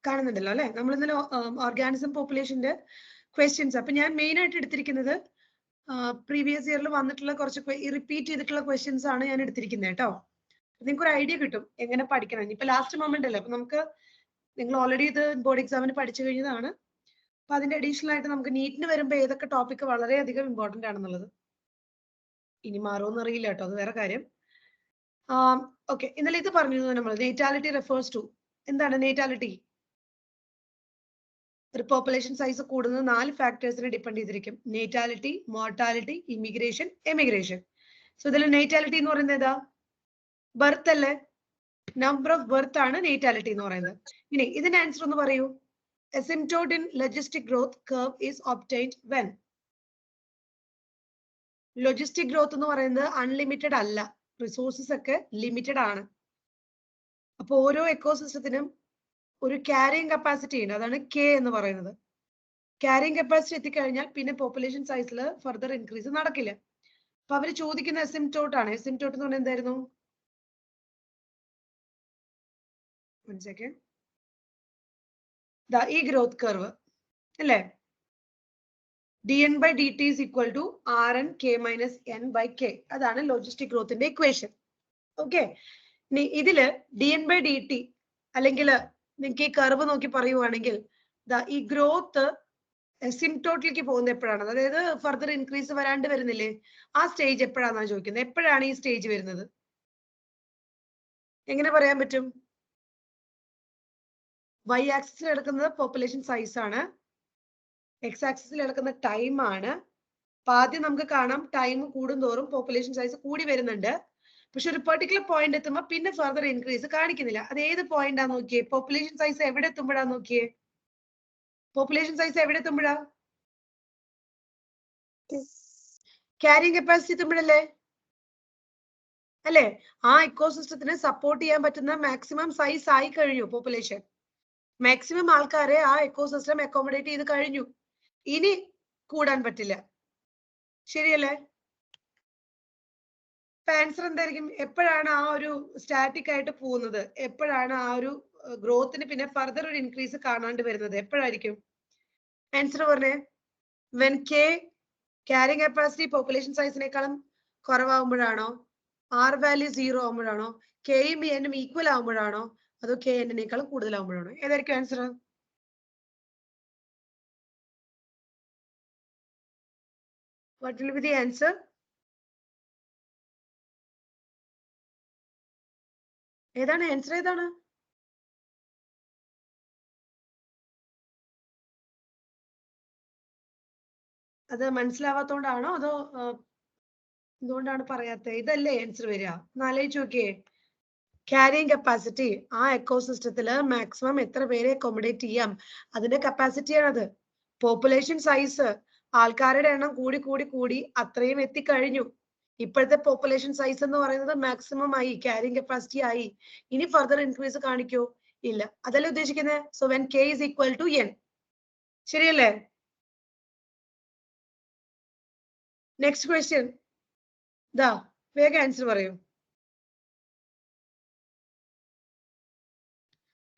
കാണുന്നുണ്ടല്ലോ അല്ലെ? നമ്മൾ ഇന്നലെ ഓർഗാനിസം പോപ്പുലേഷന്റെ ക്വസ്റ്റ്യൻസ്. അപ്പൊ ഞാൻ മെയിൻ ആയിട്ട് എടുത്തിരിക്കുന്നത് പ്രീവിയസ് ഇയറിൽ വന്നിട്ടുള്ള കുറച്ച് റിപ്പീറ്റ് ചെയ്തിട്ടുള്ള ക്വസ്റ്റ്യൻസ് ആണ് ഞാൻ എടുത്തിരിക്കുന്നത് കേട്ടോ. നിങ്ങൾക്ക് ഒരു ഐഡിയ കിട്ടും എങ്ങനെ പഠിക്കണം. ഇപ്പൊ ലാസ്റ്റ് മൊമെന്റ് അല്ലേ, അപ്പൊ നമുക്ക് നിങ്ങൾ ഓൾറെഡി ഇത് ബോർഡ് എക്സാമിന് പഠിച്ചു കഴിഞ്ഞതാണ്. അപ്പൊ അതിന്റെ അഡീഷണൽ ആയിട്ട് നമുക്ക് നീറ്റിന് വരുമ്പോൾ ഏതൊക്കെ ടോപ്പിക് വളരെയധികം ഇമ്പോർട്ടന്റ് ആണെന്നുള്ളത് ഇനി മാറുമെന്ന് അറിയില്ല കേട്ടോ, അത് വേറെ കാര്യം. ഓക്കെ, ഇന്നലെ ഇത് പറഞ്ഞിരുന്നു നമ്മൾ. നേറ്റാലിറ്റി റെഫേഴ്സ് ടു എന്താണ് നേറ്റാലിറ്റി? ഒരു പോപ്പുലേഷൻ സൈസ് കൂടുന്നത് 4 ഫാക്ടേഴ്സിനെ ഡിപ്പെൻഡ് ചെയ്തിരിക്കും. നേറ്റാലിറ്റി, മോർട്ടാലിറ്റി, ഇമിഗ്രേഷൻ, എമിഗ്രേഷൻ. സോ ഇതിൽ നേറ്റാലിറ്റി എന്ന് പറയുന്നത് ഏതാ? ബർത്ത് അല്ലേ? നമ്പർ ഓഫ് ബർത്ത് ആണ് നേറ്റാലിറ്റി എന്ന് പറയുന്നത്. ഇനി ഇതിന്റെ ആൻസർ ഒന്ന് പറയൂ. asymptote in logistic growth curve is obtained when? Logistic growth എന്ന് പറയുന്നത് അൺലിമിറ്റഡ് അല്ല, റിസോഴ്സസ് ഒക്കെ ലിമിറ്റഡ് ആണ്. അപ്പൊ ഓരോ എക്കോസിസ്റ്റത്തിനും ഒരു ക്യാരിങ് കപ്പാസിറ്റി ഉണ്ട്, അതാണ് കെ എന്ന് പറയുന്നത്. ക്യാരിങ് കപ്പാസിറ്റി എത്തിക്കഴിഞ്ഞാൽ പിന്നെ പോപ്പുലേഷൻ സൈസിൽ ഫർദർ ഇൻക്രീസ് നടക്കില്ല. അപ്പൊ അവര് ചോദിക്കുന്ന എസിംപ്റ്റോട്ട് ആണ്. എസിംപ്റ്റോട്ട് എന്ന് പറഞ്ഞാൽ എന്തായിരുന്നു? ഈ ഗ്രോത്ത് കർവ് അല്ലേ? dn/dt is equal to rn k minus n/k. അതാണ് ലോജിസ്റ്റിക് ഗ്രോത്തിന്റെ ഇക്വേഷൻ. ഓക്കെ, ഇനി ഇതില് dn/dt അല്ലെങ്കിൽ നിങ്ങൾക്ക് ഈ കർവ് നോക്കി പറയുവാണെങ്കിൽ ഈ ഗ്രോത്ത് സിംപ്റ്റോട്ടിലേക്ക് പോകുന്നത് എപ്പോഴാണ്? അതായത് ഫർദർ ഇൻക്രീസ് വരാണ്ട് വരുന്നില്ലേ, ആ സ്റ്റേജ് എപ്പോഴാണെന്നാണ് ചോദിക്കുന്നത്. എപ്പോഴാണ് ഈ സ്റ്റേജ് വരുന്നത്? എങ്ങനെ പറയാൻ പറ്റും? y ആക്സിസിൽ എടുക്കുന്നത് പോപ്പുലേഷൻ സൈസ് ആണ്, എക്സ് ആക്സിസിൽ എടുക്കുന്ന ടൈം ആണ്. അപ്പൊ ആദ്യം നമുക്ക് കാണാം ടൈം കൂടുന്തോറും പോപ്പുലേഷൻ സൈസ് കൂടി വരുന്നുണ്ട്. പക്ഷെ ഒരു പെർട്ടിക്കുലർ പോയിന്റ് എത്തുമ്പോൾ പിന്നെ ഫർദർ ഇൻക്രീസ് കാണിക്കുന്നില്ല. അത് ഏത് പോയിന്റ് ആണെന്ന് നോക്കിയേ. പോപ്പുലേഷൻ സൈസ് എവിടെ എത്തുമ്പോഴാന്ന് നോക്കിയേ. പോപ്പുലേഷൻ സൈസ് എവിടെ എത്തുമ്പോഴാ? ക്യാരിങ് കപ്പാസിറ്റി എത്തുമ്പോഴല്ലേ അല്ലേ? ആ ഇക്കോസിസ്റ്റത്തിന് സപ്പോർട്ട് ചെയ്യാൻ പറ്റുന്ന മാക്സിമം സൈസ് ആയി കഴിഞ്ഞു പോപ്പുലേഷൻ. മാക്സിമം ആൾക്കാരെ ആ എക്കോസിസ്റ്റം അക്കോമഡേറ്റ് ചെയ്ത് കഴിഞ്ഞു. ഇനി കൂടാൻ പറ്റില്ല, ശരിയല്ലേ? ആൻസർ എന്തായിരിക്കും? എപ്പോഴാണ് ആ ഒരു സ്റ്റാറ്റിക് ആയിട്ട് പോകുന്നത്? എപ്പോഴാണ് ആ ഒരു ഗ്രോത്തിന് പിന്നെ ഫർദർ ഒരു ഇൻക്രീസ് കാണാണ്ട് വരുന്നത്? എപ്പോഴായിരിക്കും? ആൻസർ പറഞ്ഞേ. When K carrying capacity population സൈസിനേക്കാളും കുറവാകുമ്പോഴാണോ? ആർ വാല്യൂ 0 ആകുമ്പോഴാണോ? കെയും എന്നും ഈക്വൽ ആകുമ്പോഴാണോ? അതോ കെ എന്നിനേക്കാളും കൂടുതലാകുമ്പോഴാണോ? ഏതായിരിക്കും answer? What will be the answer? ഏതാണ് ആൻസർ? ഏതാണ്? അത് മനസ്സിലാവാത്തോണ്ടാണോ അതോ എന്തുകൊണ്ടാണ് പറയാത്തത്? ഇതല്ലേ ആൻസർ വരിക? ആലോചിച്ച് നോക്കിയേ. ക്യാരിങ് കപ്പാസിറ്റി, ആ എക്കോസിസ്റ്റത്തില് മാക്സിമം എത്ര പേരെ അക്കോമഡേറ്റ് ചെയ്യാം, അതിന്റെ കപ്പാസിറ്റിയാണത്. പോപ്പുലേഷൻ സൈസ്, ആൾക്കാരുടെ എണ്ണം കൂടി കൂടി കൂടി അത്രയും എത്തിക്കഴിഞ്ഞു. ഇപ്പോഴത്തെ പോപ്പുലേഷൻ സൈസ് എന്ന് പറയുന്നത് മാക്സിമം ആയി, ക്യാരിങ് കപ്പാസിറ്റി ആയി. ഇനി ഫർദർ ഇൻക്രീസ് കാണിക്കോ? ഇല്ല. അതല്ലേ ഉദ്ദേശിക്കുന്നത്. So when K is equal to N, ശരിയല്ലേ? നെക്സ്റ്റ് ക്വസ്റ്റ്യൻ ദാ, വേഗം ആൻസർ പറയൂ.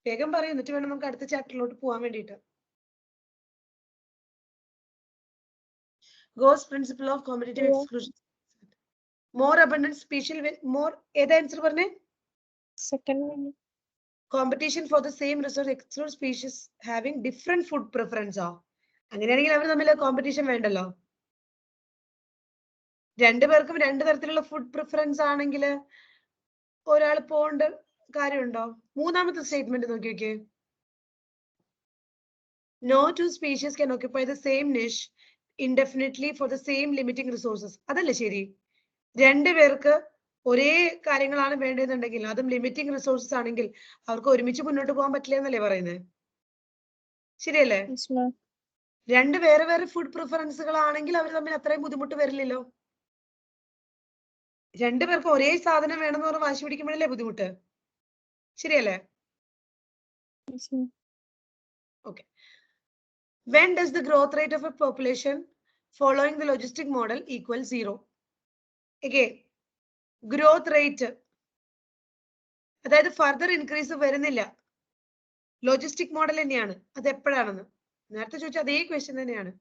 വേഗം പറയൂ, എന്നിട്ട് വേണം നമുക്ക് അടുത്ത ചാപ്റ്ററിലോട്ട് പോകാൻ വേണ്ടിയിട്ട്. Gauss principle of competitive exclusion. More abundant species will more. ഏതാ ആൻസർ പറഞ്ഞേ? Second one. Competition for the same resource exclude species having different food preference. അങ്ങനെയാണെങ്കിൽ അവർ തമ്മിൽ കോമ്പറ്റീഷൻ വേണ്ടല്ലോ. രണ്ടുപേർക്കും രണ്ട് തരത്തിലുള്ള ഫുഡ് പ്രിഫറൻസ് ആണെങ്കിൽ ഒരാൾ പോകേണ്ട കാര്യമുണ്ടോ? മൂന്നാമത്തെ സ്റ്റേറ്റ്മെന്റ് നോക്കി നോക്കിയേ. No two species can occupy the same niche indefinitely for the same limiting resources. അതല്ലേ ശരി? രണ്ടുപേർക്ക് ഒരേ കാര്യങ്ങളാണ് വേണ്ടതെന്നുണ്ടെങ്കിൽ, അതും ലിമിറ്റിംഗ് റിസോഴ്സസ് ആണെങ്കിൽ അവർക്ക് ഒരുമിച്ച് മുന്നോട്ട് പോകാൻ പറ്റില്ല എന്നല്ലേ പറയുന്നത്? ശരിയല്ലേ? രണ്ട് വേറെ വേറെ ഫുഡ് പ്രിഫറൻസുകളാണെങ്കിൽ അവർ തമ്മിൽ അത്രയും ബുദ്ധിമുട്ട് വരില്ലല്ലോ. രണ്ടുപേർക്ക് ഒരേ സാധനം വേണമെന്ന് പറഞ്ഞ് വാശി പിടിക്കുമ്പോഴല്ലേ ബുദ്ധിമുട്ട്, ശരിയല്ലേ? Okay. When does the growth rate of a population following the logistic model equal 0? Again, growth rate അതായത് ഫർദർ ഇൻക്രീസ് വരുന്നില്ല. ലോജിസ്റ്റിക് മോഡൽ തന്നെയാണ്. അത് എപ്പോഴാണെന്ന് നേരത്തെ ചോദിച്ച അതേ ക്വസ്റ്റ്യൻ തന്നെയാണ്.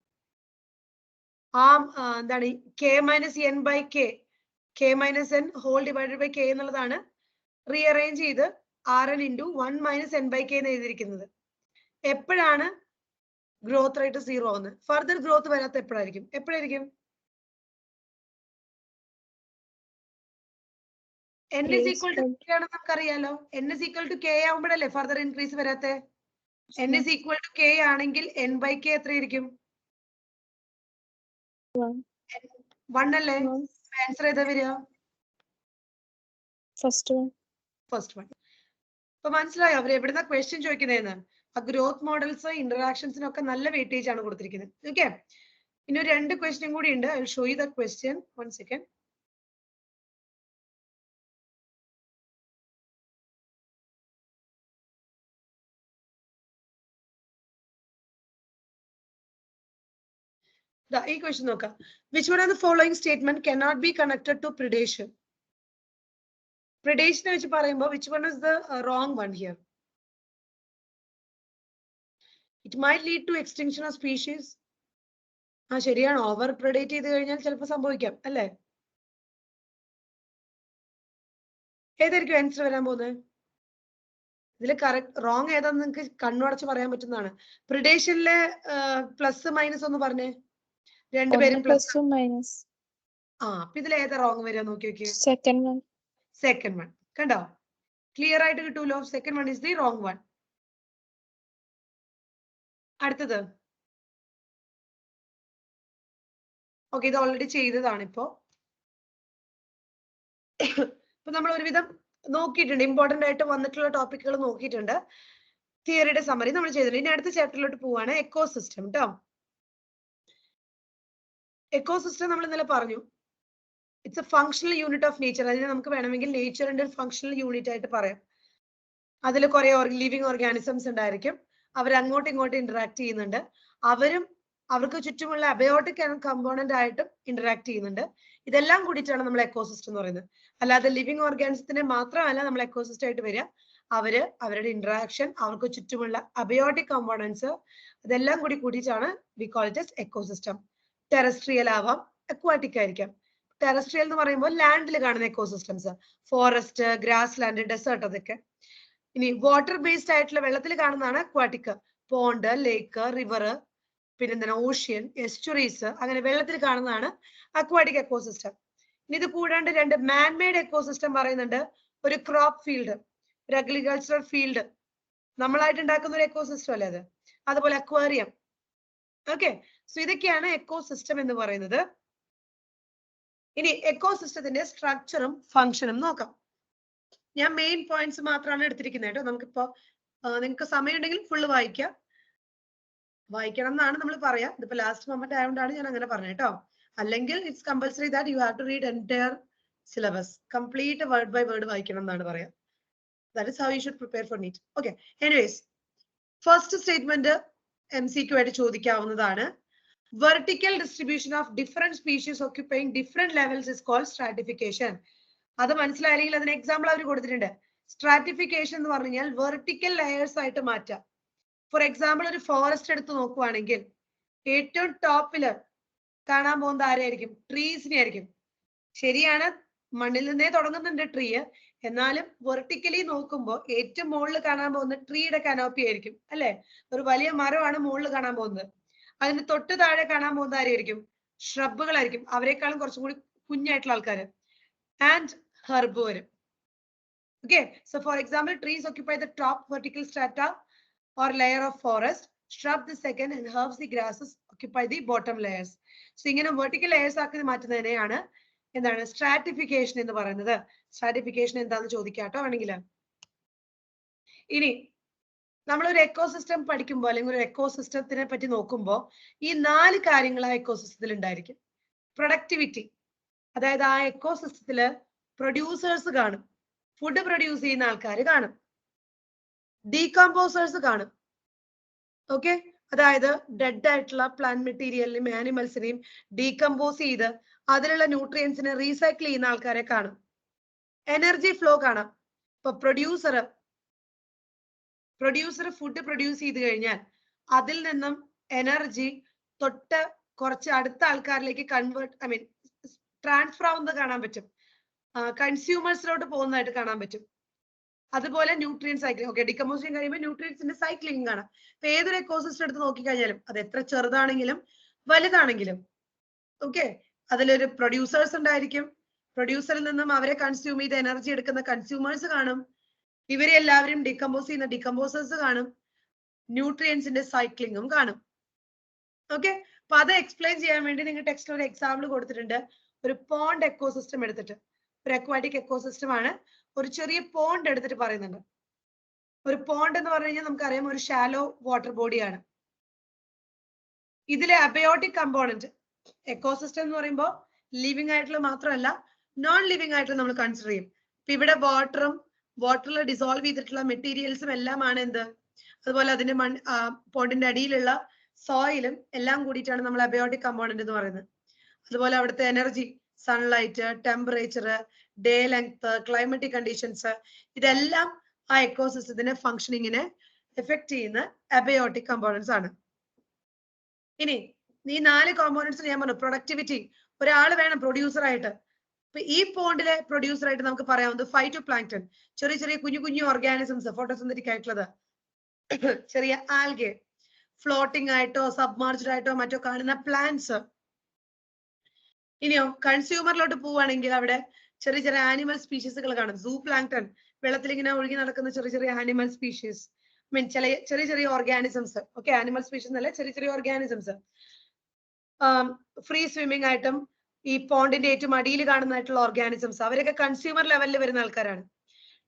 എന്താണ് K minus N by K minus N whole divided by K എന്നുള്ളതാണ് റീഅറേഞ്ച് ചെയ്ത് Rn into 1 minus N by K എന്ന് എഴുതിയിരിക്കുന്നത്. എപ്പോഴാണ് ഗ്രോത്ത് റേറ്റ് 0 ആവുന്നത്? ഫർദർ ഗ്രോത്ത് വരാത്ത എപ്പോഴായിരിക്കും? n is equal to k ആണെന്ന് നമുക്കറിയാലോ. n is equal to k ആവുമ്പോഴല്ലേ ഫർദർ ഇൻക്രീസ് വരാത്തെ. n is equal to k ആണെങ്കിൽ n by k എത്രയായിരിക്കും? 1 അല്ലേ? ആൻസർ ഏതാ വരിക? First one. അപ്പൊ മനസ്സിലായോ അവർ എവിടുന്ന ക്വസ്റ്റ്യൻ ചോദിക്കുന്നതെന്ന്? ആ ഗ്രോത്ത് മോഡൽസ് ഇന്ററാക്ഷൻസിനൊക്കെ നല്ല വെയിറ്റേജ് ആണ് കൊടുത്തിരിക്കുന്നത്. ഓക്കെ, ഇനി 2 ക്വസ്റ്റ്യൻ കൂടി ഉണ്ട്. I will show you the question. 1 second. ഈ ക്വസ്റ്റ്യൻ നോക്കാം. Which one of the following statement cannot be connected to predation? predation വെച്ച് പറയുമ്പോൾ which one is the wrong one here? It might lead to extinction of species. ശരിയാണ്, over പ്രെഡേറ്റ് ചെയ്ത് കഴിഞ്ഞാൽ ചിലപ്പോൾ സംഭവിക്കാം അല്ലേ? ഏതായിരിക്കും ആൻസർ വരാൻ പോകുന്നത്? ഇതിൽ കറക്റ്റ് റോങ് ഏതാന്ന് നിങ്ങൾക്ക് കണ്ണുടച്ച് പറയാൻ പറ്റുന്നതാണ്. പ്രിഡേഷനിലെ പ്ലസ് മൈനസ് ഒന്ന് പറഞ്ഞേ. രണ്ടുപേരും പ്ലസ് മൈനസ്. അപ്പൊ ഇതിൽ ഏതാ റോങ് വരിക നോക്കി നോക്കി. സെക്കൻഡ് വൺ കണ്ടോ? ക്ലിയർ ആയിട്ട് കിട്ടൂലോ. Second one is the wrong one. അടുത്തത് ഓക്കെ, ഇത് ഓൾറെഡി ചെയ്തതാണ്. ഇപ്പോ നമ്മൾ ഒരുവിധം നോക്കിയിട്ടുണ്ട്. ഇമ്പോർട്ടന്റ് ആയിട്ട് വന്നിട്ടുള്ള ടോപ്പിക്കുകൾ നോക്കിയിട്ടുണ്ട്. തിയറിയുടെ സമ്മറി നമ്മൾ ചെയ്തിട്ടുണ്ട്. ഇനി അടുത്ത ചാപ്റ്ററിലോട്ട് പോവാണ്. എക്കോസിസ്റ്റം കേട്ടോ. എക്കോസിസ്റ്റം നമ്മൾ ഇന്നലെ പറഞ്ഞു. It's A functional unit of nature. അതിനെ നമുക്ക് വേണമെങ്കിൽ നേച്ചറിന്റെ ഒരു ഫങ്ഷണൽ യൂണിറ്റ് ആയിട്ട് പറയാം. അതിൽ കുറെ ലിവിങ് ഓർഗാനിസംസ് ഉണ്ടായിരിക്കും. അവർ അങ്ങോട്ടും ഇങ്ങോട്ടും ഇന്ററാക്ട് ചെയ്യുന്നുണ്ട്. അവർക്ക് ചുറ്റുമുള്ള അബയോട്ടിക് കമ്പോണന്റ് ആയിട്ടും ഇന്ററാക്ട് ചെയ്യുന്നുണ്ട്. ഇതെല്ലാം കൂടിയിട്ടാണ് നമ്മൾ എക്കോസിസ്റ്റം എന്ന് പറയുന്നത്. അല്ലാതെ ലിവിങ് ഓർഗാനിസത്തിനെ മാത്രമല്ല നമ്മൾ എക്കോസിസ്റ്റം ആയിട്ട് വരിക. അവരുടെ ഇന്ററാക്ഷൻ, അവർക്ക് ചുറ്റുമുള്ള അബയോട്ടിക് കമ്പോണൻസ്, ഇതെല്ലാം കൂടിയിട്ടാണ് we call it as ecosystem. Terrestrial ആവാം, അക്വാറ്റിക് ആയിരിക്കാം. ടെറസ്ട്രിയൽ എന്ന് പറയുമ്പോൾ ലാൻഡിൽ കാണുന്ന ecosystems, forest, grassland, desert, അതൊക്കെ. ഇനി വാട്ടർ ബേസ്ഡ് ആയിട്ടുള്ള വെള്ളത്തിൽ കാണുന്നതാണ് അക്വാറ്റിക്. പോണ്ട്, ലേക്ക്, റിവർ, പിന്നെന്താണ് ഓഷ്യൻ, എസ്റ്റുറീസ്, അങ്ങനെ വെള്ളത്തിൽ കാണുന്നതാണ് അക്വാറ്റിക് എക്കോസിസ്റ്റം. ഇനി ഇത് കൂടാണ്ട് 2 മാൻമെയ്ഡ് എക്കോസിസ്റ്റം പറയുന്നുണ്ട്. ഒരു ക്രോപ്പ് ഫീൽഡ്, ഒരു അഗ്രികൾച്ചറൽ ഫീൽഡ്, നമ്മളായിട്ട് ഉണ്ടാക്കുന്ന ഒരു എക്കോസിസ്റ്റം അല്ലേ അത്. അതുപോലെ അക്വേറിയം. ഓക്കെ, സോ ഇതൊക്കെയാണ് എക്കോസിസ്റ്റം എന്ന് പറയുന്നത്. ഇനി എക്കോസിസ്റ്റത്തിന്റെ സ്ട്രക്ചറും ഫംഗ്ഷനും നോക്കാം. ഞാൻ മെയിൻ പോയിന്റ്സ് മാത്രമാണ് എടുത്തിരിക്കുന്നത് കേട്ടോ. നമുക്കിപ്പോ നിങ്ങൾക്ക് സമയം ഉണ്ടെങ്കിൽ ഫുള്ള് വായിക്കണം എന്നാണ് നമ്മൾ പറയാ. ഇതിപ്പോ ലാസ്റ്റ് മൊമെന്റ് ആയതുകൊണ്ടാണ് ഞാൻ അങ്ങനെ പറഞ്ഞത് കേട്ടോ. അല്ലെങ്കിൽ it's compulsory that you have to read entire syllabus, complete word by word വായിക്കണം എന്നാണ് പറയാ. That is how you should prepare for NEET. Okay, anyways first statement MCQ ആയിട്ട് ചോദിക്കാവുന്നതാണ്. Vertical distribution of different species occupying different levels is called stratification. അത് മനസ്സിലായില്ലെങ്കിൽ അതിന് example അവർ കൊടുത്തിട്ടുണ്ട്. Stratification എന്ന് പറഞ്ഞു കഴിഞ്ഞാൽ വെർട്ടിക്കൽ ലെയേഴ്സ് ആയിട്ട് മാറ്റാം. ഫോർ എക്സാമ്പിൾ ഒരു ഫോറസ്റ്റ് എടുത്ത് നോക്കുവാണെങ്കിൽ ഏറ്റവും ടോപ്പില് കാണാൻ പോകുന്നത് ആരെയായിരിക്കും? ട്രീസിനെ ആയിരിക്കും. ശരിയാണ്, മണ്ണിൽ നിന്നേ തുടങ്ങുന്നുണ്ട് ട്രീ. എന്നാലും വെർട്ടിക്കലി നോക്കുമ്പോൾ ഏറ്റവും മുകളിൽ കാണാൻ പോകുന്ന ട്രീയുടെ കനോപ്പി ആയിരിക്കും അല്ലെ. ഒരു വലിയ മരമാണ് മുകളിൽ കാണാൻ പോകുന്നത്. അതിന് തൊട്ട് താഴെ കാണാൻ പോകുന്ന ആരെയായിരിക്കും? ഷ്രബുകളായിരിക്കും. അവരെക്കാളും കുറച്ചും കൂടി കുഞ്ഞായിട്ടുള്ള ആൾക്കാര്. ആൻഡ് herb വരും. Okay, so for example, trees occupy the top vertical strata or layer of forest, shrub the second, and herbs, the grasses occupy the bottom layers. So ഇങ്ങനെ vertical layers ആക്കി മാറ്റുന്നതിനെയാണ് എന്താണ് സ്ട്രാറ്റിഫിക്കേഷൻ എന്ന് പറയുന്നത്. Stratification എന്താണെന്ന് ചോദിക്കാട്ടോ വേണമെങ്കിൽ. ഇനി നമ്മളൊരു എക്കോസിസ്റ്റം പഠിക്കുമ്പോൾ അല്ലെങ്കിൽ ഒരു എക്കോസിസ്റ്റത്തിനെ പറ്റി നോക്കുമ്പോൾ ഈ 4 കാര്യങ്ങൾ ആ എക്കോസിസ്റ്റത്തിൽ ഉണ്ടായിരിക്കും. പ്രൊഡക്ടിവിറ്റി, അതായത് ആ എക്കോസിസ്റ്റത്തില് പ്രൊഡ്യൂസേഴ്സ് കാണും, ഫുഡ് പ്രൊഡ്യൂസ് ചെയ്യുന്ന ആൾക്കാർ കാണും, ഡീകമ്പോസേഴ്സ് കാണും. ഓക്കെ, അതായത് ഡെഡ് ആയിട്ടുള്ള പ്ലാന്റ് മെറ്റീരിയലിനെയും ആനിമൽസിനെയും ഡീകമ്പോസ് ചെയ്ത് അതിലുള്ള ന്യൂട്രിയൻസിനെ റീസൈക്കിൾ ചെയ്യുന്ന ആൾക്കാരെ കാണും. എനർജി ഫ്ലോ കാണാം. ഇപ്പൊ പ്രൊഡ്യൂസർ ഫുഡ് പ്രൊഡ്യൂസ് ചെയ്ത് കഴിഞ്ഞാൽ അതിൽ നിന്നും എനർജി തൊട്ട് കുറച്ച് അടുത്ത ആൾക്കാരിലേക്ക് ട്രാൻസ്ഫർ ആവുന്നത് കാണാൻ പറ്റും, കൺസ്യൂമേഴ്സിലോട്ട് പോകുന്നതായിട്ട് കാണാൻ പറ്റും. അതുപോലെ ന്യൂട്രിയൻ സൈക്ലിംഗ്, ഓക്കെ, ഡികമ്പോസിഷൻ കഴിയുമ്പോൾ ന്യൂട്രിയൻസിന്റെ സൈക്ലിംഗ് കാണാം. ഇപ്പൊ ഏതൊരു എക്കോസിസ്റ്റം എടുത്ത് നോക്കിക്കഴിഞ്ഞാലും അത് എത്ര ചെറുതാണെങ്കിലും വലുതാണെങ്കിലും ഓക്കെ, അതിലൊരു പ്രൊഡ്യൂസേഴ്സ് ഉണ്ടായിരിക്കും, പ്രൊഡ്യൂസറിൽ നിന്നും അവരെ കൺസ്യൂം ചെയ്ത് എനർജി എടുക്കുന്ന കൺസ്യൂമേഴ്സ് കാണും, ഇവരെ എല്ലാവരും ഡികമ്പോസ് ചെയ്യുന്ന ഡികമ്പോസേഴ്സ് കാണും, ന്യൂട്രിയൻസിന്റെ സൈക്ലിങ്ങും കാണും. ഓക്കെ, അപ്പൊ അത് എക്സ്പ്ലെയിൻ ചെയ്യാൻ വേണ്ടി നിങ്ങൾ ടെക്സ്റ്റിൽ ഒരു എക്സാമ്പിൾ കൊടുത്തിട്ടുണ്ട്. ഒരു പോണ്ട് എക്കോസിസ്റ്റം എടുത്തിട്ട്, ഒരു അക്വാറ്റിക് എക്കോസിസ്റ്റം ആണ്, ഒരു ചെറിയ പോണ്ട് എടുത്തിട്ട് പറയുന്നുണ്ട്. ഒരു പോണ്ട് എന്ന് പറഞ്ഞു കഴിഞ്ഞാൽ നമുക്കറിയാം ഒരു ഷാലോ വാട്ടർ ബോഡിയാണ്. ഇതിലെ അബയോട്ടിക് കമ്പോണന്റ്, എക്കോസിസ്റ്റം എന്ന് പറയുമ്പോൾ ലിവിങ് ആയിട്ടുള്ള മാത്രമല്ല നോൺ ലിവിങ് ആയിട്ടുള്ള നമ്മൾ കൺസിഡർ ചെയ്യും. ഇപ്പൊ ഇവിടെ വാട്ടറിൽ ഡിസോൾവ് ചെയ്തിട്ടുള്ള മെറ്റീരിയൽസും എല്ലാമാണ് എന്ത്, അതുപോലെ അതിന്റെ പോണ്ടിന്റെ അടിയിലുള്ള സോയിലും എല്ലാം കൂടിയിട്ടാണ് നമ്മൾ അബയോട്ടിക് കമ്പോണന്റ് എന്ന് പറയുന്നത്. അതുപോലെ അവിടുത്തെ energy, sunlight, temperature, day length, climatic conditions, ഇതെല്ലാം ആ എക്കോസിസ്റ്റത്തിന്റെ ഫംഗ്ഷനിങ്ങിനെ എഫക്ട് ചെയ്യുന്ന അബയോട്ടിക് കമ്പോണന്റ്സ് ആണ്. ഇനി ഈ 4 കോമ്പോണന്റ്സ് ഞാൻ പറഞ്ഞു. പ്രൊഡക്ടിവിറ്റി, ഒരാൾ വേണം പ്രൊഡ്യൂസർ ആയിട്ട്. ഇപ്പൊ ഈ പോണ്ടിലെ പ്രൊഡ്യൂസർ ആയിട്ട് നമുക്ക് പറയാവുന്നത് ഫൈറ്റോപ്ലാങ്ക്ടൺ, ചെറിയ ചെറിയ കുഞ്ഞു ഓർഗാനിസംസ്, ഫോട്ടോസിന്തറ്റിക് ആയിട്ടുള്ളത്, ചെറിയ ആൽഗെ, ഫ്ലോട്ടിംഗ് ആയിട്ടോ സബ്മർജ്ഡ് ആയിട്ടോ മറ്റോ കാണുന്ന പ്ലാന്റ്സ്. ഇനിയോ കൺസ്യൂമറിലോട്ട് പോവുകയാണെങ്കിൽ അവിടെ ചെറിയ ചെറിയ ആനിമൽ സ്പീഷീസുകൾ കാണും. സൂ പ്ലാങ്ക്ടൺ, വെള്ളത്തിൽ ഇങ്ങനെ ഒഴുകി നടക്കുന്ന ചെറിയ ചെറിയ ആനിമൽ സ്പീഷീസ്, ചെറിയ ചെറിയ ഓർഗാനിസംസ്. ഓക്കെ, ആനിമൽ സ്പീഷീസ് എന്നല്ല, ചെറിയ ചെറിയ ഓർഗാനിസംസ്. ഫ്രീ സ്വിമ്മിംഗ് ആയിട്ടും ഈ പോണ്ടിന്റെ ഏറ്റവും അടിയിൽ കാണുന്നതായിട്ടുള്ള ഓർഗാനിസംസ്, അവരൊക്കെ കൺസ്യൂമർ ലെവലിൽ വരുന്ന ആൾക്കാരാണ്.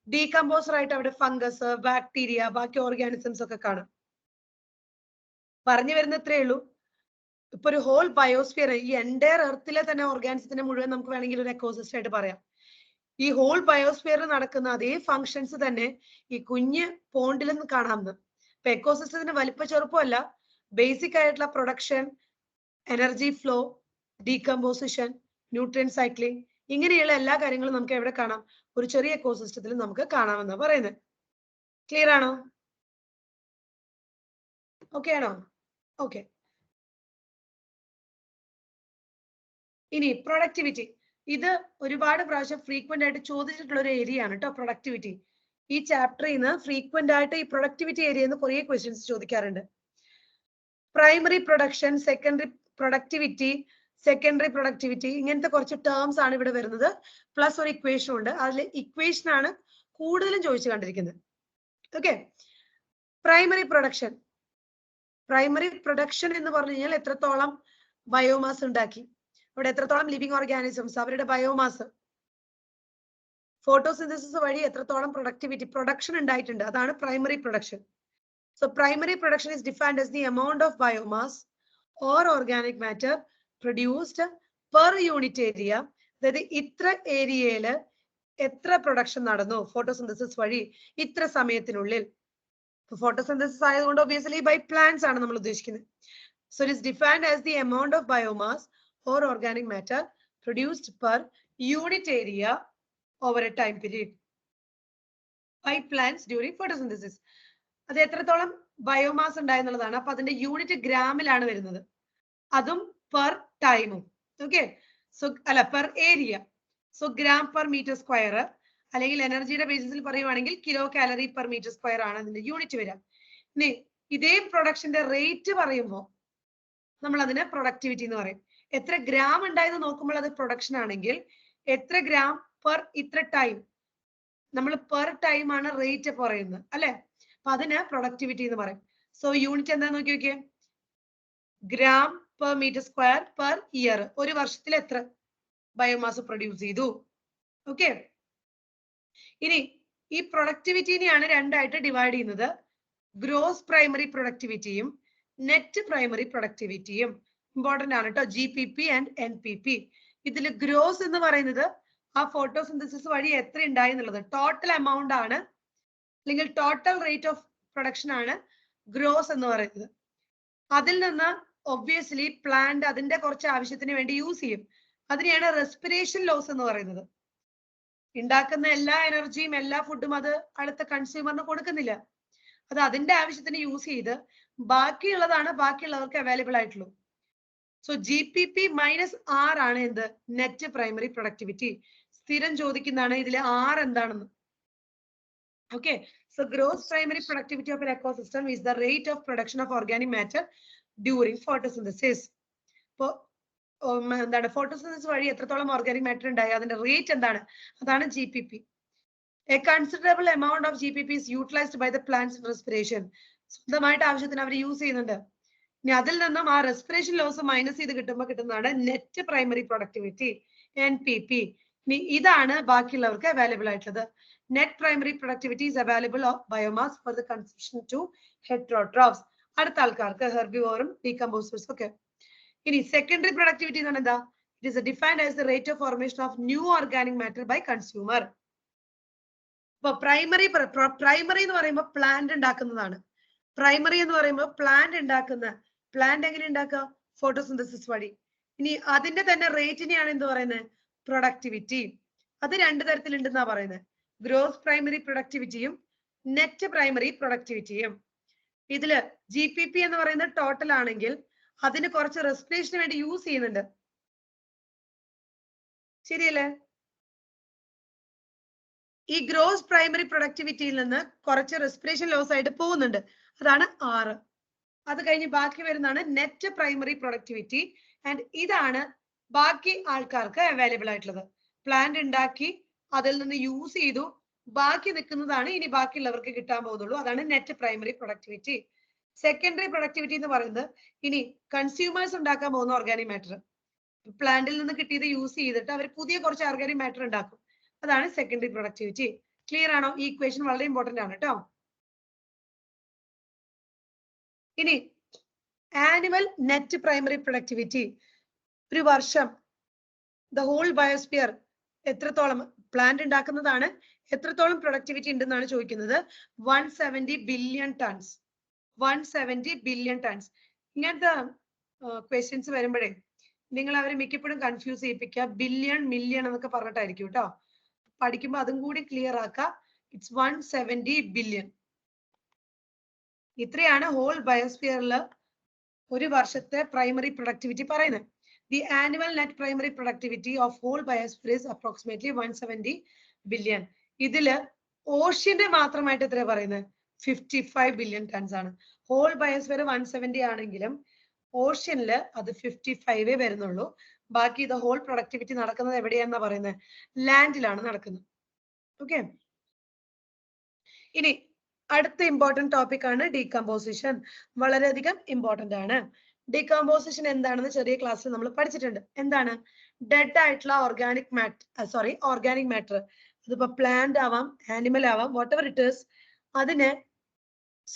ഡീകമ്പോസർ ആയിട്ട് അവിടെ ഫംഗസ്, ബാക്ടീരിയ, ബാക്കി ഓർഗാനിസംസ് ഒക്കെ കാണും. പറഞ്ഞു വരുന്ന ഇത്രയേ ഉള്ളൂ. ഇപ്പൊ ഒരു ഹോൾ ബയോസ്ഫിയർ, ഈ എൻറ്റയർ എർത്തിലെ തന്നെ ഓർഗാനിസത്തിന്റെ മുഴുവൻ നമുക്ക് വേണമെങ്കിൽ ഒരു എക്കോസിസ്റ്റം ആയിട്ട് പറയാം. ഈ ഹോൾ ബയോസ്ഫിയറിൽ നടക്കുന്ന അതേ ഫങ്ഷൻസ് തന്നെ ഈ കുഞ്ഞ് പോണ്ടിൽ നിന്ന് കാണാമെന്ന്. ഇപ്പൊ എക്കോസിസ്റ്റത്തിന്റെ വലിപ്പ ചെറുപ്പമല്ല, ബേസിക് ആയിട്ടുള്ള production, energy flow, decomposition, nutrient cycling, ഇങ്ങനെയുള്ള എല്ലാ കാര്യങ്ങളും നമുക്ക് എവിടെ കാണാം, ഒരു ചെറിയ എക്കോസിസ്റ്റത്തിൽ നമുക്ക് കാണാമെന്നാണ് പറയുന്നത്. ക്ലിയർ ആണോ? ഓക്കെ ആണോ? ഓക്കെ. ഇനി പ്രൊഡക്ടിവിറ്റി, ഇത് ഒരുപാട് പ്രാവശ്യം ഫ്രീക്വന്റ് ആയിട്ട് ചോദിച്ചിട്ടുള്ള ഒരു ഏരിയ ആണ് കേട്ടോ പ്രൊഡക്ടിവിറ്റി. ഈ ചാപ്റ്ററിൽ നിന്ന് ഫ്രീക്വന്റ് ആയിട്ട് ഈ പ്രൊഡക്ടിവിറ്റി ഏരിയയിൽ നിന്ന് കുറേ ക്വസ്റ്റ്യൻസ് ചോദിക്കാറുണ്ട്. Primary production, secondary productivity, secondary productivity, ഇങ്ങനത്തെ കുറച്ച് ടേംസ് ആണ് ഇവിടെ വരുന്നത്. പ്ലസ് ഒരു ഇക്വേഷൻ ഉണ്ട്, അതിൽ ഇക്വേഷൻ ആണ് കൂടുതലും ചോദിച്ചു കണ്ടിരിക്കുന്നത്. ഓക്കെ, പ്രൈമറി പ്രൊഡക്ഷൻ എന്ന് പറഞ്ഞു കഴിഞ്ഞാൽ എത്രത്തോളം ബയോമാസ് ഉണ്ടാക്കി, അവിടെ എത്രത്തോളം ലിവിങ് ഓർഗാനിസംസ്, അവരുടെ ബയോമാസ്, ഫോട്ടോസിന്തസിസ് വഴി എത്രത്തോളം പ്രൊഡക്ഷൻ ഉണ്ടായിട്ടുണ്ട്, അതാണ് primary production. So primary production is defined as the amount of biomass or organic matter produced per unit area. അതായത് ഇത്ര ഏരിയയിൽ എത്ര പ്രൊഡക്ഷൻ നടന്നു ഫോട്ടോസിന്തസിസ് വഴി ഇത്ര സമയത്തിനുള്ളിൽ. ഫോട്ടോസിന്തസിസ് ആയതുകൊണ്ട് ഒബിയസ്ലി ബൈ പ്ലാന്റ്സ് ആണ് നമ്മൾ ഉദ്ദേശിക്കുന്നത്. So it is defined as the amount of biomass or organic matter produced per unit area over a time period by plants during photosynthesis. അത് എത്രത്തോളം ബയോമാസ് ഉണ്ടായെന്നുള്ളതാണ്. അപ്പൊ അതിന്റെ യൂണിറ്റ് ഗ്രാമിലാണ് വരുന്നത്, അതും പെർ ടൈമും. ഓക്കെ, സോ അല്ല per area, so gram per metre square, അല്ലെങ്കിൽ എനർജിയുടെ ബേസിസിൽ പറയുവാണെങ്കിൽ kilocalorie per metre square ആണ് അതിന്റെ യൂണിറ്റ് വരിക. ഇനി ഇതേ പ്രൊഡക്ഷന്റെ റേറ്റ് പറയുമ്പോൾ നമ്മൾ അതിന് പ്രൊഡക്ടിവിറ്റി എന്ന് പറയും. എത്ര ഗ്രാം ഉണ്ടായെന്ന് നോക്കുമ്പോൾ അത് പ്രൊഡക്ഷൻ ആണെങ്കിൽ എത്ര ഗ്രാം പെർ ഇത്ര ടൈം, നമ്മൾ പെർ ടൈം ആണ് റേറ്റ് പറയുന്നത് അല്ലെ, അപ്പൊ അതിന് പ്രൊഡക്ടിവിറ്റി എന്ന് പറയും. സോ യൂണിറ്റ് എന്താ നോക്കി നോക്കിയേ, gram per metre square per year, ഒരു വർഷത്തിൽ എത്ര ബയോമാസ് പ്രൊഡ്യൂസ് ചെയ്തു. ഓക്കെ, ഇനി ഈ പ്രൊഡക്ടിവിറ്റിനെയാണ് രണ്ടായിട്ട് ഡിവൈഡ് ചെയ്യുന്നത്, ഗ്രോസ് പ്രൈമറി പ്രൊഡക്ടിവിറ്റിയും നെറ്റ് പ്രൈമറി പ്രൊഡക്ടിവിറ്റിയും. ഇമ്പോർട്ടന്റ് ആണ് കേട്ടോ, GPP ആൻഡ് NPP. ഇതിൽ ഗ്രോസ് എന്ന് പറയുന്നത് ആ ഫോട്ടോസിന്തസിസ് വഴി എത്ര ഉണ്ടായി എന്നുള്ളത്, ടോട്ടൽ എമൗണ്ട് ആണ്, അല്ലെങ്കിൽ ടോട്ടൽ റേറ്റ് ഓഫ് പ്രൊഡക്ഷൻ ആണ് ഗ്രോസ് എന്ന് പറയുന്നത്. അതിൽ നിന്ന് ഒബ്വിയസ്ലി പ്ലാന്റ് അതിന്റെ കുറച്ച് ആവശ്യത്തിന് വേണ്ടി യൂസ് ചെയ്യും, അതിനെയാണ് റെസ്പിറേഷൻ ലോസ് എന്ന് പറയുന്നത്. ഉണ്ടാക്കുന്ന എല്ലാ എനർജിയും എല്ലാ ഫുഡും അത് അടുത്ത കൺസ്യൂമറിന് കൊടുക്കുന്നില്ല. അത് അതിന്റെ ആവശ്യത്തിന് യൂസ് ചെയ്ത് ബാക്കിയുള്ളതാണ് ബാക്കിയുള്ളവർക്ക് അവൈലബിൾ ആയിട്ടുള്ളൂ. സോ GPP മൈനസ് R ആണ് എന്ത്? Net primary productivity. സ്ഥിരം ചോദിക്കുന്നതാണ് ഇതിലെ R എന്താണെന്ന്. Okay, so gross primary productivity of an ecosystem is the rate of production of organic matter during photosynthesis. എന്താണ് ഫോട്ടോസിന്തസിസ് വഴി എത്രത്തോളം ഓർഗാനിക് മാറ്റർ ഉണ്ടായി അതിന്റെ റേറ്റ് എന്താണ്? അതാണ് GPP. A considerable amount of GPP is utilized by the plants in respiration. സ്വന്തമായിട്ട് ആവശ്യത്തിന് അവർ use ചെയ്യുന്നുണ്ട്. ഇനി അതിൽ നിന്നും ആ റെസ്പിറേഷൻ ലോസ് മൈനസ് ചെയ്ത് കിട്ടുമ്പോൾ കിട്ടുന്നതാണ് നെറ്റ് പ്രൈമറി പ്രൊഡക്ടിവിറ്റി, NPP. ഇനി ഇതാണ് ബാക്കിയുള്ളവർക്ക് അവൈലബിൾ ആയിട്ടുള്ളത്. Net primary productivity is available of biomass for the consumption to heterotrophs. അടുത്ത ആൾക്കാർക്ക് ഹെർബിവോറും ഡീകമ്പോസേഴ്സ് ഒക്കെ. ഇനി സെക്കൻഡറി പ്രൊഡക്ടിവിറ്റി എന്ന് പറഞ്ഞാൽ എന്താ? It is defined as the rate of formation of new organic matter by consumer. ഇപ്പൊ പ്രൈമറി എന്ന് പറയുമ്പോൾ പ്ലാന്റ് ഉണ്ടാക്കുന്നതാണ്. പ്രൈമറി എന്ന് പറയുമ്പോൾ പ്ലാന്റ് ഉണ്ടാക്കുന്ന, പ്ലാന്റ് എങ്ങനെ ഉണ്ടാക്കുക? ഫോട്ടോസിന്തസിസ് വഴി. ഇനി അതിന്റെ തന്നെ റേറ്റിനെയാണ് എന്ത് പറയുന്നത്? പ്രൊഡക്ടിവിറ്റി. അത് രണ്ടു തരത്തിലുണ്ടെന്നാ പറയുന്നത്. ഗ്രോസ് പ്രൈമറി പ്രൊഡക്ടിവിറ്റിയും നെറ്റ് പ്രൈമറി പ്രൊഡക്ടിവിറ്റിയും. ഇതില് GPP എന്ന് പറയുന്നത് ടോട്ടൽ ആണെങ്കിൽ അതിന് കുറച്ച് റെസ്പിറേഷന് വേണ്ടി യൂസ് ചെയ്യുന്നുണ്ട്. ശരിയല്ലേ? ഈ ഗ്രോസ് പ്രൈമറി പ്രൊഡക്ടിവിറ്റിയിൽ നിന്ന് കുറച്ച് റെസ്പിറേഷൻ ലോസ് ആയിട്ട് പോകുന്നുണ്ട്. അതാണ് R. അത് കഴിഞ്ഞ് ബാക്കി വരുന്നതാണ് നെറ്റ് പ്രൈമറി പ്രൊഡക്ടിവിറ്റി. ആൻഡ് ഇതാണ് ബാക്കി ആൾക്കാർക്ക് അവൈലബിൾ ആയിട്ടുള്ളത്. പ്ലാന്റ് ഉണ്ടാക്കി അതിൽ നിന്ന് യൂസ് ചെയ്തു, ബാക്കി നിൽക്കുന്നതാണ് ഇനി ബാക്കിയുള്ളവർക്ക് കിട്ടാൻ പോകുന്നുള്ളൂ. അതാണ് net primary productivity. Secondary productivity എന്ന് പറയുന്നത് ഇനി കൺസ്യൂമേഴ്സ് ഉണ്ടാക്കാൻ പോകുന്ന ഓർഗാനിക് മാറ്റർ, പ്ലാന്റിൽ നിന്ന് കിട്ടിയത് യൂസ് ചെയ്തിട്ട് അവർ പുതിയ കുറച്ച് ഓർഗാനിക് മാറ്റർ ഉണ്ടാക്കും. അതാണ് സെക്കൻഡറി പ്രൊഡക്ടിവിറ്റി. ക്ലിയർ ആണോ? ഈ ഇക്വേഷൻ വളരെ ഇമ്പോർട്ടന്റ് ആണ് കേട്ടോ. ഇനി ആനുവൽ നെറ്റ് പ്രൈമറി പ്രൊഡക്ടിവിറ്റി. ഒരു വർഷം ദ ഹോൾ ബയോസ്ഫിയർ എത്രത്തോളം പ്ലാന്റ് ഉണ്ടാക്കുന്നതാണ്, എത്രത്തോളം പ്രൊഡക്ടിവിറ്റി ഉണ്ടെന്നാണ് ചോദിക്കുന്നത്. 170 ബില്യൺ ടൺസ്. 170 billion tons. ഇങ്ങനത്തെ ക്വസ്റ്റ്യൻസ് വരുമ്പോഴേ നിങ്ങൾ അവരെ മിക്കപ്പോഴും കൺഫ്യൂസ് ചെയ്യിപ്പിക്കുക. ബില്യൺ മില്യൺ എന്നൊക്കെ പറഞ്ഞിട്ടായിരിക്കും കേട്ടോ. പഠിക്കുമ്പോൾ അതും കൂടി ക്ലിയർ ആക്കുക. It's 170 billion. ഇത്രയാണ് ഹോൾ ബയോസ്ഫിയറിൽ ഒരു വർഷത്തെ പ്രൈമറി പ്രൊഡക്ടിവിറ്റി പറയുന്നത്. The annual net primary productivity of whole biosphere is approximately 170 billion. ഇതില് ഓഷ്യന്റെ മാത്രമായിട്ട് എത്ര പറയുന്നത്? 55 ബില്യൺ ടൺസ് ആണ്. ഹോൾ ബയോസ്ഫിയർ 170 ആണെങ്കിലും ഓഷ്യനില് അത് 55 വരുന്നുള്ളൂ. ബാക്കി ഇത് ഹോൾ പ്രൊഡക്ടിവിറ്റി നടക്കുന്നത് എവിടെയാണെന്നാ പറയുന്നത്? ലാൻഡിലാണ് നടക്കുന്നത്. ഓക്കെ. ഇനി അടുത്ത ഇമ്പോർട്ടന്റ് ടോപ്പിക് ആണ് ഡീകമ്പോസിഷൻ. വളരെയധികം ഇമ്പോർട്ടന്റ് ആണ്. ഡീകമ്പോസിഷൻ എന്താണെന്ന് ചെറിയ ക്ലാസ്സിൽ നമ്മൾ പഠിച്ചിട്ടുണ്ട്. എന്താണ്? ഡെഡ് ആയിട്ടുള്ള ഓർഗാനിക് മാറ്റർ, അതിപ്പോ പ്ലാന്റ് ആവാം, ആനിമൽ ആവാം, വാട്ട് എവർ ഇറ്റ് ഈസ്, അതിനെ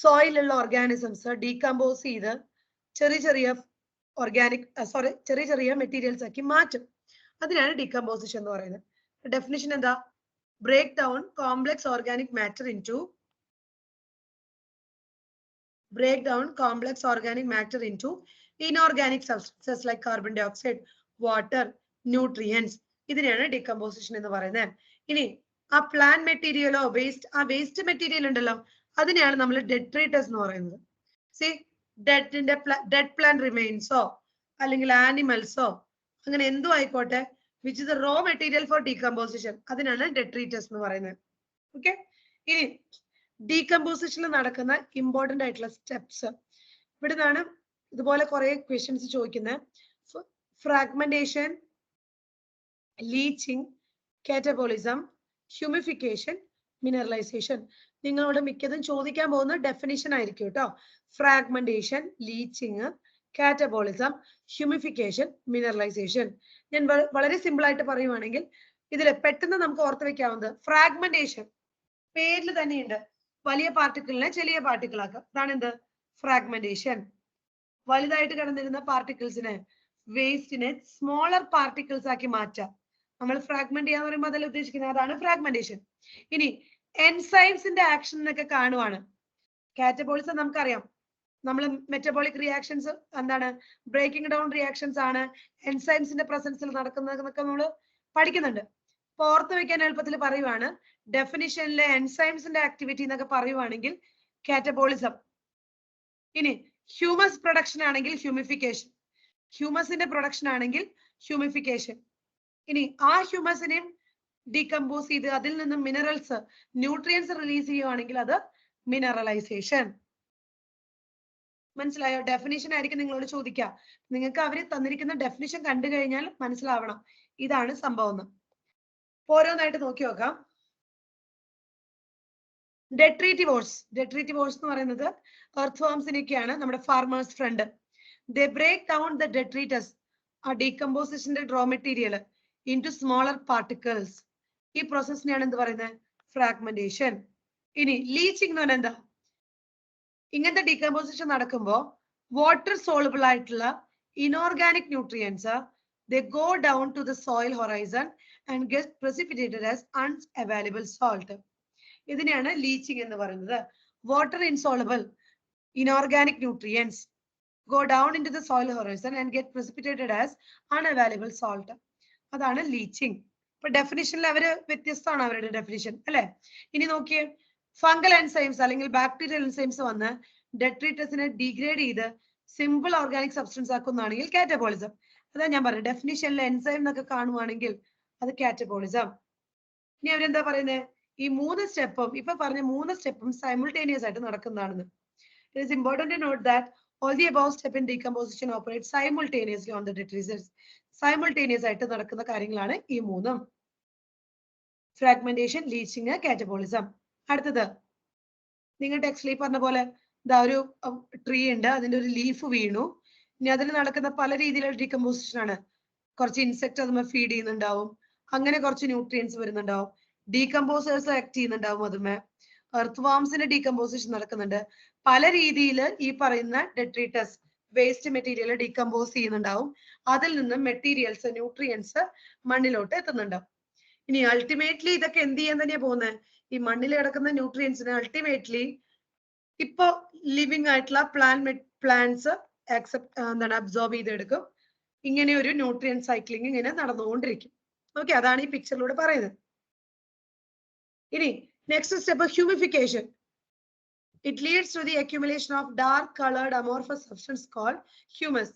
സോയിലുള്ള ഓർഗാനിസംസ് ഡീകമ്പോസ് ചെയ്ത് ചെറിയ ചെറിയ മെറ്റീരിയൽസ് ആക്കി മാറ്റും. അതിനാണ് ഡീകമ്പോസിഷൻ എന്ന് പറയുന്നത്. ഡെഫിനിഷൻ എന്താ? Break down complex organic matter into inorganic substances like carbon dioxide, water, nutrients. ഇതിനെയാണ് ഡീകമ്പോസിഷൻ എന്ന് പറയുന്നത്. ഇനി ആ പ്ലാന്റ് മെറ്റീരിയലോ വേസ്റ്റ് മെറ്റീരിയൽ ഉണ്ടല്ലോ, അതിനെയാണ് നമ്മൾ ഡെട്രീറ്റസ് എന്ന് പറയുന്നത്. സി ഡെഡ് പ്ലാന്റ് റിമെയിൻസോ അല്ലെങ്കിൽ ആനിമൽസോ അങ്ങനെ എന്തോ ആയിക്കോട്ടെ, which is the raw material for decomposition, അതിനാണ് ഡെട്രീറ്റസ് എന്ന് പറയുന്നത്. ഓക്കെ. ഇനി ഡീകമ്പോസിഷനിൽ നടക്കുന്ന ഇമ്പോർട്ടന്റ് ആയിട്ടുള്ള സ്റ്റെപ്സ്. ഇവിടെ നിന്നാണ് ഇതുപോലെ കുറെ ക്വസ്റ്റ്യൻസ് ചോദിക്കുന്നത്. Fragmentation, leaching, catabolism, humification, mineralisation. നിങ്ങളോട് മിക്കതും ചോദിക്കാൻ പോകുന്ന ഡെഫിനിഷൻ ആയിരിക്കും കേട്ടോ. Fragmentation, leaching, catabolism, humification, mineralisation. ഞാൻ വളരെ സിമ്പിൾ ആയിട്ട് പറയുവാണെങ്കിൽ ഇതിൽ പെട്ടെന്ന് നമുക്ക് ഓർത്ത് വെക്കാവുന്നത് ഫ്രാഗ്മെന്റേഷൻ. പേരിൽ തന്നെയുണ്ട്, വലിയ പാർട്ടിക്കിളിനെ ചെറിയ പാർട്ടിക്കിൾ ആക്കുക. അതാണ് എന്ത്? ഫ്രാഗ്മെന്റേഷൻ. വലുതായിട്ട് കിടന്നിരുന്ന പാർട്ടിക്കിൾസിനെ, വേസ്റ്റിനെ സ്മോളർ പാർട്ടിക്കിൾസ് ആക്കി മാറ്റാം. നമ്മൾ ഫ്രാഗ്മെന്റ് ചെയ്യാന്ന് പറയുമ്പോൾ അതിൽ ഉദ്ദേശിക്കുന്നത് അതാണ് ഫ്രാഗ്മെന്റേഷൻ. ഇനി എൻസൈംസിന്റെ ആക്ഷൻ എന്നൊക്കെ കാണുവാണ്. കാറ്റബോളിസം നമുക്കറിയാം, നമ്മൾ മെറ്റബോളിക് റിയാക്ഷൻസ് എന്താണ്? ബ്രേക്കിംഗ് ഡൗൺ റിയാക്ഷൻസ് ആണ് എൻസൈംസിന്റെ പ്രസൻസിൽ നടക്കുന്നതൊക്കെ നമ്മൾ പഠിക്കുന്നുണ്ട്. ഓർത്ത് വെക്കാൻ എളുപ്പത്തിൽ പറയുവാണ്, ഡെഫിനിഷനിലെ എൻസൈംസിന്റെ ആക്ടിവിറ്റി എന്നൊക്കെ പറയുവാണെങ്കിൽ കാറ്റബോളിസം. ഇനി ഹ്യൂമസ് പ്രൊഡക്ഷൻ ആണെങ്കിൽ ഹ്യൂമിഫിക്കേഷൻ, ഹ്യൂമസിന്റെ പ്രൊഡക്ഷൻ ആണെങ്കിൽ ഹ്യൂമിഫിക്കേഷൻ. ഇനി ആ ഹ്യൂമസിനെയും ഡീകമ്പോസ് ചെയ്ത് അതിൽ നിന്നും മിനറൽസ്, ന്യൂട്രിയൻസ് റിലീസ് ചെയ്യുവാണെങ്കിൽ അത് മിനറലൈസേഷൻ. മനസ്സിലായോ? ഡെഫിനിഷൻ ആയിരിക്കും നിങ്ങളോട് ചോദിക്കുക. നിങ്ങൾക്ക് അവര് തന്നിരിക്കുന്ന ഡെഫിനിഷൻ കണ്ടു കഴിഞ്ഞാൽ മനസ്സിലാവണം ഇതാണ് സംഭവം എന്ന്. ഓരോന്നായിട്ട് നോക്കി നോക്കാം. ഡെട്രീറ്റിവോഴ്സ്. ഡെട്രീറ്റിവോഴ്സ് എന്ന് പറയുന്നത് എർത്ത് വർംസിനൊക്കെയാണ് നമ്മുടെ farmers friend. They break down the detritus, ആ ഡീകമ്പോസിഷന്റെ raw material, into smaller particles. ഈ പ്രോസസ്സിനെയാണ് എന്ത് പറയുന്നത്? ഫ്രാഗ്മെന്റേഷൻ. ഇനി ലീച്ചിങ് എന്ന് പറഞ്ഞാൽ എന്താ? ഇങ്ങനത്തെ ഡീകമ്പോസിഷൻ നടക്കുമ്പോൾ വാട്ടർ സോളുബിൾ ആയിട്ടുള്ള inorganic nutrients they go down to the soil horizon and get precipitated as unavailable salt. ഇതിനെയാണ് ലീച്ചിങ് എന്ന് പറയുന്നത്. Water insoluble inorganic nutrients go down into the soil horizon and get precipitated as unavailable salt. അതാണ് leaching. ഇപ്പൊ ഡെഫിനിഷനിൽ അവര് വ്യത്യസ്തമാണ് അവരുടെ definition അല്ലെ. ഇനി നോക്കിയേ, ഫംഗൽ എൻസൈംസ് അല്ലെങ്കിൽ ബാക്ടീരിയൽ എൻസൈംസ് വന്ന് ഡെട്രീറ്റസിനെ ഡിഗ്രേഡ് ചെയ്ത് സിമ്പിൾ ഓർഗാനിക് സബ്സ്റ്റൻസ് ആക്കുന്നതാണെങ്കിൽ കാറ്റബോളിസം. അതാ ഞാൻ പറഞ്ഞു, ഡെഫിനിഷനിലെ എൻസൈം എന്നൊക്കെ കാണുവാണെങ്കിൽ അത് കാറ്റബോളിസം. ഇനി അവരെന്താ പറയുന്നത്? ഈ 3 സ്റ്റെപ്പും ഇപ്പൊ പറഞ്ഞ 3 സ്റ്റെപ്പും സൈമിൾട്ടേനിയസ് ആയിട്ട് നടക്കുന്നതാണെന്ന്. It is important to note that all the above step in decomposition operate simultaneously on the detritus. Simultaneous ആയിട്ട് നടക്കുന്ന കാര്യങ്ങളാണ് ഈ 3. Fragmentation, leaching, catabolism. അടുത്തത് നിങ്ങൾ ടെക്സ്റ്റിൽ പറഞ്ഞ പോലെ ഇതാ ഒരു ട്രീ ഉണ്ട്, അതിന്റെ ഒരു ലീഫ് വീണു. ഇനി അതിൽ നടക്കുന്ന പല രീതിയിലുള്ള ഡീകമ്പോസിഷൻ ആണ്. കുറച്ച് ഇൻസെക്ട് അതുമ്മ ഫീഡ് ചെയ്യുന്നുണ്ടാവും, അങ്ങനെ കുറച്ച് ന്യൂട്രിയൻസ് വരുന്നുണ്ടാവും, ഡീകമ്പോസേഴ്സ് ആക്ട് ചെയ്യുന്നുണ്ടാവും, അതുമ്മ എർത്ത് വാംസിന്റെ ഡീകമ്പോസിഷൻ നടക്കുന്നുണ്ട്. പല രീതിയിൽ ഈ പറയുന്ന ഡെട്രീറ്റസ് വേസ്റ്റ് മെറ്റീരിയൽ ഡീകമ്പോസ് ചെയ്യുന്നുണ്ടാവും. അതിൽ നിന്നും മെറ്റീരിയൽസ്, ന്യൂട്രിയൻസ് മണ്ണിലോട്ട് എത്തുന്നുണ്ടാവും. ഇനി അൾട്ടിമേറ്റ്ലി ഇതൊക്കെ എന്ത് ചെയ്യാൻ തന്നെയാ പോകുന്നത്? ഈ മണ്ണിൽ കിടക്കുന്ന ന്യൂട്രിയൻസിനെ അൾട്ടിമേറ്റ്ലി ഇപ്പൊ ലിവിങ് ആയിട്ടുള്ള പ്ലാന്റ്സ് എന്താണ് അബ്സോർബ് ചെയ്തെടുക്കും. ഇങ്ങനെ ഒരു ന്യൂട്രിയൻ സൈക്ലിംഗ് ഇങ്ങനെ നടന്നുകൊണ്ടിരിക്കും. ഓക്കെ, അതാണ് ഈ പിക്ചറിലൂടെ പറയുന്നത്. ഇനി next step humification. It leads to the accumulation of dark colored amorphous substance called humus.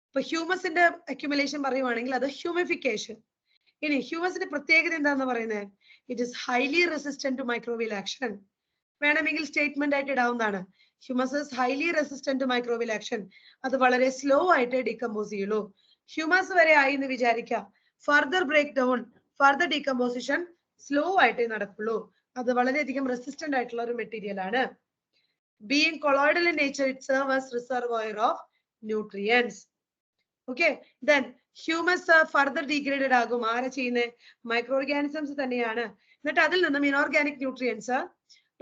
ഇപ്പൊ ഹ്യൂമസിന്റെ അക്യുമുലേഷൻ പറയുവാണെങ്കിൽ അത് ഹ്യൂമിഫിക്കേഷൻ. ഇനി ഹ്യൂമസിന്റെ പ്രത്യേകത എന്താന്ന് പറയുന്നത്? It is highly resistant to microbial action. വേണമെങ്കിൽ സ്റ്റേറ്റ്മെന്റ് ആയിട്ട് ഇടാവുന്നതാണ്. Humus is highly resistant to microbial action. അത് വളരെ സ്ലോ ആയിട്ട് ഡീകമ്പോസ് ചെയ്യുള്ളൂ. ഹ്യൂമസ് വരെ ആയി എന്ന് വിചാരിക്കാം. Further break down, further decomposition slow ആയിട്ടേ നടക്കുള്ളൂ. അത് വളരെയധികം റെസിസ്റ്റന്റ് ആയിട്ടുള്ള ഒരു മെറ്റീരിയൽ ആണ്. Being colloidal in nature, it serves as reservoir of nutrients. Okay, then humus further degraded ആകും. ആരാ ചെയ്യുന്നത്? മൈക്രോ ഓർഗാനിസംസ് തന്നെയാണ്. എന്നിട്ട് അതിൽ നിന്നും ഇനോർഗാനിക് ന്യൂട്രിയൻസ്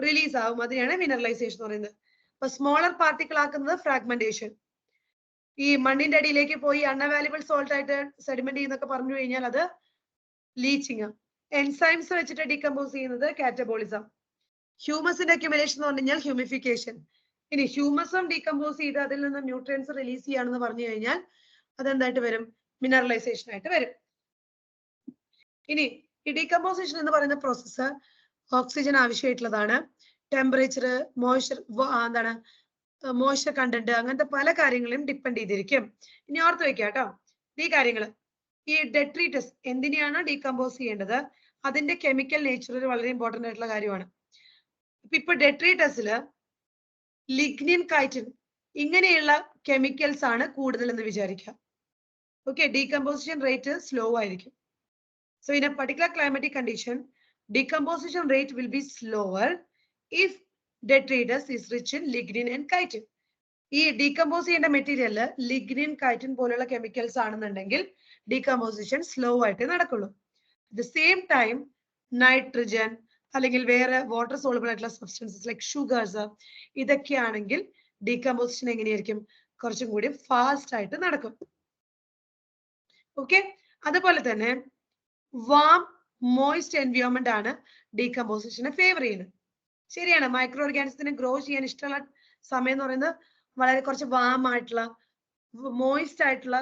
റിലീസ് ആകും. അതിനാണ് മിനറലൈസേഷൻ എന്ന് പറയുന്നത്. അപ്പൊ സ്മോളർ പാർട്ടിക്കിൾ ആക്കുന്നത് ഫ്രാഗ്മെന്റേഷൻ. ഈ മണ്ണിന്റെ അടിയിലേക്ക് പോയി അൺഅവൈലബിൾ സോൾട്ട് ആയിട്ട് സെഡിമെന്റ് ചെയ്യുന്നൊക്കെ പറഞ്ഞു കഴിഞ്ഞാൽ അത് ലീച്ചിങ്. എൻസൈംസ് വെച്ചിട്ട് ഡീകമ്പോസ് ചെയ്യുന്നത് കാറ്റബോളിസം. ഹ്യൂമസിന്റെ അക്യുമുലേഷൻ എന്ന് പറഞ്ഞു കഴിഞ്ഞാൽ ഹ്യൂമിഫിക്കേഷൻ. ഇനി ഹ്യൂമസും ഡീകമ്പോസ് ചെയ്ത് അതിൽ നിന്ന് ന്യൂട്രിയൻസ് റിലീസ് ചെയ്യാണെന്ന് പറഞ്ഞു കഴിഞ്ഞാൽ അതെന്തായിട്ട് വരും? മിനറലൈസേഷൻ ആയിട്ട് വരും. ഇനി ഈ ഡീകമ്പോസിഷൻ എന്ന് പറയുന്ന പ്രോസസ്സ് ഓക്സിജൻ ആവശ്യമായിട്ടുള്ളതാണ്. ടെമ്പറേച്ചർ, മോയ്സ്ചർ, എന്താണ് മോയ്സ്ചർ കണ്ടന്റ്, അങ്ങനത്തെ പല കാര്യങ്ങളെയും ഡിപ്പെൻഡ് ചെയ്തിരിക്കും. ഇനി ഓർത്ത് വെക്കുക കേട്ടോ ഈ കാര്യങ്ങൾ. ഈ ഡെട്രീറ്റസ് എന്തിനെയാണ് ഡീകമ്പോസ് ചെയ്യേണ്ടത്, അതിന്റെ കെമിക്കൽ നേച്ചർ വളരെ ഇമ്പോർട്ടന്റ് ആയിട്ടുള്ള കാര്യമാണ്. ഇപ്പൊ ഡെട്രീറ്റസില് ലിഗ്നിൻ, കൈറ്റിൻ ഇങ്ങനെയുള്ള കെമിക്കൽസ് ആണ് കൂടുതൽ എന്ന് വിചാരിക്കാം. ഓക്കെ, ഡീകമ്പോസിഷൻ റേറ്റ് സ്ലോ ആയിരിക്കും. So in A particular climatic condition decomposition rate will be slower if detritus is rich in lignin and chitin. ഈ ഡീകമ്പോസ് ചെയ്യേണ്ട മെറ്റീരിയൽ ലിഗ്നിൻ, കൈറ്റിൻ പോലുള്ള കെമിക്കൽസ് ആണെന്നുണ്ടെങ്കിൽ ഡീകമ്പോസിഷൻ സ്ലോ ആയിട്ട് നടക്കുള്ളൂ. At the same time nitrogen അല്ലെങ്കിൽ വേറെ water soluble ആയിട്ടുള്ള substances like sugars ഇതൊക്കെ ആണെങ്കിൽ ഡീകമ്പോസിഷൻ എങ്ങനെയായിരിക്കും? കുറച്ചും കൂടി ഫാസ്റ്റ് ആയിട്ട് നടക്കും. ഓക്കെ, അതുപോലെ തന്നെ വാം മോയിസ്റ്റ് എൻവയോൺമെന്റ് ആണ് ഡീകമ്പോസിഷനെ ഫേവർ ചെയ്യുന്നത്. ശരിയാണ്, മൈക്രോ ഓർഗാനിസത്തിന് ഗ്രോ ചെയ്യാൻ ഇഷ്ടമുള്ള സമയം എന്ന് പറയുന്നത് വളരെ കുറച്ച് വാം ആയിട്ടുള്ള മോയിസ്റ്റ് ആയിട്ടുള്ള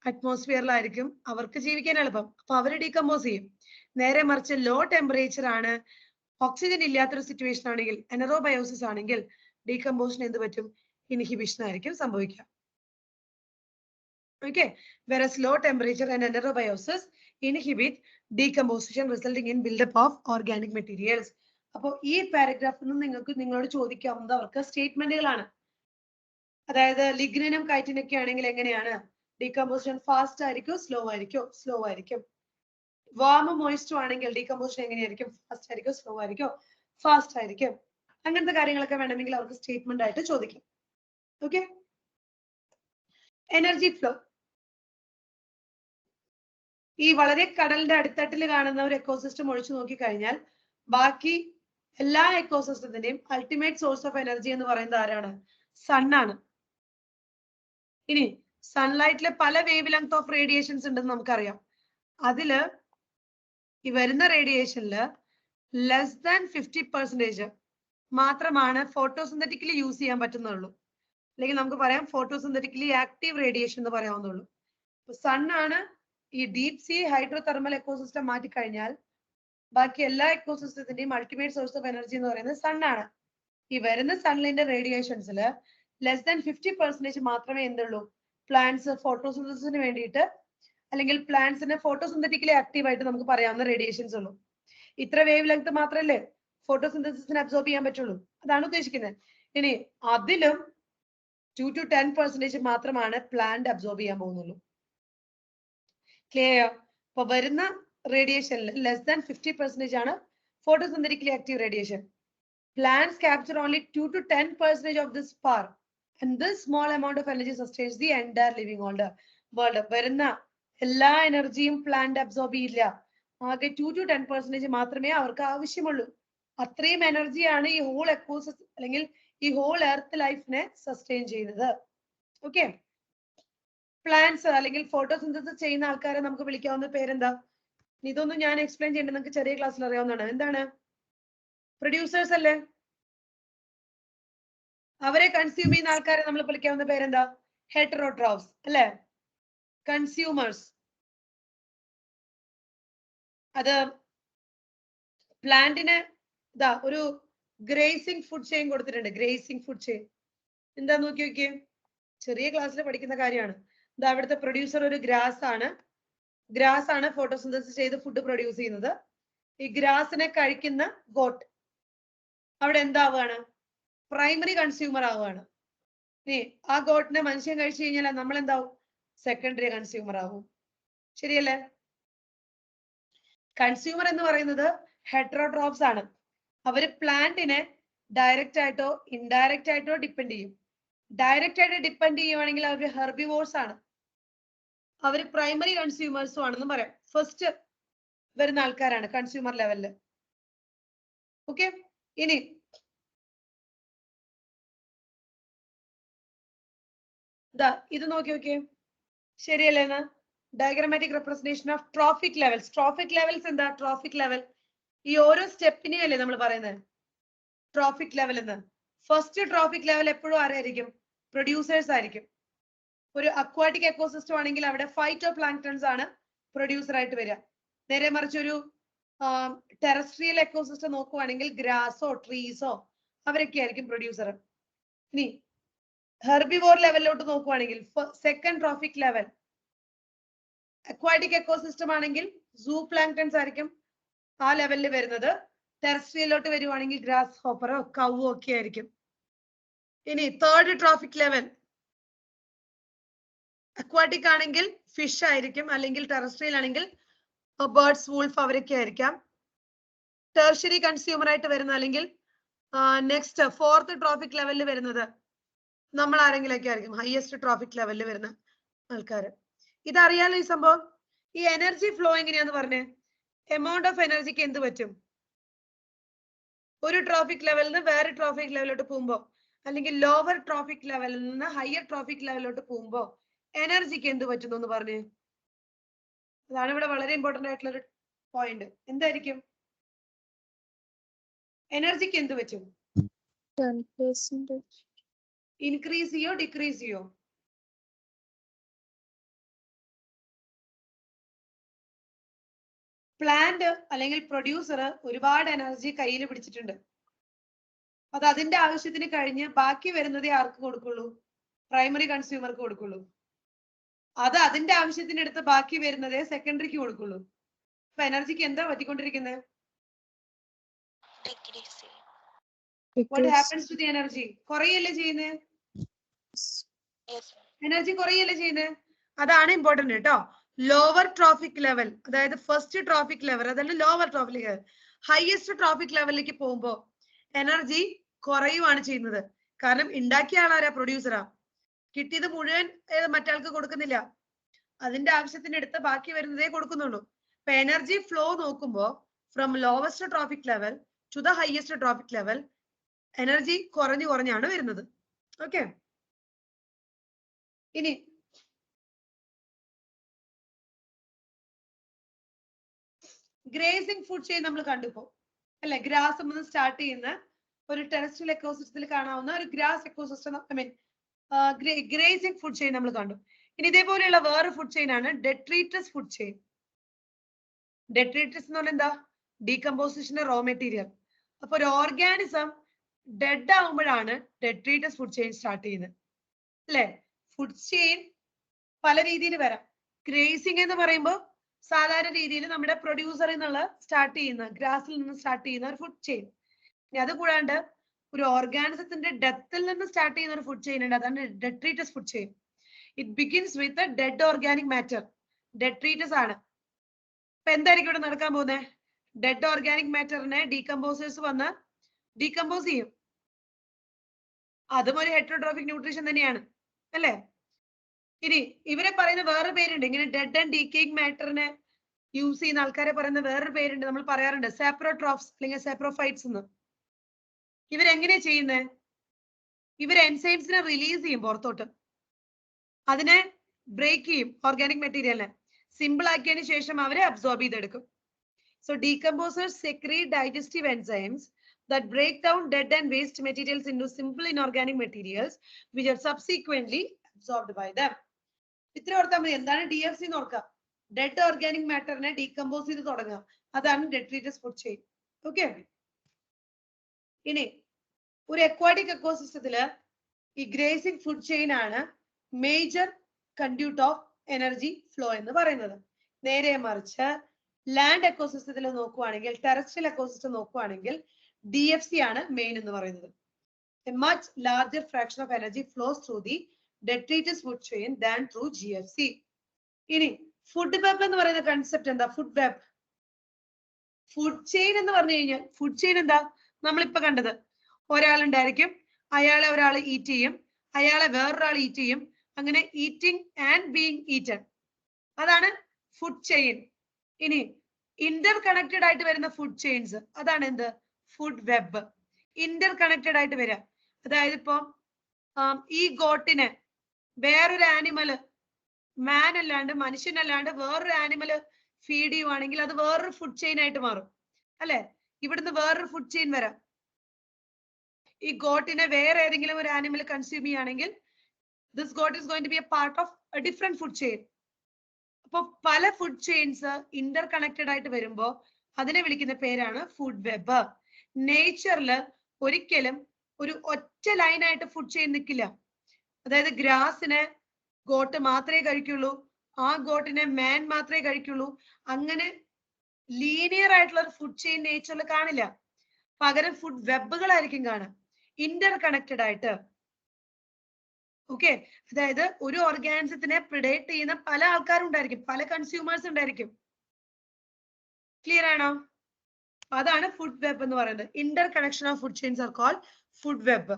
അറ്റ്മോസ്ഫിയറിലായിരിക്കും അവർക്ക് ജീവിക്കാൻ എളുപ്പം. അപ്പൊ അവര് ഡീകമ്പോസ് ചെയ്യും. നേരെ മറിച്ച് ലോ ടെമ്പറേച്ചർ ആണ്, ഓക്സിജൻ ഇല്ലാത്തൊരു സിറ്റുവേഷൻ ആണെങ്കിൽ, എനറോബയോസിസ് ആണെങ്കിൽ ഡീകമ്പോസിഷൻ എന്ത് പറ്റും? ഇൻഹിബിഷൻ ആയിരിക്കും സംഭവിക്കുക. Okay, whereas low temperature and anaerobiosis inhibit decomposition resulting in buildup of organic materials. അപ്പോൾ ഈ പാരഗ്രാഫിൽ നിന്ന് നിങ്ങൾക്ക് നിങ്ങളോട് ചോദിക്കാവുന്നത് അവർക്ക് സ്റ്റേറ്റ്മെന്റുകളാണ്. അതായത് ലിഗ്നിനും കൈറ്റിനൊക്കെ ആണെങ്കിൽ എങ്ങനെയാണ്? ഡീകമ്പോസിഷൻ ഫാസ്റ്റ് ആയിരിക്കും, സ്ലോ ആയിരിക്കും? സ്ലോ ആയിരിക്കും. വാമും മോയിസ്റ്റും ആണെങ്കിൽ ഡീകമ്പോസിഷൻ എങ്ങനെയായിരിക്കും? ഫാസ്റ്റ് ആയിരിക്കും, സ്ലോ ആയിരിക്കും? ഫാസ്റ്റ് ആയിരിക്കും. അങ്ങനത്തെ കാര്യങ്ങളൊക്കെ വേണമെങ്കിൽ അവർക്ക് സ്റ്റേറ്റ്മെന്റ് ആയിട്ട് ചോദിക്കും. Okay, energy flow. ഈ വളരെ കടലിന്റെ അടിത്തട്ടിൽ കാണുന്ന ഒരു എക്കോസിസ്റ്റം ഒഴിച്ചു നോക്കി കഴിഞ്ഞാൽ ബാക്കി എല്ലാ എക്കോസിസ്റ്റത്തിന്റെയും അൾട്ടിമേറ്റ് സോഴ്സ് ഓഫ് എനർജി എന്ന് പറയുന്നത് ആരാണ്? സണ്ണാണ്. ഇനി സൺലൈറ്റിലെ പല വേവ് ലെങ്ത് ഓഫ് റേഡിയേഷൻസ് ഉണ്ടെന്ന് നമുക്കറിയാം. അതില് ഈ വരുന്ന റേഡിയേഷനില് ലെസ് ദാൻ 50% മാത്രമാണ് ഫോട്ടോസിന്തറ്റിക്കലി യൂസ് ചെയ്യാൻ പറ്റുന്നുള്ളൂ. അല്ലെങ്കിൽ നമുക്ക് പറയാം ഫോട്ടോസിന്തറ്റിക്കലി ആക്റ്റീവ് റേഡിയേഷൻ എന്ന് പറയാവുന്നുള്ളൂ. സണ്ണാണ് ഈ deep sea hydrothermal ecosystem മാറ്റിക്കഴിഞ്ഞാൽ ബാക്കി എല്ലാ എക്കോസിസ്റ്റത്തിന്റെയും അൾട്ടിമേറ്റ് സോഴ്സ് ഓഫ് എനർജി എന്ന് പറയുന്നത് സണ്ണാണ്. ഈ വരുന്ന സണ്ണിന്റെ റേഡിയേഷൻസിൽ ലെസ് ദാൻ 50% മാത്രമേ എന്തുള്ളൂ? പ്ലാന്റ്സ് ഫോട്ടോസിന്തസിന് വേണ്ടിയിട്ട്, അല്ലെങ്കിൽ പ്ലാന്റ്സിന് ഫോട്ടോസിന്തറ്റിക്കലി ആക്റ്റീവ് ആയിട്ട് നമുക്ക് പറയാവുന്ന റേഡിയേഷൻസ് ഉള്ളൂ. ഇത്ര വേവ് ലെങ്ത് മാത്രമല്ലേ ഫോട്ടോസിന്തസിന് അബ്സോർബ് ചെയ്യാൻ പറ്റുള്ളൂ. അതാണ് ഉദ്ദേശിക്കുന്നത്. ഇനി അതിലും 2 to 10% മാത്രമാണ് പ്ലാന്റ് അബ്സോർബ് ചെയ്യാൻ പോകുന്നുള്ളൂ. ക്ലിയർ? അപ്പൊ വരുന്ന റേഡിയേഷനിൽ ലെസ് ദാൻ 50% ആണ് photosynthetically active radiation. Plants capture only 2 to 10% of this power, and this small amount of energy sustains the entire living world. വരുന്ന എല്ലാ എനർജിയും പ്ലാന്റ് അബ്സോർബ് ചെയ്യില്ല. ആകെ 2 to 10% മാത്രമേ അവർക്ക് ആവശ്യമുള്ളൂ. അത്രയും എനർജിയാണ് ഈ ഹോൾ എക്കോസിസ്റ്റം അല്ലെങ്കിൽ ഈ ഹോൾ എർത്ത് ലൈഫിനെ സസ്റ്റെയിൻ ചെയ്യുന്നത്. ഓക്കെ, പ്ലാന്റ്സ് അല്ലെങ്കിൽ ഫോട്ടോസിന്തസിസ് ചെയ്യുന്ന ആൾക്കാരെ നമുക്ക് വിളിക്കാവുന്ന പേരെന്താ? ഇതൊന്നും ഞാൻ എക്സ്പ്ലെയിൻ ചെയ്യേണ്ടത് നിങ്ങൾക്ക് ചെറിയ ക്ലാസ്സിൽ അറിയാവുന്നതാണ്. എന്താണ്? പ്രൊഡ്യൂസേഴ്സ് അല്ലേ? അവരെ കൺസ്യൂം ചെയ്യുന്ന ആൾക്കാരെ നമ്മൾ വിളിക്കാവുന്ന പേരെന്താ? ഹെറ്ററോട്രോഫ്സ് അല്ലേ? കൺസ്യൂമേഴ്സ്. അത് പ്ലാന്റിന് ഇതാ ഒരു ഗ്രേസിംഗ് ഫുഡ് ചെയിൻ കൊടുത്തിട്ടുണ്ട്. ഗ്രേസിംഗ് ഫുഡ് ചെയിൻ എന്താ നോക്കി നോക്കിയേ, ചെറിയ ക്ലാസ്സിൽ പഠിക്കുന്ന കാര്യമാണ്. ഇതാ അവിടുത്തെ പ്രൊഡ്യൂസർ ഒരു ഗ്രാസ് ആണ്. ഗ്രാസ് ആണ് ഫോട്ടോസിന്തസിസ് ചെയ്ത് ഫുഡ് പ്രൊഡ്യൂസ് ചെയ്യുന്നത്. ഈ ഗ്രാസിനെ കഴിക്കുന്ന ഗോട്ട് അവിടെ എന്താവുകയാണ്? പ്രൈമറി കൺസ്യൂമർ ആവുകയാണ്. ഇനി ആ ഗോട്ടിനെ മനുഷ്യൻ കഴിച്ചു കഴിഞ്ഞാൽ നമ്മൾ എന്താവും? സെക്കൻഡറി കൺസ്യൂമർ ആവും. ശരിയല്ലേ? കൺസ്യൂമർ എന്ന് പറയുന്നത് ഹെറ്ററോട്രോപ്സ് ആണ്. അവര് പ്ലാന്റിനെ ഡയറക്റ്റ് ആയിട്ടോ ഇൻഡയറക്റ്റ് ആയിട്ടോ ഡിപ്പെൻഡ് ചെയ്യും. ഡയറക്റ്റ് ആയിട്ട് ഡിപ്പെൻഡ് ചെയ്യുവാണെങ്കിൽ അവർ ഹെർബിവോർസ് ആണ്. അവർ പ്രൈമറി കൺസ്യൂമേഴ്സും ആണെന്ന് പറയാം. ഫസ്റ്റ് വരുന്ന ആൾക്കാരാണ് കൺസ്യൂമർ ലെവലില്. ഓക്കെ, ഇനി ഇത് നോക്കി നോക്കിയേ, ശരിയല്ലേ? Diagrammatic representation of trophic levels. Trophic levels എന്താ? ട്രോഫിക് ലെവൽ ഈ ഓരോ സ്റ്റെപ്പിനെയും അല്ലേ നമ്മൾ പറയുന്നത് ട്രോഫിക് ലെവൽ എന്ന്. ഫസ്റ്റ് ട്രോഫിക് ലെവൽ എപ്പോഴും ആരായിരിക്കും? പ്രൊഡ്യൂസേഴ്സ് ആയിരിക്കും. ഒരു അക്വാറ്റിക് എക്കോസിസ്റ്റം ആണെങ്കിൽ അവിടെ ഫൈറ്റോ പ്ലാങ്ക്ടൺസ് ആണ് പ്രൊഡ്യൂസർ ആയിട്ട് വരിക. നേരെ മറിച്ച് ഒരു ടെറസ്ട്രിയൽ എക്കോസിസ്റ്റം നോക്കുവാണെങ്കിൽ ഗ്രാസോ ട്രീസോ അവരൊക്കെ ആയിരിക്കും പ്രൊഡ്യൂസർ. ഇനി ഹെർബിവോർ ലെവലിലോട്ട് നോക്കുവാണെങ്കിൽ second trophic level aquatic ecosystem ആണെങ്കിൽ സൂ പ്ലാങ്ക്ടൺസ് ആയിരിക്കും ആ ലെവലിൽ വരുന്നത്. ടെറസ്ട്രിയലോട്ട് വരുവാണെങ്കിൽ ഗ്രാസ് ഹോപ്പറോ കവോ ഒക്കെ ആയിരിക്കും. ഇനി തേർഡ് ട്രോഫിക് ലെവൽ അക്വാറ്റിക് ആണെങ്കിൽ ഫിഷ് ആയിരിക്കും, അല്ലെങ്കിൽ ടെറസ്ട്രിയൽ ആണെങ്കിൽ ബേർഡ്സ്, വൂൾഫ് അവരൊക്കെ ആയിരിക്കാം. ടെർഷ്യറി കൺസ്യൂമർ ആയിട്ട് വരുന്ന അല്ലെങ്കിൽ നെക്സ്റ്റ് ഫോർത്ത് ട്രോഫിക് ലെവലിൽ വരുന്നത് നമ്മൾ ആരെങ്കിലൊക്കെ ആയിരിക്കും. ഹയസ്റ്റ് ട്രോഫിക് ലെവലിൽ വരുന്ന ആൾക്കാർ. ഇതറിയാലോ ഈ സംഭവം. ഈ എനർജി ഫ്ലോ എങ്ങനെയാന്ന് പറഞ്ഞേ. എമൗണ്ട് ഓഫ് എനർജിക്ക് എന്ത് പറ്റും? ഒരു ട്രോഫിക് ലെവലിൽ നിന്ന് വേറെ ട്രോഫിക് ലെവലിലോട്ട് പോകുമ്പോ, അല്ലെങ്കിൽ ലോവർ ട്രോഫിക് ലെവലിൽ നിന്ന് ഹയർ ട്രോഫിക് ലെവലിലോട്ട് പോകുമ്പോ എനർജിക്ക് എന്ത് പറ്റുന്നു എന്ന് പറഞ്ഞേ. അതാണ് ഇവിടെ വളരെ ഇമ്പോർട്ടന്റ് ആയിട്ടുള്ള ഒരു പോയിന്റ്. എന്തായിരിക്കും? എനർജിക്ക് എന്ത് പറ്റും? 10%. ഇൻക്രീസ് ചെയ്യോ ഡിക്രീസ് ചെയ്യോ? പ്ലാന്റ് അല്ലെങ്കിൽ പ്രൊഡ്യൂസർ ഒരുപാട് എനർജി കയ്യിൽ പിടിച്ചിട്ടുണ്ട്. അത് അതിന്റെ ആവശ്യത്തിന് കഴിഞ്ഞ് ബാക്കി വരുന്നതേ ആർക്ക് കൊടുക്കുള്ളൂ? പ്രൈമറി കൺസ്യൂമർക്ക് കൊടുക്കുള്ളൂ. അത് അതിന്റെ ആവശ്യത്തിന് എടുത്ത് ബാക്കി വരുന്നതേ സെക്കൻഡറിക്ക് കൊടുക്കുള്ളൂ. അപ്പൊ എനർജിക്ക് എന്താ പറ്റിക്കൊണ്ടിരിക്കുന്നത്? What happens to the energy? കുറയല്ലേ ചെയ്യുന്നത്? എനർജി കുറയല്ലേ ചെയ്യുന്നത്? അതാണ് ഇമ്പോർട്ടന്റ് കേട്ടോ. ലോവർ ട്രോഫിക് ലെവൽ, അതായത് ഫസ്റ്റ് ട്രോഫിക് ലെവൽ, അതല്ല lower trophic level, highest trophic ലെവലിലേക്ക് പോകുമ്പോ എനർജി കുറയുവാണ് ചെയ്യുന്നത്. കാരണം ഉണ്ടാക്കിയ ആളാരാ? പ്രൊഡ്യൂസറാ. കിട്ടിയത് മുഴുവൻ മറ്റാൾക്ക് കൊടുക്കുന്നില്ല. അതിന്റെ ആവശ്യത്തിന് എടുത്ത് ബാക്കി വരുന്നതേ കൊടുക്കുന്നുള്ളൂ. ഇപ്പൊ എനർജി ഫ്ലോ നോക്കുമ്പോ from lowest trophic level to the highest trophic level energy കുറഞ്ഞാണ് വരുന്നത്. ഓക്കെ, ഇനി ഗ്രേസിംഗ് ഫുഡ് ചെയിൻ നമ്മൾ കണ്ടുപോ അല്ലെ? ഗ്രാസ് നിന്ന് സ്റ്റാർട്ട് ചെയ്യുന്ന ഒരു ടെറസ്ട്രിയൽ എക്കോസിസ്റ്റത്തിൽ കാണാവുന്ന ഒരു grass ecosystem, I mean grazing food chain നമ്മൾ കണ്ടു. ഇനി ഇതേപോലെയുള്ള വേറെ ഫുഡ് ചെയിൻ ആണ് ഡെട്രീറ്റസ് ഫുഡ് ചെയിൻ. ഡെട്രീറ്റസ് എന്ന് പറഞ്ഞാൽ എന്താ? ഡീകമ്പോസിഷന്റെ റോ മെറ്റീരിയൽ. അപ്പൊ ഒരു ഓർഗാനിസം ഡെഡ് ആവുമ്പോഴാണ് ഡെട്രീറ്റസ് ഫുഡ് ചെയിൻ സ്റ്റാർട്ട് ചെയ്യുന്നത് അല്ലെ? ഫുഡ് ചെയിൻ പല രീതിയിൽ വരാം. ഗ്രേസിംഗ് എന്ന് പറയുമ്പോൾ സാധാരണ രീതിയിൽ നമ്മുടെ പ്രൊഡ്യൂസറിൽ നിന്നുള്ള സ്റ്റാർട്ട് ചെയ്യുന്ന, ഗ്രാസിൽ നിന്ന് സ്റ്റാർട്ട് ചെയ്യുന്ന ഒരു ഫുഡ് ചെയിൻ. ഇനി അത് കൂടാണ്ട് ഒരു ഓർഗാനിസത്തിന്റെ ഡെത്തിൽ നിന്ന് സ്റ്റാർട്ട് ചെയ്യുന്ന ഒരു ഫുഡ് ചെയിൻ ഉണ്ട്, അതാണ് detritus food chain. It begins with dead organic matter. Detritus ആണ്. ഇപ്പൊ എന്തായിരിക്കും ഇവിടെ നടക്കാൻ പോകുന്നത്? ഡെഡ് ഓർഗാനിക് മാറ്ററിനെ ഡീകമ്പോസേഴ്സ് വന്ന് ഡീകമ്പോസ് ചെയ്യും. അതും ഒരു ഹെറ്ററോട്രോഫിക് ന്യൂട്രീഷൻ തന്നെയാണ് അല്ലെ? ഇനി ഇവരെ പറയുന്ന വേറൊരു പേരുണ്ട്. ഇങ്ങനെ ഡെഡ് ആൻഡ് ഡീക്കേയിങ് മാറ്ററിനെ യൂസ് ചെയ്യുന്ന ആൾക്കാരെ പറയുന്ന വേറൊരു പേരുണ്ട്, നമ്മൾ പറയാറുണ്ട് സാപ്രോട്രോഫ്സ് അല്ലെങ്കിൽ സാപ്രോഫൈറ്റ്സ് എന്ന്. ഇവരെങ്ങനെയാ ചെയ്യുന്നത്? ഇവർ എൻസൈംസിനെ റിലീസ് ചെയ്യും പുറത്തോട്ട്, അതിനെ ബ്രേക്ക് ചെയ്യും, ഓർഗാനിക് മെറ്റീരിയലിനെ സിമ്പിൾ ആക്കിയതിനു ശേഷം അവരെ അബ്സോർബ് ചെയ്തെടുക്കും. So decomposers secrete digestive enzymes that break down dead and waste materials into simple inorganic materials which are subsequently absorbed by them. ഇത്ര ഓർത്താൽ മതി. എന്താണ് DFC എന്ന് ഓർക്കുക? ഡെഡ് ഓർഗാനിക് മാറ്ററിനെ ഡീകമ്പോസ് ചെയ്ത് തുടങ്ങുക, അതാണ് ഡെട്രീറ്റസ് ഫുഡ് ചെയിൻ. ഓക്കെ, ഇനി ഒരു അക്വാറ്റിക് എക്കോസിസ്റ്റത്തില് ഈ ഗ്രേസിംഗ് ഫുഡ് ചെയിൻ ആണ് മേജർ കൺഡ്യൂട്ട് ഓഫ് എനർജി ഫ്ലോ എന്ന് പറയുന്നത്. നേരെ മറിച്ച് ലാൻഡ് എക്കോസിസ്റ്റത്തിൽ നോക്കുവാണെങ്കിൽ, ടെറസ്ട്രിയൽ എക്കോസിസ്റ്റം നോക്കുവാണെങ്കിൽ DFC ആണ് മെയിൻ എന്ന് പറയുന്നത്. A much larger fraction of energy flows through the detritus food chain than through GFC. ഇനി ഫുഡ് വെബ് എന്ന് പറയുന്ന കൺസെപ്റ്റ് എന്താ? ഫുഡ് വെബ്, ഫുഡ് ചെയിൻ എന്ന് പറഞ്ഞു കഴിഞ്ഞാൽ ഫുഡ് ചെയിൻ എന്താ? നമ്മളിപ്പോ കണ്ടത്, ഒരാളുണ്ടായിരിക്കും, അയാളെ ഒരാൾ ഈറ്റ് ചെയ്യും, അയാളെ വേറൊരാൾ ഈറ്റ് ചെയ്യും, അങ്ങനെ ഈറ്റിംഗ് ആൻഡ് ബീയിങ് ഈറ്റൺ, അതാണ് ഫുഡ് ചെയിൻ. ഇനി ഇന്റർ കണക്റ്റഡ് ആയിട്ട് വരുന്ന ഫുഡ് ചെയിൻസ്, അതാണ് എന്ത്? Food web. ഇന്റർ കണക്റ്റഡ് ആയിട്ട് വരിക, അതായത് ഇപ്പൊ ഈ ഗോട്ടിനെ വേറൊരു ആനിമല്, മാൻ അല്ലാണ്ട് മനുഷ്യനല്ലാണ്ട് വേറൊരു ആനിമല് ഫീഡ് ചെയ്യുവാണെങ്കിൽ അത് വേറൊരു ഫുഡ് ചെയിൻ ആയിട്ട് മാറും അല്ലെ? ഇവിടുന്ന് വേറൊരു ഫുഡ് ചെയിൻ വരാം. ഈ ഗോട്ടിനെ വേറെ ഏതെങ്കിലും ഒരു ആനിമൽ കൺസ്യൂം ചെയ്യുകയാണെങ്കിൽ this goat is going to be a part of a different food chain. അപ്പൊ പല ഫുഡ് ചെയിൻസ് ഇന്റർ കണക്റ്റഡ് ആയിട്ട് വരുമ്പോ അതിനെ വിളിക്കുന്ന പേരാണ് ഫുഡ് വെബ്. നേച്ചറില് ഒരിക്കലും ഒരു ഒറ്റ ലൈനായിട്ട് ഫുഡ് ചെയിൻ നിൽക്കില്ല. അതായത് ഗ്രാസിനെ ഗോട്ട് മാത്രമേ കഴിക്കുള്ളൂ, ആ ഗോട്ടിനെ മാൻ മാത്രമേ കഴിക്കുള്ളൂ, അങ്ങനെ ലീനിയർ ആയിട്ടുള്ള ഒരു ഫുഡ് ചെയിൻ നേച്ചറിൽ കാണില്ല. പകരം ഫുഡ് വെബുകളായിരിക്കും കാണുക, ഇന്റർ കണക്റ്റഡ് ആയിട്ട്. ഓക്കെ, അതായത് ഒരു ഓർഗാനിസത്തിനെ പ്രിഡേറ്റ് ചെയ്യുന്ന പല ആൾക്കാരും ഉണ്ടായിരിക്കും, പല കൺസ്യൂമേഴ്സ് ഉണ്ടായിരിക്കും. ക്ലിയർ ആണോ? അതാണ് ഫുഡ് വെബ് എന്ന് പറയുന്നത്. Interconnection of food chains are called food web.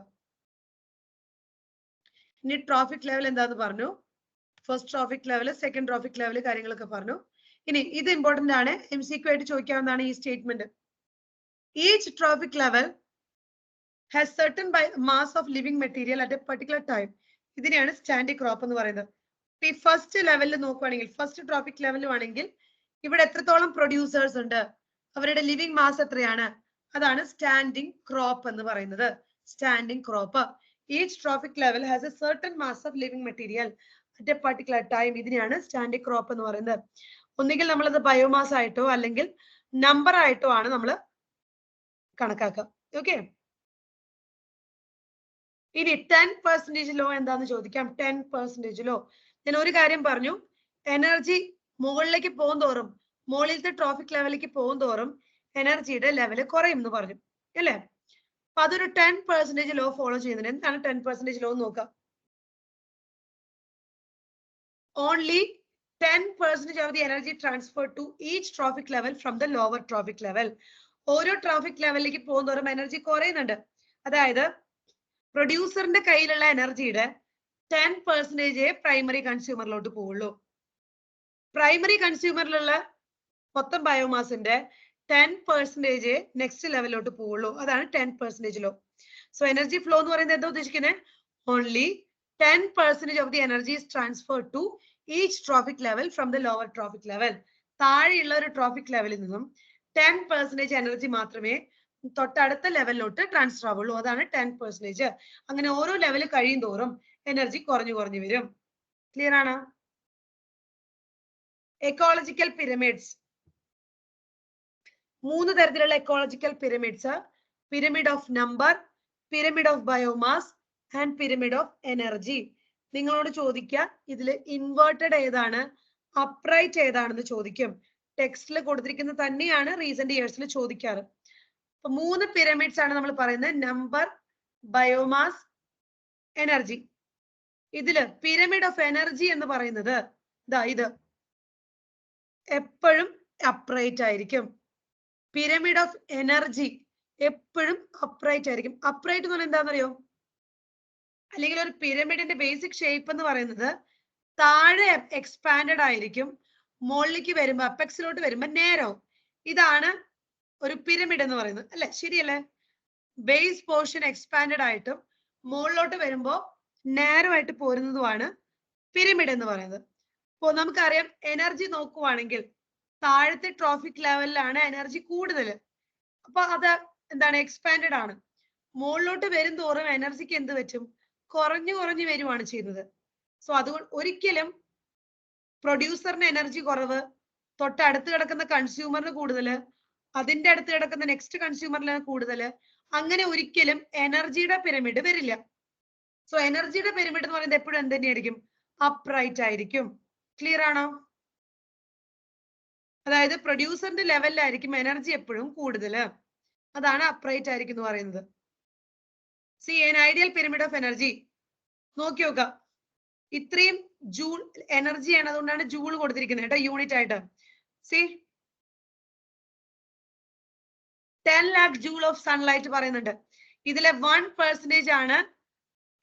ഇനി ട്രോഫിക് ലെവൽ എന്താന്ന് പറഞ്ഞു. First trophic level, second trophic level, കാര്യങ്ങളൊക്കെ പറഞ്ഞു. ഇനി ഇത് ഇമ്പോർട്ടന്റ് ആണ്, MCQ ആയിട്ട് ചോദിക്കാവുന്നതാണ് ഈ statement. Each trophic level has certain mass of living material at a particular time. ഇതിനെയാണ് സ്റ്റാൻഡിംഗ് ക്രോപ്പ് എന്ന് പറയുന്നത്. ഈ ഫസ്റ്റ് ലെവലിൽ നോക്കുവാണെങ്കിൽ, ഫസ്റ്റ് ട്രോഫിക് ലെവലിൽ ആണെങ്കിൽ ഇവിടെ എത്രത്തോളം പ്രൊഡ്യൂസേഴ്സ് ഉണ്ട്, അവരുടെ ലിവിംഗ് മാസ് എത്രയാണ്, അതാണ് സ്റ്റാൻഡിംഗ് ക്രോപ്പ് എന്ന് പറയുന്നത്. Standing crop. Each trophic level has A certain mass of living material at a particular time. ഇതിനെയാണ് സ്റ്റാൻഡിംഗ് ക്രോപ്പ് എന്ന് പറയുന്നത്. ഒന്നുകിൽ നമ്മളത് ബയോമാസ് ആയിട്ടോ അല്ലെങ്കിൽ നമ്പർ ആയിട്ടോ ആണ് നമ്മൾ കണക്കാക്കുക. ഓക്കെ, ഇനി 10% ലോ എന്താന്ന് ചോദിക്കാം. 10% ലോ ഞാൻ ഒരു കാര്യം പറഞ്ഞു, എനർജി മുകളിലേക്ക് പോകും തോറും, മുകളിലത്തെ ട്രോഫിക് ലെവലിലേക്ക് പോകും തോറും എനർജിയുടെ ലെവല് കുറയും എന്ന് പറഞ്ഞു അല്ലേ. അപ്പൊ അതൊരു 10% ലോ ഫോളോ ചെയ്യുന്നുണ്ട്. എന്താണ് 10% ലോ എന്ന് നോക്കാം. Only 10% of the energy transferred to each trophic level from the lower trophic level. ഓരോ ട്രോഫിക് ലെവലിലേക്ക് പോകും തോറും എനർജി കുറയുന്നുണ്ട്. അതായത് പ്രൊഡ്യൂസറിന്റെ കയ്യിലുള്ള എനർജിയുടെ 10% പ്രൈമറി കൺസ്യൂമറിലോട്ട് പോവുള്ളൂ. പ്രൈമറി കൺസ്യൂമറിലുള്ള മൊത്തം ബയോമാസിന്റെ 10% നെക്സ്റ്റ് ലെവലിലോട്ട് പോവുള്ളൂ. അതാണ് 10% ലോ. സോ എനർജി ഫ്ലോ എന്ന് പറയുന്നത് എന്താ ഉദ്ദേശിക്കുന്നത്? Only 10% of the energy is transferred to each trophic level from the lower trophic level. താഴെയുള്ള ഒരു ട്രോഫിക് ലെവലിൽ നിന്നും 10% എനർജി മാത്രമേ തൊട്ടടുത്ത ലെവലിലോട്ട് ട്രാൻസ്ഫർ ആവുള്ളൂ. അതാണ് 10%. അങ്ങനെ ഓരോ ലെവൽ കഴിയും തോറും എനർജി കുറഞ്ഞു കുറഞ്ഞു വരും. ക്ലിയർ ആണ്? എക്കോളജിക്കൽ പിരമിഡ്സ്, 3 തരത്തിലുള്ള ecological pyramids: pyramid of number, pyramid of biomass and pyramid of energy. നിങ്ങളോട് ചോദിക്കുക ഇതില് ഇൻവേർട്ടഡ് ഏതാണ്, അപ്രൈറ്റ് ഏതാണെന്ന് ചോദിക്കും. ടെക്സ്റ്റിൽ കൊടുത്തിരിക്കുന്ന തന്നെയാണ് റീസെന്റ് ഇയേഴ്സിൽ ചോദിക്കാറ്. അപ്പൊ 3 പിരമിഡ്സ് ആണ് നമ്മൾ പറയുന്നത്: നമ്പർ, ബയോമാസ്, എനർജി. ഇതില് പിരമിഡ് ഓഫ് എനർജി എന്ന് പറയുന്നത് ഇത് എപ്പോഴും അപ്രൈറ്റ് ആയിരിക്കും. പിരമിഡ് ഓഫ് എനർജി എപ്പോഴും അപ്രൈറ്റ് ആയിരിക്കും. അപ്രൈറ്റ് എന്ന് പറഞ്ഞാൽ എന്താണെന്നറിയോ? അല്ലെങ്കിൽ ഒരു പിരമിഡിന്റെ ബേസിക് ഷേപ്പ് എന്ന് പറയുന്നത് താഴെ എക്സ്പാൻഡഡ് ആയിരിക്കും, മുകളിലേക്ക് വരുമ്പോ അപ്പെക്സിലോട്ട് വരുമ്പോ നേരോ. ഇതാണ് ഒരു പിരമിഡ് എന്ന് പറയുന്നത് അല്ലെ, ശരിയല്ലേ? ബേസ് പോർഷൻ എക്സ്പാൻഡഡ് ആയിട്ടും മുകളിലോട്ട് വരുമ്പോ നേരോ ആയിട്ട് പോരുന്നതുമാണ് പിരമിഡ് എന്ന് പറയുന്നത്. അപ്പോ നമുക്കറിയാം എനർജി നോക്കുവാണെങ്കിൽ താഴത്തെ ട്രോഫിക് ലെവലിലാണ് എനർജി കൂടുതൽ. അപ്പൊ അത് എന്താണ്? എക്സ്പാൻഡഡ് ആണ്. മുകളിലോട്ട് വരും തോറും എനർജിക്ക് എന്ത് പറ്റും? കുറഞ്ഞു കുറഞ്ഞു വരുവാണ് ചെയ്യുന്നത്. സോ അതുകൊണ്ട് ഒരിക്കലും പ്രൊഡ്യൂസറിന് എനർജി കുറവ്, തൊട്ടടുത്ത് കിടക്കുന്ന കൺസ്യൂമറിന് കൂടുതല്, അതിന്റെ അടുത്ത് കിടക്കുന്ന നെക്സ്റ്റ് കൺസ്യൂമറിന് കൂടുതല്, അങ്ങനെ ഒരിക്കലും എനർജിയുടെ പിരമിഡ് വരില്ല. സോ എനർജിയുടെ പിരമിഡ് എന്ന് പറയുന്നത് എപ്പോഴും എന്ത് തന്നെയായിരിക്കും? അപ്രൈറ്റ് ആയിരിക്കും. ക്ലിയർ ആണോ? അതായത് പ്രൊഡ്യൂസറിന്റെ ലെവലിലായിരിക്കും എനർജി എപ്പോഴും കൂടുതൽ. അതാണ് അപ്രൈറ്റ് ആയിരിക്കും എന്ന് പറയുന്നത്. C N ideal pyramid of energy നോക്കി നോക്കാം. ഇത്രയും ജൂൾ എനർജിയാണ്, അതുകൊണ്ടാണ് ജൂൾ കൊടുത്തിരിക്കുന്നത് കേട്ടോ, യൂണിറ്റ് ആയിട്ട്. C 10 lakh joule of sunlight പറയുന്നുണ്ട്. ഇതിലെ 1% ആണ്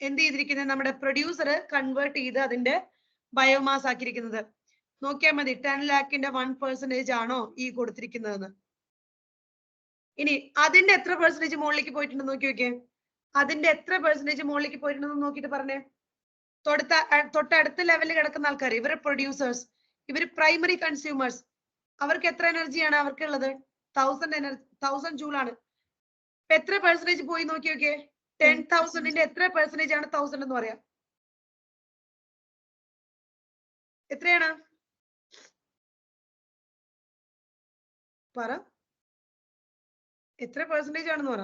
എന്ത് ചെയ്തിരിക്കുന്നത്? നമ്മുടെ പ്രൊഡ്യൂസർ കൺവേർട്ട് ചെയ്ത് അതിന്റെ ബയോമാസ് ആക്കിയിരിക്കുന്നത്. നോക്കിയാൽ മതി 10 lakhന്റെ 1% ആണോ ഈ കൊടുത്തിരിക്കുന്നതെന്ന്. ഇനി അതിന്റെ എത്ര പെർസെന്റേജ് മുകളിലേക്ക് പോയിട്ടുണ്ടെന്ന് നോക്കി നോക്കിയേ. അതിന്റെ എത്ര പെർസെന്റേജ് മുകളിലേക്ക് പോയിട്ടുണ്ടെന്ന് നോക്കിയിട്ട് പറഞ്ഞേ. തൊട്ടടുത്ത ലെവലിൽ കിടക്കുന്ന ആൾക്കാർ, ഇവര് പ്രൊഡ്യൂസേഴ്സ്, ഇവര് പ്രൈമറി കൺസ്യൂമേഴ്സ്, അവർക്ക് എത്ര എനർജിയാണ് അവർക്കുള്ളത്? 1000 ജൂൾ ആണ്. എത്ര പെർസെന്റേജ് പോയി നോക്കി നോക്കിയേ. 10,000ന്റെ എത്ര പെർസെന്റേജ് ആണ് 1000 എന്ന് പറയാം? എത്രയാണ്? പറ, എത്ര പെർസെന്റേജ് ആണെന്ന് പറ.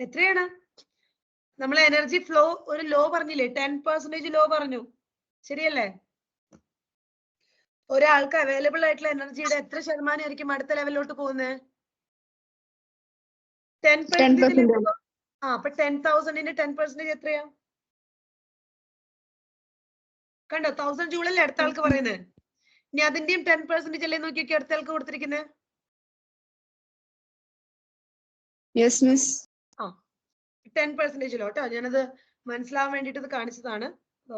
എത്രയാണ്? നമ്മൾ എനർജി ഫ്ലോ ഒരു ലോ പറഞ്ഞില്ലേ, 10% ലോ പറഞ്ഞു, ശരിയല്ലേ? ഒരാൾക്ക് അവൈലബിൾ ആയിട്ടുള്ള എനർജിയുടെ എത്ര ശതമാനം ആയിരിക്കും അടുത്ത ലെവലിലോട്ട് പോകുന്നത്? 10%. അപ്പൊ 10,000ന്റെ 10% എത്രയാ? കണ്ടോ, 1000 ജൂളല്ലേ അടുത്ത ആൾക്ക് പറയുന്നത്. ഇനി അതിന്റെയും 10% അല്ലേ നോക്കിയൊക്കെ അടുത്ത ആൾക്ക് കൊടുത്തിരിക്കുന്നത്. 10% ലോട്ടോ. ഞാനത് മനസ്സിലാവാൻ വേണ്ടിട്ട് കാണിച്ചതാണ്,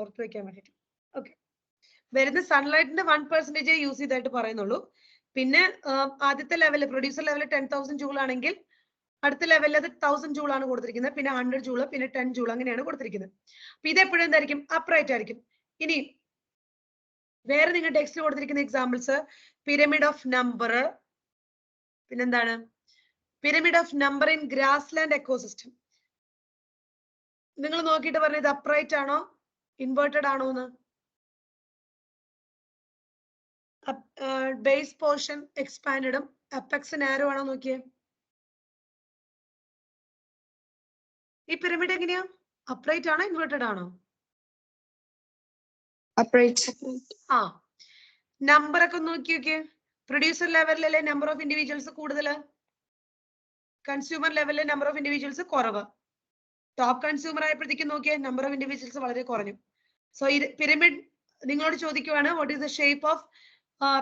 ഓർത്ത് വെക്കാൻ വേണ്ടിട്ട്. ഓക്കെ, വരുന്ന സൺലൈറ്റിന്റെ 1% യൂസ് ചെയ്തായിട്ട് പറയുന്നുള്ളൂ. പിന്നെ ആദ്യത്തെ ലെവല് പ്രൊഡ്യൂസർ ലെവൽ 10,000 ജൂൾ ആണെങ്കിൽ അടുത്ത ലെവലിൽ അത് 1000 ജൂൾ ആണ് കൊടുത്തിരിക്കുന്നത്, പിന്നെ 100 ജൂൾ, പിന്നെ 10 ജൂൾ, അങ്ങനെയാണ് കൊടുത്തിരിക്കുന്നത്. അപ്പൊ ഇതെപ്പോഴും എന്തായിരിക്കും? അപ്രൈറ്റ് ആയിരിക്കും. ഇനി വേറെ നിങ്ങൾ ടെക്സ്റ്റിൽ കൊടുത്തിരിക്കുന്ന എക്സാമ്പിൾസ്: പിരമിഡ് ഓഫ് നമ്പർ, പിന്നെന്താണ്? pyramid of number in grassland ecosystem. നിങ്ങൾ നോക്കിയിട്ട് പറഞ്ഞത് upright ആണോ inverted ആണോ എന്ന്. ബേസ് പോർഷൻ എക്സ്പാൻഡും അപ്പെക്സ് നാരോ ആണോ നോക്കിയേ. ഈ പിരമിഡ് എങ്ങനെയാ upright ആണോ inverted ആണോ? upright. ആ നമ്പർ ഒക്കെ നോക്കി നോക്കിയേ. പ്രൊഡ്യൂസർ ലെവലിലെ നമ്പർ ഓഫ് ഇൻഡിവിജ്വൽസ് കൂടുതൽ, കൺസ്യൂമർ ലെവലിലെ നമ്പർ ഓഫ് ഇൻഡിവിജ്വൽസ് കുറവ്. ടോപ്പ് കൺസ്യൂമർ ആയപ്പോഴത്തേക്കും നോക്കിയാൽ നമ്പർ ഓഫ് ഇൻഡിവിജ്വൽസ് വളരെ കുറഞ്ഞു. സോ ഇത് പിരമിഡ് നിങ്ങളോട് ചോദിക്കുവാണ് what is the shape of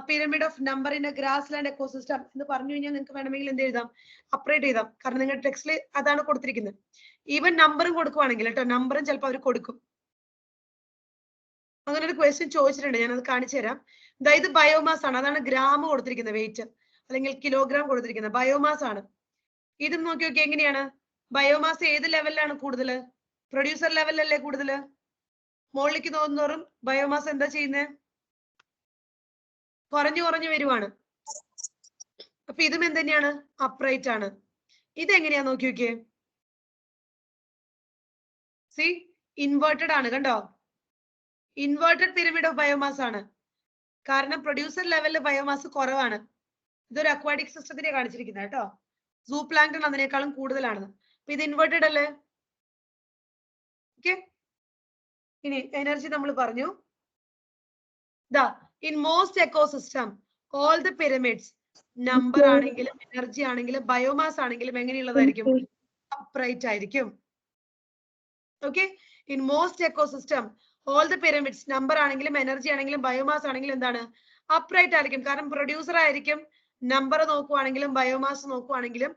pyramid of number in a grassland ecosystem എന്ന് പറഞ്ഞു കഴിഞ്ഞാൽ നിങ്ങൾക്ക് വേണമെങ്കിൽ എന്ത് എഴുതാം, അപ്രേറ്റ് ചെയ്താം. കാരണം നിങ്ങളുടെ ടെക്സ്റ്റിൽ അതാണ് കൊടുത്തിരിക്കുന്നത്. ഈവൻ നമ്പറും കൊടുക്കുവാണെങ്കിൽ കേട്ടോ, നമ്പറും ചിലപ്പോൾ അവർ കൊടുക്കും. അങ്ങനെ ഒരു ക്വസ്റ്റ്യൻ ചോദിച്ചിട്ടുണ്ട്, ഞാൻ അത് കാണിച്ചു തരാം. ഇത് ബയോമാസ് ആണ്, അതാണ് ഗ്രാം കൊടുത്തിരിക്കുന്നത്, വെയിറ്റ് അല്ലെങ്കിൽ കിലോഗ്രാം കൊടുത്തിരിക്കുന്നത് ബയോമാസ് ആണ്. ഇത് നോക്കി നോക്കി എങ്ങനെയാണ് ബയോമാസ് ഏത് ലെവലിലാണ് കൂടുതൽ? പ്രൊഡ്യൂസർ ലെവലിലല്ലേ കൂടുതൽ? മുകളിലേക്ക് തോന്നുന്നോറും ബയോമാസ് എന്താ ചെയ്യുന്നത്? കുറഞ്ഞു കുറഞ്ഞു വരുവാണ്. അപ്പൊ ഇതും എന്തെന്നെയാണ്? അപ്രൈറ്റ് ആണ്. ഇതെങ്ങനെയാ നോക്കി നോക്കിയേ. സി ഇൻവേർട്ടഡ് ആണ്, കണ്ടോ? ഇൻവേർട്ടഡ് പിരമിഡ് ഓഫ് ബയോമാസ് ആണ്. കാരണം പ്രൊഡ്യൂസർ ലെവലിൽ ബയോമാസ് കുറവാണ്. ഇതൊരു അക്വാറ്റിക് സിസ്റ്റത്തിനെ കാണിച്ചിരിക്കുന്നത് കേട്ടോ. സൂ പ്ലാങ്ക്ടൺ അതിനേക്കാളും കൂടുതലാണ്. അപ്പൊ ഇത് ഇൻവേർട്ടഡ് അല്ലേ? ഓക്കെ. ഇനി എനർജി നമ്മൾ പറഞ്ഞു. ദാ in most ecosystem all the pyramids number ആണെങ്കിലും എനർജി ആണെങ്കിലും ബയോമാസ് ആണെങ്കിലും എങ്ങനെയുള്ളതായിരിക്കും? അപ്രൈറ്റ് ആയിരിക്കും. Okay. In most ecosystem all the pyramids number ആണെങ്കിലും എനർജി ആണെങ്കിലും ബയോമാസ് ആണെങ്കിലും എന്താണ്? അപ്രൈറ്റ് ആയിരിക്കും. കാരണം പ്രൊഡ്യൂസർ ആയിരിക്കും നമ്പർ നോക്കുവാണെങ്കിലും ബയോമാസ് നോക്കുവാണെങ്കിലും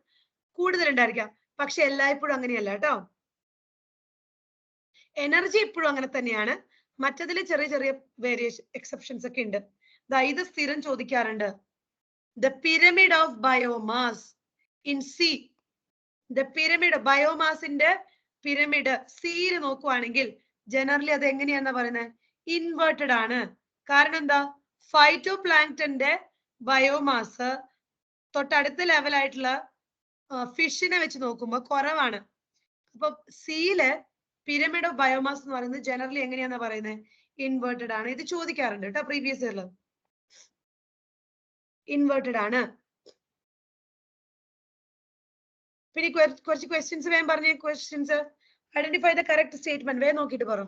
കൂടുതൽ ഉണ്ടായിരിക്കാം. പക്ഷെ എല്ലായ്പ്പോഴും അങ്ങനെയല്ല കേട്ടോ. എനർജി ഇപ്പോഴും അങ്ങനെ തന്നെയാണ്. മറ്റതിൽ ചെറിയ ചെറിയ വേരിയേഷൻ എക്സെപ്ഷൻസ് ഒക്കെ ഉണ്ട്. ഇത് സ്ഥിരം ചോദിക്കാറുണ്ട്. The pyramid of biomass in sea. The pyramid ബയോമാസിന്റെ പിരമിഡ് സിയിൽ നോക്കുവാണെങ്കിൽ ജനറലി അത് എങ്ങനെയാണെന്നാ പറയുന്നത്? ഇൻവേർട്ടഡ് ആണ്. കാരണം എന്താ? ഫൈറ്റോ പ്ലാങ്ക്ടന്റെ ബയോമാസ് തൊട്ടടുത്ത ലെവലായിട്ടുള്ള ഫിഷിനെ വെച്ച് നോക്കുമ്പോൾ കുറവാണ്. അപ്പൊ സിയില് പിരമിഡ് ഓഫ് ബയോമാസ് എന്ന് പറയുന്നത് ജനറലി എങ്ങനെയാണെന്നാ പറയുന്നത്? ഇൻവേർട്ടഡ് ആണ്. ഇത് ചോദിക്കാറുണ്ട് കേട്ടോ പ്രീവിയസ് ഇയറിൽ. ഇൻവേർട്ടഡ് ആണ്. പിന്നെ കുറച്ച് ക്വസ്റ്റ്യൻസ് വേഗം പറഞ്ഞ questions. Identify the correct statement. വേഗം നോക്കിയിട്ട് പറ.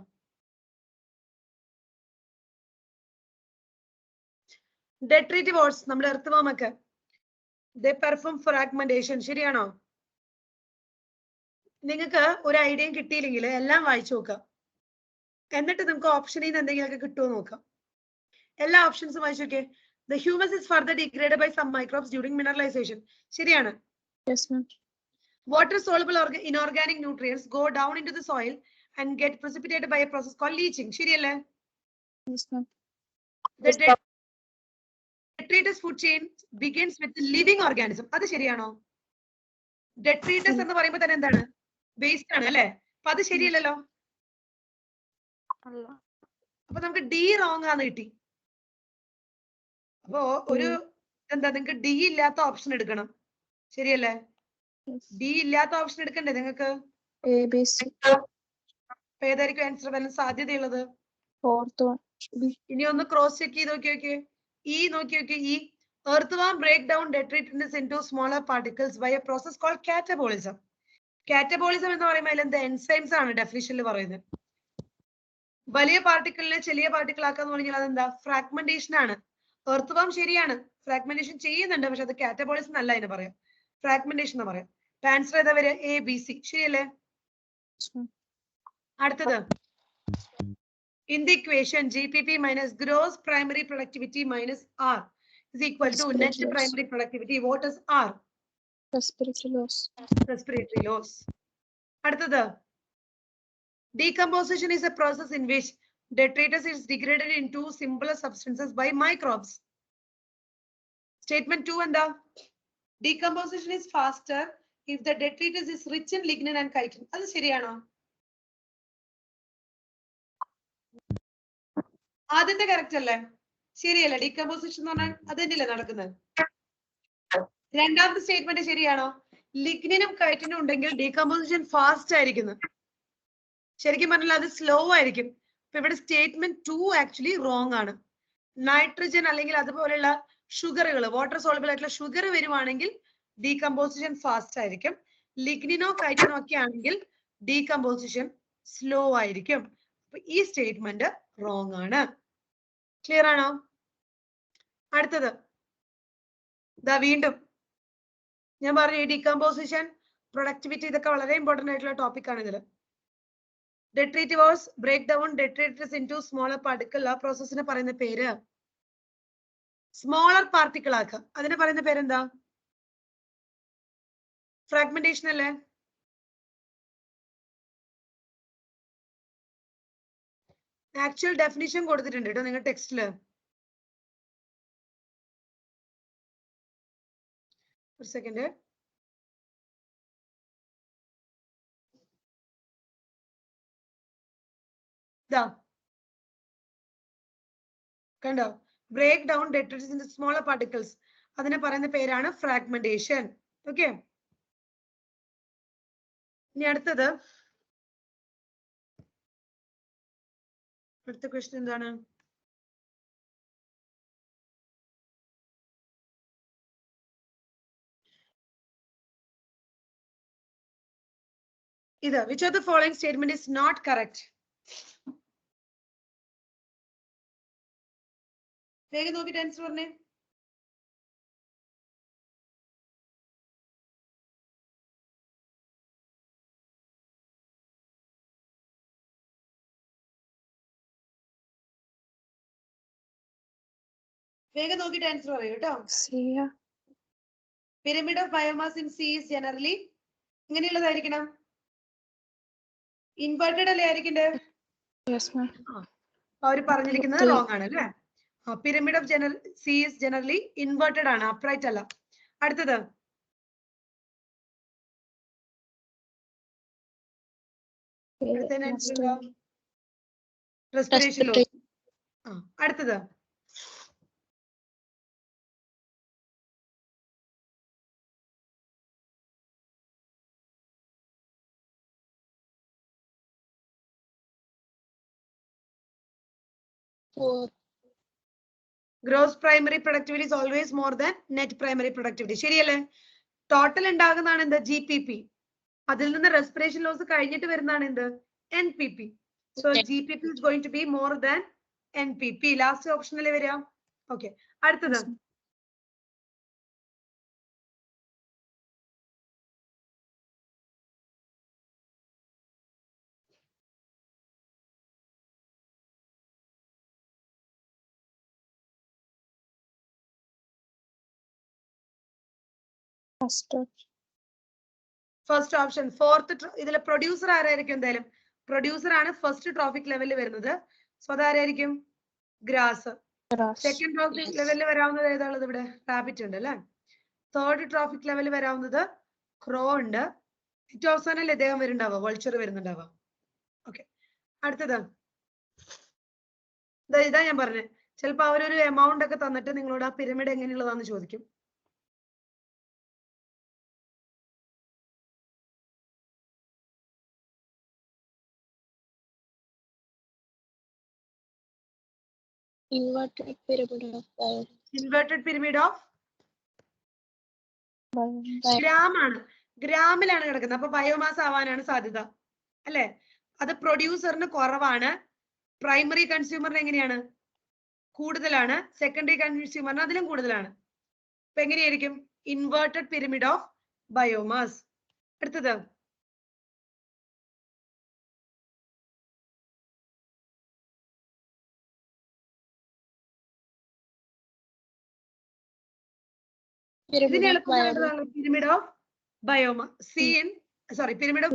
ഡെട്രീറ്റീവ് ഓട്സ് നമ്മൾ എർത്ത് ഒക്കെ ദേ പെർഫോം ഫ്രാഗ്മെന്റേഷൻ. ശരിയാണോ? നിങ്ങൾക്ക് ഒരു ഐഡിയയും കിട്ടിയില്ലെങ്കിൽ എല്ലാം വായിച്ചു നോക്കാം. എന്നിട്ട് നിങ്ങൾക്ക് ഓപ്ഷനിൽ നിന്ന് എന്തെങ്കിലുമൊക്കെ കിട്ടുമോ നോക്കാം. എല്ലാ ഓപ്ഷൻസും വായിച്ചു നോക്കേ. The humus is further degraded by some microbes during mineralization. ശരിയാണ്? Yes, ma'am. Water soluble inorganic nutrients go down into the soil and get precipitated by a process called leaching. ശരിയല്ലേ? Yes, ma'am. The detritus food chain begins with the living organism. അത് ശരിയാണോ? Detritus എന്ന് പറയുമ്പോൾ തന്നെ എന്താണ്? Waste ആണ് അല്ലേ? അപ്പൊ അത് ശരിയല്ലല്ലോ. അപ്പൊ നമുക്ക് ഡി റോങ് ആന്ന് കിട്ടി. അപ്പോ ഒരു എന്താ, നിങ്ങൾക്ക് ഡി ഇല്ലാത്ത ഓപ്ഷൻ എടുക്കണം. ശരിയല്ലേ? ഡി ഇല്ലാത്ത ഓപ്ഷൻ എടുക്കണ്ടേ നിങ്ങൾക്ക്? ഏതായിരിക്കും ആൻസർ വരാൻ സാധ്യതയുള്ളത്? ഇനി ഒന്ന് ക്രോസ് ചെക്ക് ചെയ്ത് നോക്കിയോക്കെ. ഈ നോക്കിയോക്കെ. ഈ earthworm break down detritus into smaller particles by a process called catabolism. Catabolism എന്ന് പറയുമ്പോൾ അതിലെന്താ എൻസൈംസ് ആണ് ഡെഫിനിഷനിൽ പറയുന്നത്. വലിയ പാർട്ടിക്കിളിനെ ചെറിയ പാർട്ടിക്കിൾ ആക്കാന്ന് പറഞ്ഞാൽ അതെന്താ? ഫ്രാഗ്മെന്റേഷൻ ആണ്. earthworm ശരിയാണ്, ഫ്രാഗ്മെന്റേഷൻ ചെയ്യുന്നുണ്ട്. പക്ഷെ അത് കാറ്റബോളിസം അല്ല, അതിന് പറയാം ഫ്രാഗ്മെന്റേഷൻ എന്ന് പറയാം. ആൻസർ ഏതാ വരെ? A B C. ശരിയല്ലേ? അടുത്തത് in the equation GPP minus gross primary productivity minus R is equal to net primary productivity. What is R? Respiratory loss. Respiratory loss. അടുത്തത് decomposition is a process in which detritus is degraded into simpler substances by microbes. Statement 2 എന്താ? Decomposition is faster if the detritus is rich in lignin and chitin. അത് ശരിയാണോ? ആദ്യത്തെ correct അല്ലേ? ശരിയല്ലേ? Decomposition എന്ന് പറഞ്ഞാൽ അത് തന്നെയല്ലേ നടക്കുന്നത്? രണ്ടാമത്തെ സ്റ്റേറ്റ്മെന്റ് ശരിയാണോ? ലിഗ്നിനും കൈറ്റിനും ഉണ്ടെങ്കിൽ ഡീകമ്പോസിഷൻ ഫാസ്റ്റ് ആയിരിക്കുന്നു. ശരിക്കും പറഞ്ഞാൽ അത് സ്ലോ ആയിരിക്കും. അപ്പൊ ഇവിടെ സ്റ്റേറ്റ്മെന്റ് 2 ആക്ച്വലി റോങ് ആണ്. നൈട്രജൻ അല്ലെങ്കിൽ അതുപോലെയുള്ള ഷുഗറുകൾ, വാട്ടർ സോളുബിൾ ആയിട്ടുള്ള ഷുഗർ വരുവാണെങ്കിൽ ഡീകമ്പോസിഷൻ ഫാസ്റ്റ് ആയിരിക്കും. ലിഗ്നിനോ കൈറ്റിനോ ഒക്കെ ആണെങ്കിൽ ഡീകമ്പോസിഷൻ സ്ലോ ആയിരിക്കും. അപ്പൊ ഈ സ്റ്റേറ്റ്മെന്റ് റോങ് ആണ്. ക്ലിയർ ആണോ? അടുത്തത് ദാ വീണ്ടും ഞാൻ പറഞ്ഞു ഡീകമ്പോസിഷൻ, പ്രൊഡക്ടിവിറ്റി ഇതൊക്കെ വളരെ ഇമ്പോർട്ടന്റ് ആയിട്ടുള്ള ടോപ്പിക് ആണ് ഇതിൽ. Detritivores break down detritus into smaller particle. ആ പ്രോസസ്സിന് പറയുന്ന പേര് സ്മോളർ പാർട്ടിക്കിൾ ആക്കുക. അതിന് പറയുന്ന പേരെന്താ? ഫ്രാഗ്മെന്റേഷൻ അല്ലേ? ആക്ച്വൽ ഡെഫിനിഷൻ കൊടുത്തിട്ടുണ്ട് കേട്ടോ നിങ്ങൾ ടെക്സ്റ്റില്. ഒരു സെക്കൻഡ്. കണ്ടോ? Break down detritus in smaller particles. അതിനെ പറയുന്ന പേരാണ് ഫ്രാഗ്മെന്റേഷൻ. ഓക്കെ. ഇനി അടുത്തത്, അടുത്ത ക്വസ്റ്റ്യൻ എന്താണ്? ഇത് which of the following statement is not correct? വേഗം നോക്കിട്ട് ആൻസർ പറഞ്ഞേ. വേഗം നോക്കിട്ട് ആൻസർ പറയൂ കേട്ടോ. Pyramid of biomass in sea is generally ഇങ്ങനെയുള്ളതായിരിക്കണം. ഇൻവേർട്ടഡ് അല്ലേ ആയിരിക്കണ്ടേ? അവർ പറഞ്ഞിരിക്കുന്നത് റോങ് ആണ് അല്ലേ? Pyramid of sea is generally inverted ആണ്, അപ്രൈറ്റ് അല്ല. അടുത്തത് റെസ്പിറേഷൻ ലോസ്. അടുത്തത് gross primary productivity is always more than net primary productivity. ശരിയല്ലേ? ടോട്ടൽ ഉണ്ടാകുന്നതാണ് എന്ത്? GPP. അതിൽ നിന്ന് റെസ്പിറേഷൻ ലോസ് കഴിഞ്ഞിട്ട് വരുന്നതാണ് എന്ത്? NPP. So GPP is going to be more than NPP. Last ഓപ്ഷനിൽ വരിക. ഓക്കെ. അടുത്തത് ഫസ്റ്റ് ഓപ്ഷൻ. ഫോർത്ത് ഇതിലെ പ്രൊഡ്യൂസർ ആരായിരിക്കും? എന്തായാലും പ്രൊഡ്യൂസർ ആണ് ഫസ്റ്റ് ട്രോഫിക് ലെവലിൽ വരുന്നത്. സോ അതാരായിരിക്കും? ഗ്രാസ്. സെക്കൻഡ് ട്രോഫിക് ലെവലിൽ വരാവുന്നത് ഏതാണുള്ളത്? ഇവിടെ റാബിറ്റ് ഉണ്ട് അല്ലെ. തേർഡ് ട്രോഫിക് ലെവലിൽ വരാവുന്നത് ക്രോ ഉണ്ട്. ഏറ്റവും അവസാനം ഇദ്ദേഹം വരുന്നുണ്ടാവുക, വൾച്ചർ വരുന്നുണ്ടാവുക. ഓക്കെ. അടുത്തത് ഇതാ ഞാൻ പറഞ്ഞത്. ചിലപ്പോ അവരൊരു എമൗണ്ട് ഒക്കെ തന്നിട്ട് നിങ്ങളോട് ആ പിരമിഡ് എങ്ങനെയുള്ളതാന്ന് ചോദിക്കും. Inverted pyramid of ഗ്രാമാണ്. ഗ്രാമിലാണ് കിടക്കുന്നത്. അപ്പൊ ബയോമാസ് ആവാനാണ് സാധ്യത അല്ലെ? അത് പ്രൊഡ്യൂസറിന് കുറവാണ്, പ്രൈമറി കൺസ്യൂമറിന് എങ്ങനെയാണ്? കൂടുതലാണ്, സെക്കൻഡറി കൺസ്യൂമറിന് അതിലും കൂടുതലാണ്. അപ്പൊ എങ്ങനെയായിരിക്കും? Inverted pyramid of biomass. അടുത്തത് pyramid of biomass. Pyramid of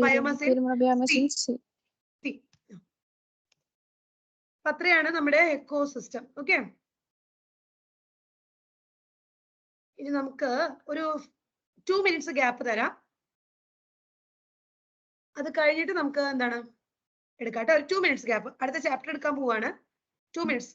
biomass in C. അത്രയാണ് നമ്മുടെ എക്കോസിസ്റ്റം. ഓക്കെ. ഇനി നമുക്ക് ഒരു 2 minutes ഗ്യാപ്പ് തരാം. അത് കഴിഞ്ഞിട്ട് നമുക്ക് എന്താണ് എടുക്കാം കേട്ടോ. ഒരു 2 minutes ഗ്യാപ്പ്. അടുത്ത ചാപ്റ്റർ എടുക്കാൻ പോവാണ്. 2 minutes.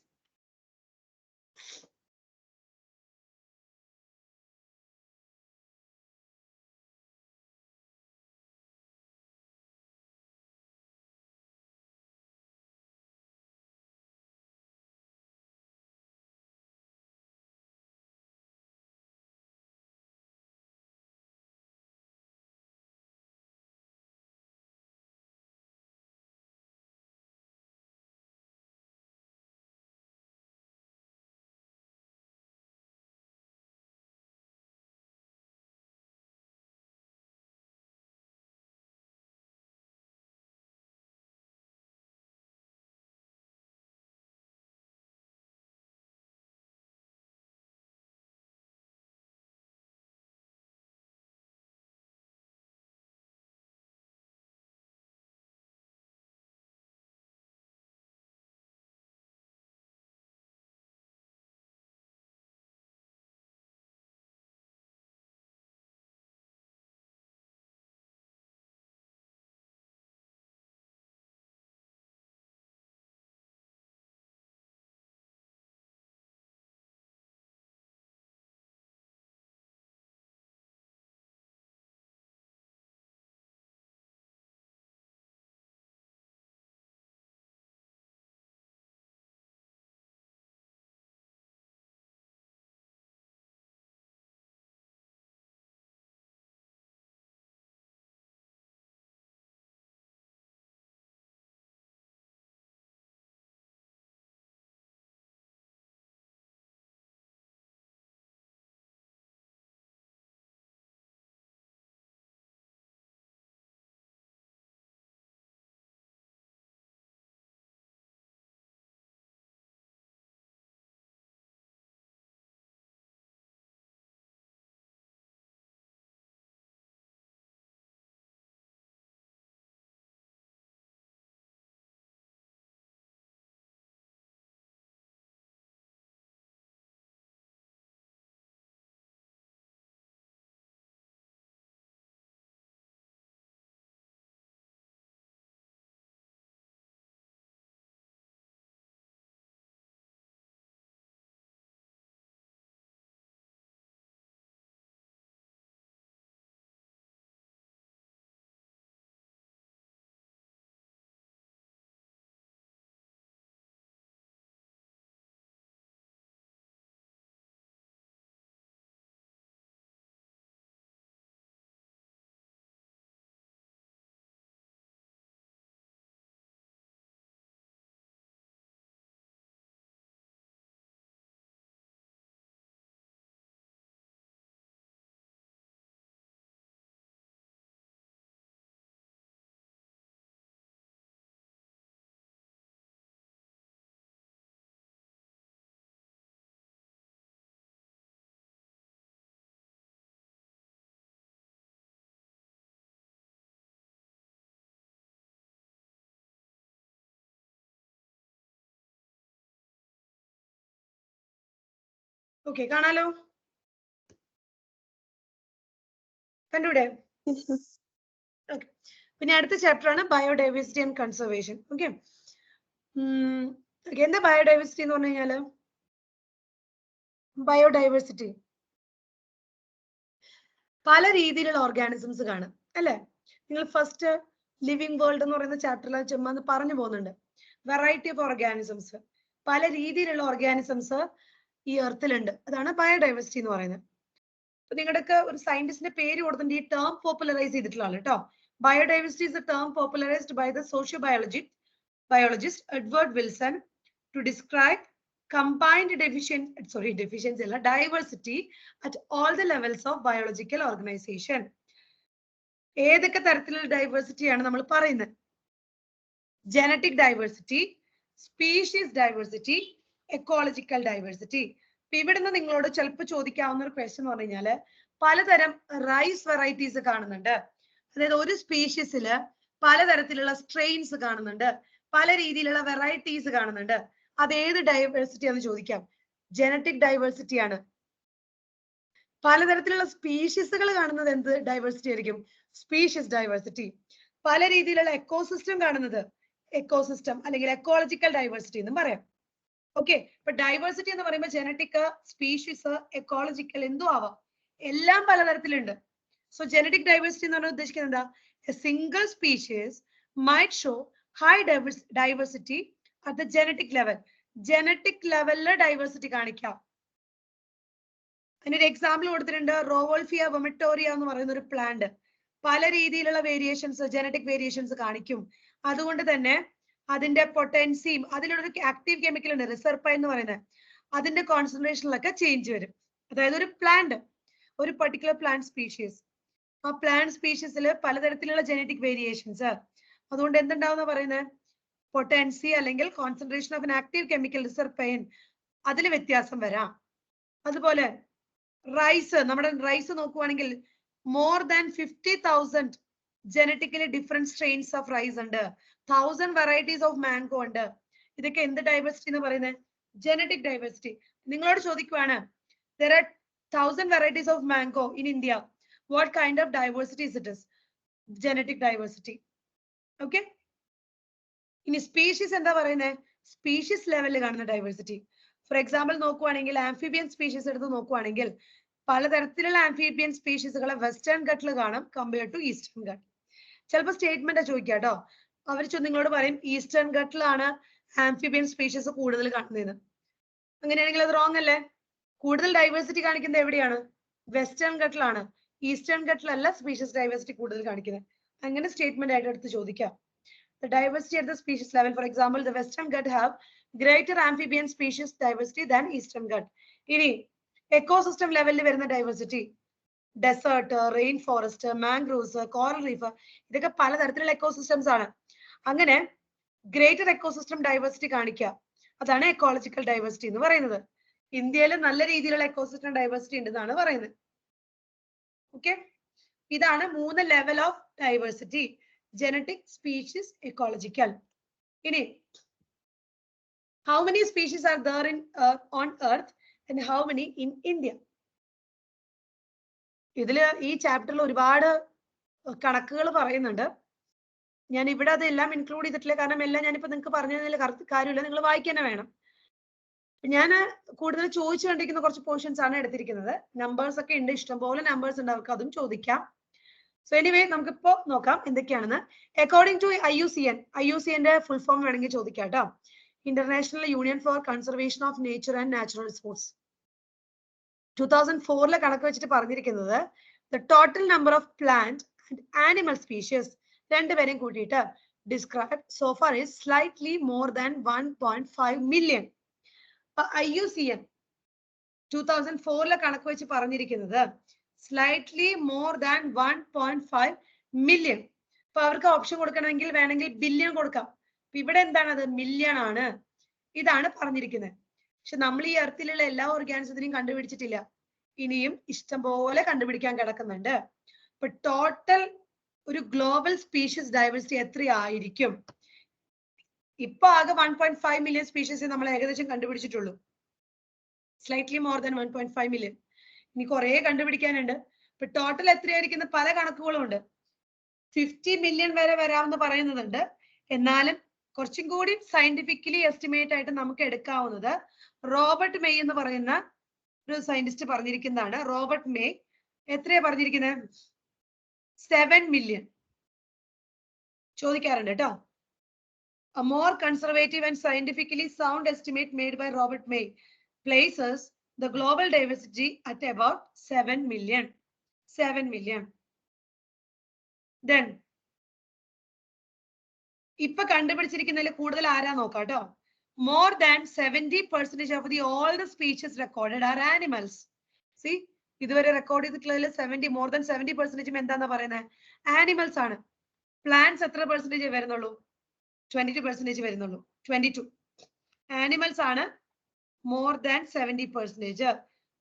ഓക്കെ, കാണാലോ? കണ്ടൂടെ? Yes, ma'am. ഓക്കെ, പിന്നെ അടുത്ത ചാപ്റ്റർ ആണ് ബയോഡൈവേഴ്സിറ്റി ആൻഡ് കൺസർവേഷൻ. ഓക്കെ, എന്താ ബയോഡൈവേഴ്സിറ്റി എന്ന് പറഞ്ഞു കഴിഞ്ഞാല്? ബയോഡൈവേഴ്സിറ്റി പല രീതിയിലുള്ള ഓർഗാനിസംസ് കാണും അല്ലെ? നിങ്ങൾ ഫസ്റ്റ് ലിവിങ് വേൾഡ് എന്ന് പറയുന്ന ചാപ്റ്ററിൽ ചുമ്മാ പറഞ്ഞു പോകുന്നുണ്ട്. വെറൈറ്റി ഓഫ് ഓർഗാനിസംസ്, പല രീതിയിലുള്ള ഓർഗാനിസംസ് ഈ എർത്തിലുണ്ട്. അതാണ് ബയോഡൈവേഴ്സിറ്റി എന്ന് പറയുന്നത്. അപ്പൊ നിങ്ങളുടെയൊക്കെ ഒരു സയന്റിസ്റ്റിന്റെ പേര് കൊടുത്തിട്ട് ഈ ടേം പോപ്പുലറൈസ് ചെയ്തിട്ടുള്ള കേട്ടോ. Biodiversity is a term popularised by the sociobiologist Edward Wilson to describe combined diversity at all the levels of biological organization. ഏതൊക്കെ തരത്തിലുള്ള ഡൈവേഴ്സിറ്റി ആണ് നമ്മൾ പറയുന്നത്? Genetic diversity, species diversity, ecological diversity. ഇവിടുന്ന് നിങ്ങളോട് ചിലപ്പോൾ ചോദിക്കാവുന്ന ഒരു ക്വസ്റ്റ്യൻ എന്ന് പറഞ്ഞു കഴിഞ്ഞാല് പലതരം റൈസ് വെറൈറ്റീസ് കാണുന്നുണ്ട്. അതായത് ഒരു സ്പീഷീസിൽ പലതരത്തിലുള്ള സ്ട്രെയിൻസ് കാണുന്നുണ്ട്, പല രീതിയിലുള്ള വെറൈറ്റീസ് കാണുന്നുണ്ട്. അത് ഏത് ഡൈവേഴ്സിറ്റി ആണെന്ന് ചോദിക്കാം. ജനറ്റിക് ഡൈവേഴ്സിറ്റി ആണ്. പലതരത്തിലുള്ള സ്പീഷീസുകൾ കാണുന്നത് എന്ത് ഡൈവേഴ്സിറ്റി ആയിരിക്കും? Species diversity. പല രീതിയിലുള്ള എക്കോസിസ്റ്റം കാണുന്നത് എക്കോസിസ്റ്റം അല്ലെങ്കിൽ എക്കോളജിക്കൽ ഡൈവേഴ്സിറ്റി എന്നും പറയാം. ഓക്കെ, ഇപ്പൊ ഡൈവേഴ്സിറ്റി എന്ന് പറയുമ്പോൾ ജനറ്റിക്, സ്പീഷീസ്, എക്കോളജിക്കൽ എന്തും ആവാം, എല്ലാം പലതരത്തിലുണ്ട്. സോ ജനറ്റിക് ഡൈവേഴ്സിറ്റി എന്ന് പറഞ്ഞാൽ ഉദ്ദേശിക്കുന്നത് എന്താ? A single species might show high diversity at the genetic level. Genetic ലെവലില് ഡൈവേഴ്സിറ്റി കാണിക്കാം. അതിനൊരു എക്സാമ്പിൾ കൊടുത്തിട്ടുണ്ട്. റോവോൾഫിയ വൊമിറ്റോറിയ എന്ന് പറയുന്ന ഒരു പ്ലാന്റ് പല രീതിയിലുള്ള വേരിയേഷൻസ്, ജനറ്റിക് വേരിയേഷൻസ് കാണിക്കും. അതുകൊണ്ട് തന്നെ അതിന്റെ പൊട്ടൻസിയും അതിലൊരു ആക്റ്റീവ് കെമിക്കൽ ഉണ്ട് റിസർപ്പൈൻ എന്ന് പറയുന്നത്, അതിന്റെ കോൺസെൻട്രേഷനിലൊക്കെ ചേഞ്ച് വരും. അതായത് ഒരു പ്ലാന്റ്, ഒരു പർട്ടിക്കുലർ പ്ലാന്റ് സ്പീഷീസ്, ആ പ്ലാന്റ് സ്പീഷീസിൽ പലതരത്തിലുള്ള ജനറ്റിക് വേരിയേഷൻസ്, അതുകൊണ്ട് എന്തുണ്ടാവും പറയുന്നത്? പൊട്ടൻസി അല്ലെങ്കിൽ concentration of an active chemical reserpine അതിൽ വ്യത്യാസം വരാം. അതുപോലെ റൈസ്, നമ്മുടെ റൈസ് നോക്കുവാണെങ്കിൽ more than 50,000 genetically different strains of rice ഉണ്ട്, 1000 വെറൈറ്റീസ് ഓഫ് മാംഗോ ഉണ്ട്. ഇതൊക്കെ എന്ത് ഡൈവേഴ്സിറ്റി എന്ന് പറയുന്നത്? Genetic diversity. നിങ്ങളോട് ചോദിക്കുവാണ്, there are 1000 varieties of mango in India. What kind of diversity is it? Genetic diversity. Okay. ഇനി സ്പീഷീസ് എന്താ പറയുന്നത്? സ്പീഷീസ് ലെവലിൽ കാണുന്ന ഡൈവേഴ്സിറ്റി. ഫോർ എക്സാമ്പിൾ നോക്കുവാണെങ്കിൽ ആംഫിബിയൻ സ്പീഷീസ് എടുത്ത് നോക്കുവാണെങ്കിൽ പലതരത്തിലുള്ള ആംഫിബിയൻ സ്പീഷീസുകളെ വെസ്റ്റേൺ ഗട്ടിൽ കാണാം കമ്പയർഡ് ടു ഈസ്റ്റേൺ ഗട്ട്. ചിലപ്പോൾ സ്റ്റേറ്റ്മെന്റ് ചോദിക്കാം കേട്ടോ. അവർ നിങ്ങളോട് പറയും ഈസ്റ്റേൺ ഗട്ടിലാണ് ആംഫിബിയൻ സ്പീഷീസ് കൂടുതൽ കാണുന്നത്. അങ്ങനെയാണെങ്കിൽ അത് റോങ് അല്ലേ? കൂടുതൽ ഡൈവേഴ്സിറ്റി കാണിക്കുന്നത് എവിടെയാണ്? വെസ്റ്റേൺ ഗട്ടിലാണ്. ഈസ്റ്റേൺ ഗട്ടിലല്ല സ്പീഷീസ് ഡൈവേഴ്സിറ്റി കൂടുതൽ കാണിക്കുന്നത്. അങ്ങനെ സ്റ്റേറ്റ്മെന്റ് ആയിട്ട് എടുത്ത് ചോദിക്കാം. The diversity at the species level, for example, the western gut have greater amphibian species diversity than eastern gut. ഇനി ecosystem level വരുന്ന diversity, desert, rainforest, mangroves, coral reef, ഇതൊക്കെ പലതരത്തിലുള്ള എക്കോസിസ്റ്റംസ് ആണ്. അങ്ങനെ ഗ്രേറ്റർ എക്കോസിസ്റ്റം ഡൈവേഴ്സിറ്റി കാണിക്കുക, അതാണ് ecological diversity എന്ന് പറയുന്നത്. ഇന്ത്യയിൽ നല്ല രീതിയിലുള്ള എക്കോസിസ്റ്റം ഡൈവേഴ്സിറ്റി ഉണ്ടെന്നാണ് പറയുന്നത്. ഓക്കെ, ഇതാണ് 3 level of diversity: genetic, species, ecological. Ini, how many species are there in on Earth and how many in India? ഇതില് ഈ ചാപ്റ്ററിൽ ഒരുപാട് കണക്കുകൾ പറയുന്നുണ്ട്. ഞാൻ ഇവിടെ അതെല്ലാം ഇൻക്ലൂഡ് ചെയ്തിട്ടില്ല, കാരണം എല്ലാം ഞാനിപ്പോ നിങ്ങൾക്ക് പറഞ്ഞതിൽ കാര്യമില്ല, നിങ്ങൾ വായിക്കാൻ വേണം. ഞാൻ കൂടുതൽ ചോദിച്ചു കണ്ടിരിക്കുന്ന കുറച്ച് പോർഷൻസ് ആണ് എടുത്തിരിക്കുന്നത്. നമ്പേഴ്സ് ഒക്കെ ഉണ്ട്, ഇഷ്ടംപോലെ നമ്പേഴ്സ് ഉണ്ട്, അവർക്ക് അതും ചോദിക്കാം. സോ എനിവേ നമുക്കിപ്പോ നോക്കാം എന്തൊക്കെയാണെന്ന്. അക്കോർഡിംഗ് ടു IUCN, IUCNന്റെ ഫുൾ ഫോം വേണമെങ്കിൽ ചോദിക്കാം കേട്ടോ. International Union for conservation of Nature and Natural Resource. 2004 കണക്ക് വെച്ചിട്ട് പറഞ്ഞിരിക്കുന്നത് the total number of plant and animal species രണ്ടുപേരെയും കൂട്ടിയിട്ട് describe so far is slightly more than 1.5 million. IUCN 2004 കണക്ക് വെച്ച് പറഞ്ഞിരിക്കുന്നത് സ്ലൈറ്റ്ലി മോർ ദാൻ 1.5 മില്യൺ. അപ്പൊ അവർക്ക് ഓപ്ഷൻ കൊടുക്കണമെങ്കിൽ വേണമെങ്കിൽ ബില്യൺ കൊടുക്കാം. ഇവിടെ എന്താണ്? അത് മില്യൺ ആണ്. ഇതാണ് പറഞ്ഞിരിക്കുന്നത്. പക്ഷെ നമ്മൾ ഈ എർത്തിലുള്ള എല്ലാ ഓർഗാനിസത്തിനെയും കണ്ടുപിടിച്ചിട്ടില്ല, ഇനിയും ഇഷ്ടംപോലെ കണ്ടുപിടിക്കാൻ കിടക്കുന്നുണ്ട്. അപ്പൊ ടോട്ടൽ ഒരു ഗ്ലോബൽ സ്പീഷീസ് ഡൈവേഴ്സിറ്റി എത്രയായിരിക്കും? ഇപ്പൊ ആകെ 1.5 മില്യൺ സ്പീഷീസ് നമ്മൾ ഏകദേശം കണ്ടുപിടിച്ചിട്ടുള്ളൂ. Slightly more than 1.5 million. ഇനി കുറെ കണ്ടുപിടിക്കാനുണ്ട്. ഇപ്പൊ ടോട്ടൽ എത്രയായിരിക്കുന്ന പല കണക്കുകളും ഉണ്ട്. 50 മില്യൺ വരെ വരാമെന്ന് പറയുന്നുണ്ട്. എന്നാലും കുറച്ചും കൂടി സയന്റിഫിക്കലി എസ്റ്റിമേറ്റ് ആയിട്ട് നമുക്ക് എടുക്കാവുന്നത് റോബർട്ട് മെയ് എന്ന് പറയുന്ന ഒരു സയന്റിസ്റ്റ് പറഞ്ഞിരിക്കുന്നതാണ്. റോബർട്ട് മെയ് എത്രയാ പറഞ്ഞിരിക്കുന്നത്? 7 മില്യൺ ചോദിക്കാറുണ്ട് കേട്ടോ. A more conservative and scientifically sound estimate made by Robert May places the global diversity at about 7 million. 7 million. Then ഇപ്പൊ കണ്ടുപിടിച്ചിരിക്കുന്നതിൽ കൂടുതൽ ആരാ നോക്കാം കേട്ടോ. More than 70% of the all the species recorded are animals. See, ഇതുവരെ record ചെയ്തിട്ടുള്ളതിൽ 70 more than 70% എന്താന്നാ പറയുന്നത്? Animals ആണ്. Plants എത്ര പെർസെന്റേജ് വരുന്നുള്ളൂ? 22% വരുന്നുള്ളൂ. 22. ആനിമൽസ് ആണ് more than 70%.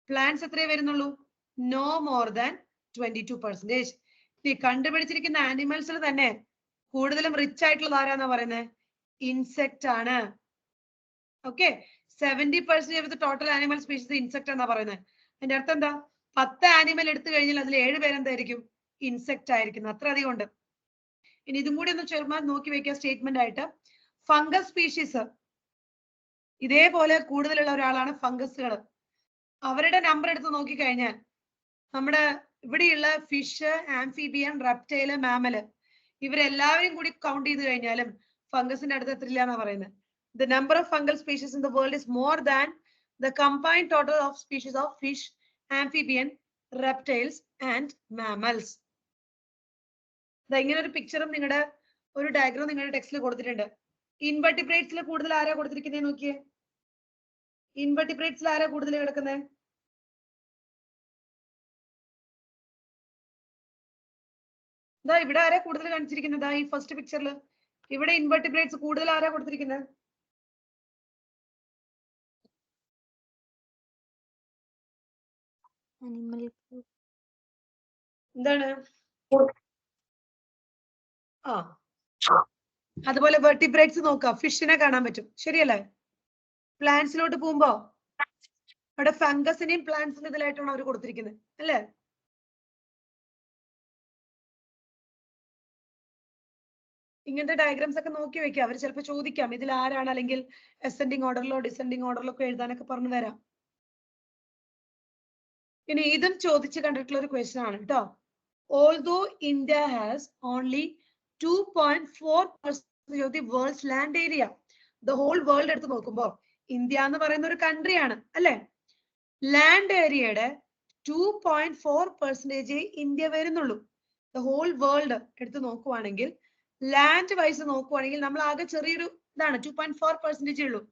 പ്ലാന്റ്സ് എത്രയേ വരുന്നുള്ളൂ? no more than 22%. ഈ കണ്ടുപിടിച്ചിരിക്കുന്ന ആനിമൽസിൽ തന്നെ കൂടുതലും റിച്ച് ആയിട്ടുള്ളത് ആരാന്നാ പറയുന്നത്? ഇൻസെക്ട് ആണ്. Okay, 70% of the total animal species insect എന്നാ പറയുന്നത്. അതിന്റെ അർത്ഥം എന്താ? 10 ആനിമൽ എടുത്തു കഴിഞ്ഞാൽ അതിൽ 7 പേരെന്തായിരിക്കും? ഇൻസെക്ട് ആയിരിക്കും. അത്ര അധികം ഉണ്ട്. ഇനി ഇതും കൂടി ഒന്ന് ചെറുപ്പം നോക്കി വെക്കുക സ്റ്റേറ്റ്മെന്റ് ആയിട്ട്. ഫംഗസ് സ്പീഷീസ് ഇതേപോലെ കൂടുതലുള്ള ഒരാളാണ് ഫംഗസുകൾ. അവരുടെ നമ്പർ എടുത്ത് നോക്കിക്കഴിഞ്ഞാൽ നമ്മുടെ ഇവിടെയുള്ള ഫിഷ്, ആംഫിബിയൻ, റെപ്റ്റൈല്, മാമല് ഇവരെല്ലാവരും കൂടി കൗണ്ട് ചെയ്ത് കഴിഞ്ഞാലും ഫംഗസിന്റെ അടുത്ത് എത്തില്ല എന്നാ പറയുന്നത്. The number of fungal species in the world is more than the combined total of species of fish, amphibian, reptiles and mammals. ഇങ്ങനെ ഒരു പിക്ചറും നിങ്ങളുടെ ഒരു ഡയഗ്രാം നിങ്ങളുടെ ടെക്സ്റ്റിൽ കൊടുത്തിട്ടുണ്ട്. ഇൻവെർട്ടിബ്രേറ്റ്സിൽ കൂടുതൽ ആരാ കൊടുത്തിരിക്കുന്നത് നോക്കിയേ. ഇൻവെർട്ടിബ്രേറ്റ്സിൽ ആരാ കൂടുതൽ കിടക്കുന്നത്? ഇതാ ഇവിടെ ആരാ കൂടുതൽ കാണിച്ചിരിക്കുന്നത്? ഈ ഫസ്റ്റ് പിക്ചറിൽ ഇവിടെ ഇൻവെർട്ടിബ്രേറ്റ്സ് കൂടുതൽ ആരാ കൊടുത്തിരിക്കുന്നത്? എന്താണ്? ആ, അതുപോലെ വെർട്ടിബ്രേറ്റ്സ് നോക്കാം. ഫിഷിനെ കാണാൻ പറ്റും, ശരിയല്ലേ? പ്ലാന്റ്സിലോട്ട് പോകുമ്പോ അവിടെ ഫംഗസിനെയും പ്ലാന്റ്സിന്റെ ഇതിലായിട്ടാണ് അവർ കൊടുത്തിരിക്കുന്നത്, അല്ലേ? ഇങ്ങനത്തെ ഡയഗ്രാംസ് ഒക്കെ നോക്കി വെക്കുക. അവർ ചിലപ്പോൾ ചോദിക്കാം ഇതിൽ ആരാണ്, അല്ലെങ്കിൽ അസെൻഡിങ് ഓർഡറിലോ ഡിസെൻഡിങ് ഓർഡറിലോ ഒക്കെ എഴുതാനൊക്കെ പറഞ്ഞു തരാം. ഇനി ഇതും ചോദിച്ച് കണ്ടിട്ടുള്ള ഒരു ക്വസ്റ്റ്യൻ ആണ് കേട്ടോ. Although India has only 2.4% of the world's land area, the whole world എടുത്ത് നോക്കുമ്പോൾ ഇന്ത്യ എന്ന് പറയുന്ന ഒരു കൺട്രി ആണ്, അല്ലെ? ലാൻഡ് ഏരിയയുടെ 2.4% ഇന്ത്യ വരുന്നുള്ളൂ. ദ ഹോൾ വേൾഡ് എടുത്ത് നോക്കുവാണെങ്കിൽ, ലാൻഡ് വൈസ് നോക്കുവാണെങ്കിൽ നമ്മൾ ആകെ ചെറിയൊരു ഇതാണ് 2.4% ഉള്ളൂ.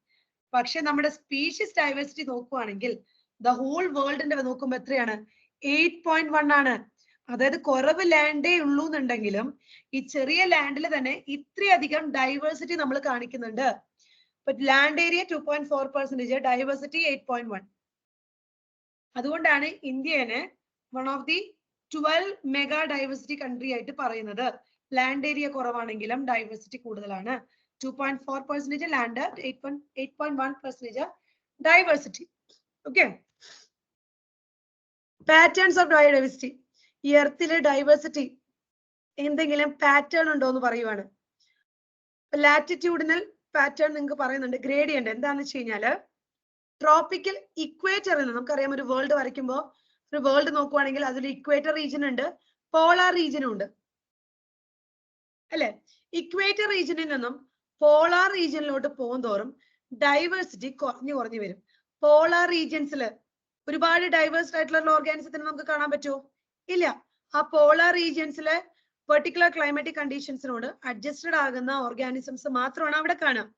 പക്ഷെ നമ്മുടെ സ്പീഷീസ് ഡൈവേഴ്സിറ്റി നോക്കുവാണെങ്കിൽ ദ ഹോൾ വേൾഡിന്റെ നോക്കുമ്പോൾ എത്രയാണ്? 8.1 ആണ്. അതായത് കുറവ് ലാൻഡേ ഉള്ളൂ എന്നുണ്ടെങ്കിലും ഈ ചെറിയ ലാൻഡിൽ തന്നെ ഇത്രയധികം ഡൈവേഴ്സിറ്റി നമ്മൾ കാണിക്കുന്നുണ്ട്. Land area 2.4%, diversity 8.1. അതുകൊണ്ടാണ് ഇന്ത്യനെ one of the 12 mega diversity country ആയിട്ട് പറയുന്നത്. ലാൻഡ് ഏരിയ കുറവാണെങ്കിലും ഡൈവേഴ്സിറ്റി കൂടുതലാണ്. 2.4% land, 8.1% diversity. Okay, patterns of biodiversity. ഈ എർത്തിലെ ഡൈവേഴ്സിറ്റി എന്തെങ്കിലും പാറ്റേൺ ഉണ്ടോ എന്ന് പറയുവാണ്. ലാറ്റിറ്റ്യൂഡിനൽ പാറ്റേൺ നിങ്ങൾക്ക് പറയുന്നുണ്ട്. ഗ്രേഡിയന്റ് എന്താന്ന് വെച്ച് കഴിഞ്ഞാല് ട്രോപ്പിക്കൽ ഇക്വേറ്ററിൽ നമുക്കറിയാം ഒരു വേൾഡ് വരയ്ക്കുമ്പോൾ ഒരു വേൾഡ് നോക്കുവാണെങ്കിൽ അതിൽ ഇക്വേറ്റർ റീജിയൻ ഉണ്ട്, പോളാർ റീജിയനും ഉണ്ട്, അല്ലെ? ഇക്വേറ്റർ റീജിയനിൽ നിന്നും പോളാർ റീജിയനിലോട്ട് പോകുന്തോറും ഡൈവേഴ്സിറ്റി കുറഞ്ഞു വരും. പോളാർ റീജിയൻസിൽ ഒരുപാട് ഡൈവേഴ്സ്ഡ് ആയിട്ടുള്ള ഓർഗാനിസത്തിന് നമുക്ക് കാണാൻ പറ്റുമോ? ഇല്ല. ആ പോളാർ റീജിയൻസിലെ പെർട്ടിക്കുലർ ക്ലൈമാറ്റിക് കണ്ടീഷൻസിനോട് അഡ്ജസ്റ്റഡ് ആകുന്ന ഓർഗാനിസംസ് മാത്രമാണ് അവിടെ കാണാം.